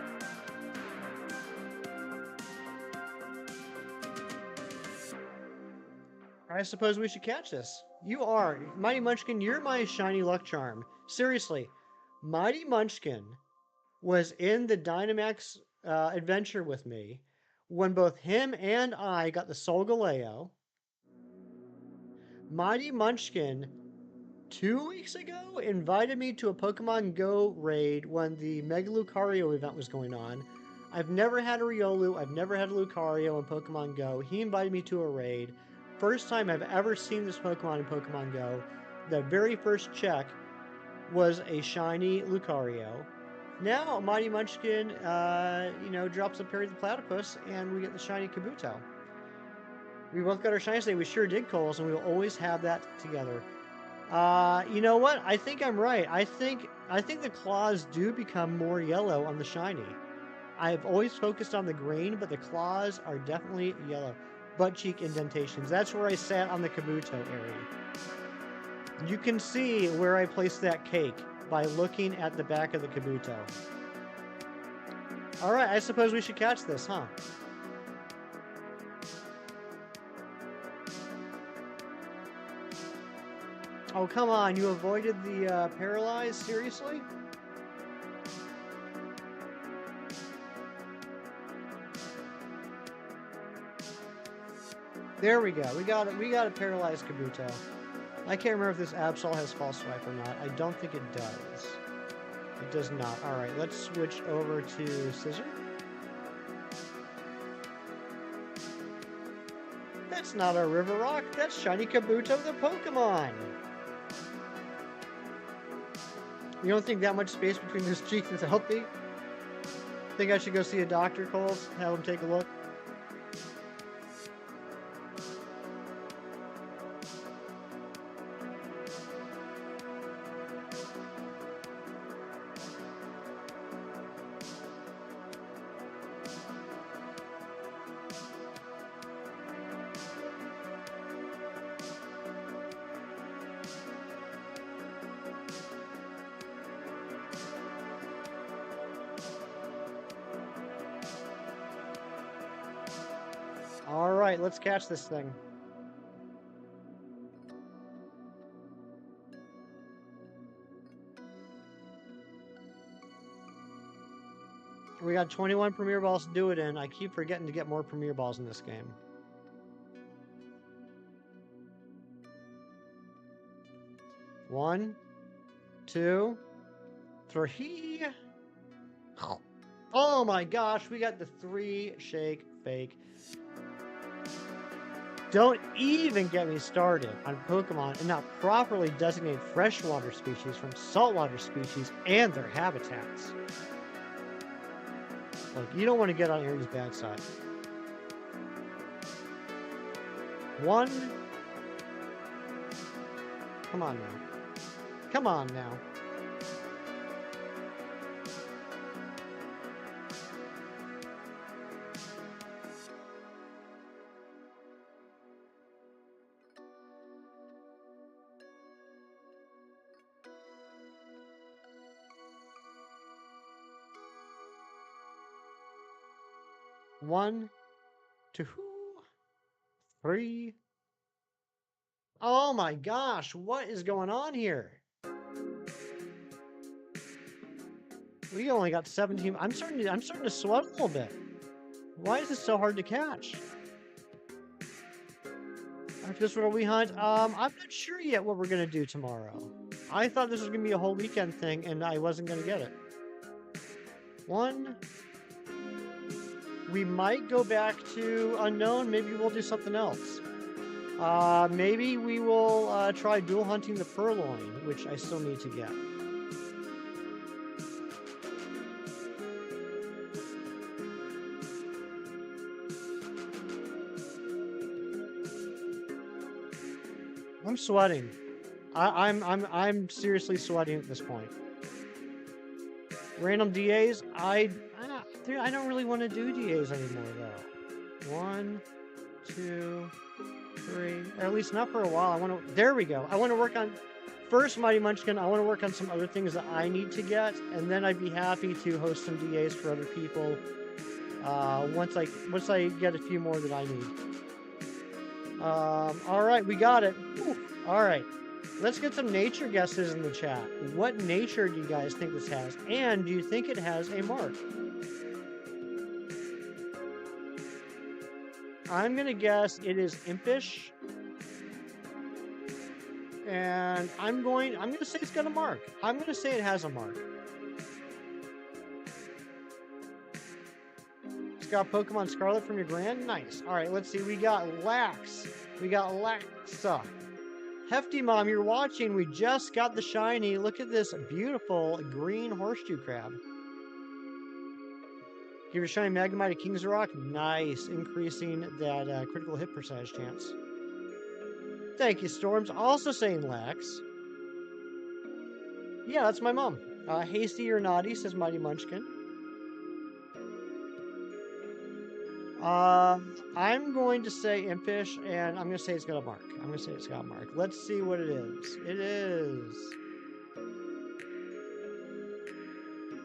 B: I suppose we should catch this. You are. Mighty Munchkin, you're my shiny luck charm. Seriously. Mighty Munchkin was in the Dynamax adventure with me when both him and I got the Solgaleo. Mighty Munchkin 2 weeks ago invited me to a Pokemon Go raid when the Mega Lucario event was going on. I've never had a Riolu, I've never had a Lucario in Pokemon Go. He invited me to a raid. First time I've ever seen this Pokemon in Pokemon Go. The very first check was a shiny Lucario. Now, Mighty Munchkin, drops a Perry the Platypus, and we get the shiny Kabuto. We both got our shinies today. We sure did, Coles, and we will always have that together. You know what? I think I'm right. I think the claws do become more yellow on the shiny. I've always focused on the green, but the claws are definitely yellow. Butt cheek indentations. That's where I sat on the Kabuto area. You can see where I placed that cake by looking at the back of the Kabuto. Alright, I suppose we should catch this, huh? Oh, come on, you avoided the paralyzed? Seriously? There we go. We got it. We got a paralyzed Kabuto. I can't remember if this Absol has false swipe or not. I don't think it does. It does not. Alright, let's switch over to Scissor. That's not a River Rock. That's Shiny Kabuto the Pokemon. You don't think that much space between those cheeks is healthy? Think I should go see a doctor, Coles? Have him take a look? Alright, let's catch this thing. We got 21 Premier Balls to do it in. I keep forgetting to get more Premier Balls in this game. One, two, three. Oh my gosh, we got the 3 shake fake. Don't even get me started on Pokemon and not properly designate freshwater species from saltwater species and their habitats. Like, you don't want to get on Aries' bad side. One. Come on now. Come on now. One, two, three. Oh my gosh, what is going on here? We only got 17. I'm starting to sweat a little bit. Why is this so hard to catch? After this one we hunt, I'm not sure yet what we're gonna do tomorrow. I thought this was gonna be a whole weekend thing, and I wasn't gonna get it. One. We might go back to Unknown. Maybe we'll do something else. Maybe we will try dual hunting the Purloin, which I still need to get. I'm sweating. I'm seriously sweating at this point. Random DAs, dude, I don't really want to do DAs anymore though. 1, 2, 3, or at least not for a while. There we go. I want to work on first Mighty Munchkin. I want to work on some other things that I need to get, and then I'd be happy to host some DAs for other people. Once I get a few more that I need. All right, we got it. Whew. All right. Let's get some nature guesses in the chat. What nature do you guys think this has? And do you think it has a mark? I'm going to guess it is impish. And I'm going to say it's got a mark. I'm going to say it has a mark. It's got Pokemon Scarlet from your grand? Nice. All right, let's see. We got Lax. We got Laxa. Hefty Mom, you're watching. We just got the shiny. Look at this beautiful green horseshoe crab. Give your shiny Magnemite to King's Rock. Nice. Increasing that critical hit percentage chance. Thank you, Storms. Also saying Lax. Yeah, that's my mom. Hasty or naughty, says Mighty Munchkin. I'm going to say impish, and I'm going to say it's got a mark. I'm going to say it's got a mark. Let's see what it is. It is...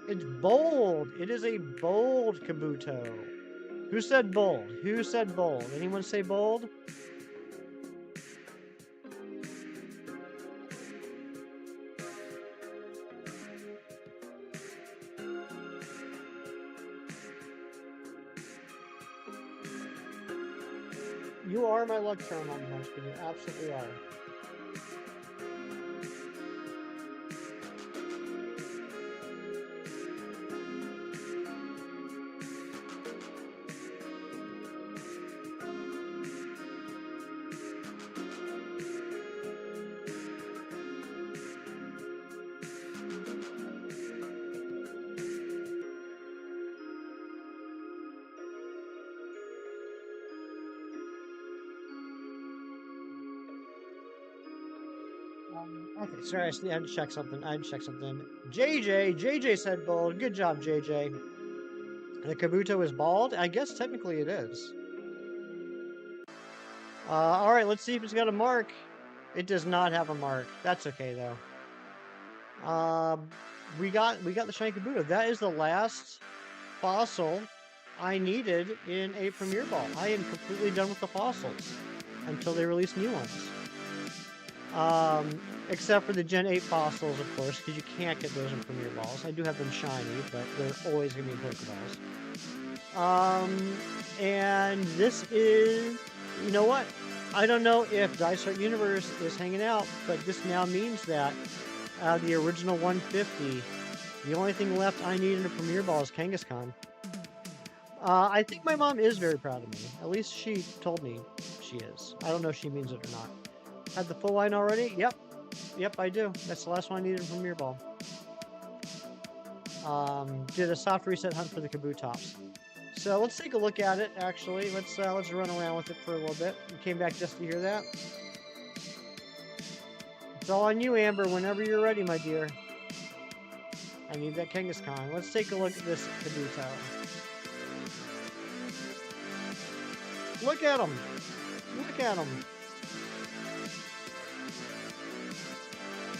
B: It's bold. It is a bold Kabuto. Who said bold? Who said bold? Anyone say bold? You are my luck charm, Mighty Munchkin. You absolutely are. Okay, sorry, I had to check something. JJ said bold. Good job, JJ. The Kabuto is bald? I guess technically it is. Alright, let's see if it's got a mark. It does not have a mark. That's okay, though. We got the shiny Kabuto. That is the last fossil I needed in a Premier Ball. I am completely done with the fossils until they release new ones. Except for the Gen 8 fossils, of course, because you can't get those in Premier Balls. I do have them shiny, but they're always going to be in Pokeballs. And this is... You know what? I don't know if Dice Art Universe is hanging out, but this now means that the original 150, the only thing left I need in a Premier Ball is Kangaskhan. I think my mom is very proud of me. At least she told me she is. I don't know if she means it or not. Had the full line already? Yep. Yep, I do. That's the last one I needed from Premier Ball. Did a soft reset hunt for the Kabutops. So let's take a look at it, actually. Let's run around with it for a little bit. You came back just to hear that. It's all on you, Amber, whenever you're ready, my dear. I need that Kangaskhan. Let's take a look at this Kabuto. Look at him! Look at him!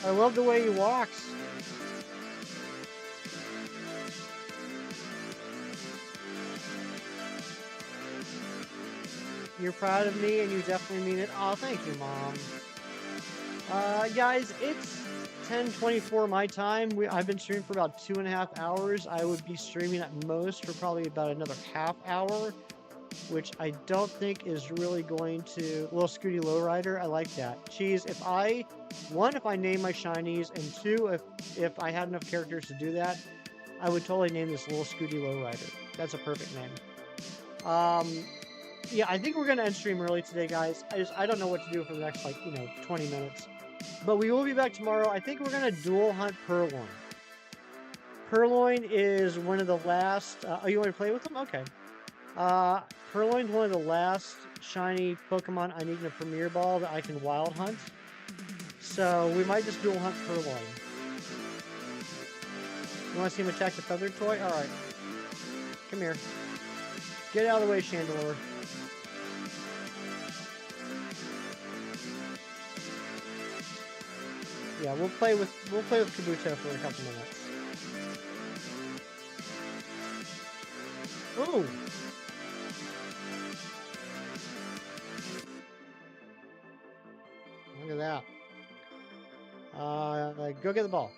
B: I love the way he walks. You're proud of me and you definitely mean it. Oh, thank you, Mom. Guys, it's 10:24 my time. I've been streaming for about 2.5 hours. I would be streaming at most for probably about another half hour, which I don't think is really going to... Little Scooty Lowrider, I like that. Cheese, if I name my shinies, and 2, if I had enough characters to do that, I would totally name this Little Scooty Lowrider. That's a perfect name. Yeah, I think we're gonna end stream early today, guys. I don't know what to do for the next, like, 20 minutes. But we will be back tomorrow. I think we're gonna dual hunt Purloin. Purloin is one of the last. Oh, you want to play with them? Okay. Purloin's one of the last shiny Pokemon I need in a Premier Ball that I can wild hunt. So we might just dual hunt Purloin. You want to see him attack the feathered toy? Alright. Come here. Get out of the way, Chandelure. Yeah, we'll play with Kabuto for a couple minutes. Ooh! Look at that. Go get the ball.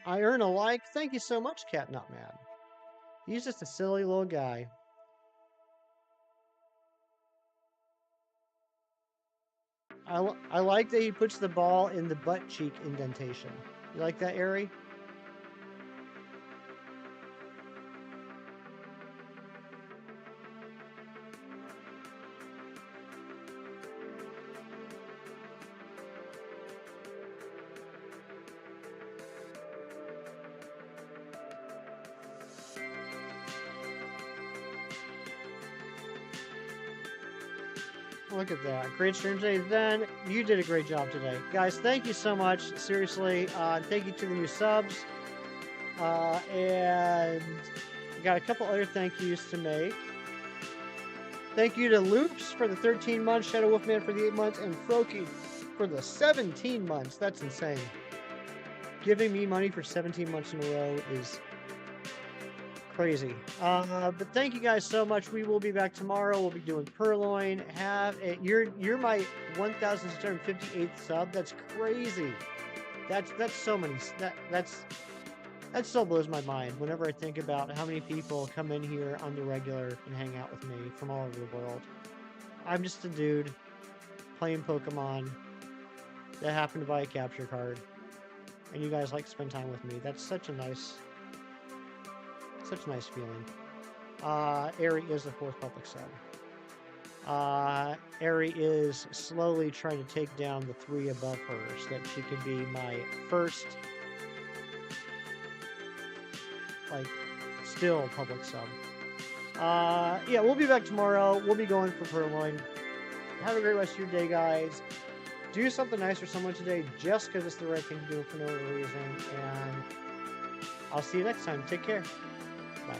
B: I earn a like. Thank you so much, Cat Not Mad. He's just a silly little guy. I like that he puts the ball in the butt cheek indentation. You like that, Ari? Look at that. Great stream today. Then you did a great job today. Guys, thank you so much. Seriously. Thank you to the new subs. And I got a couple other thank yous to make. Thank you to Loops for the 13 months, Shadow Wolfman for the 8 months, and Froky for the 17 months. That's insane. Giving me money for 17 months in a row is crazy. But thank you guys so much. We will be back tomorrow. We'll be doing Purloin. You're my 1,658th sub. That's crazy. That's so many. That still blows my mind whenever I think about how many people come in here on the regular and hang out with me from all over the world. I'm just a dude playing Pokemon that happened to buy a capture card, and you guys like to spend time with me. That's such a nice feeling. Ari is the 4th public sub. Ari is slowly trying to take down the 3 above her so that she could be my first, still public sub. Yeah, we'll be back tomorrow. We'll be going for Purloin. Have a great rest of your day, guys. Do something nice for someone today just because it's the right thing to do for no other reason. And I'll see you next time. Take care. Bye.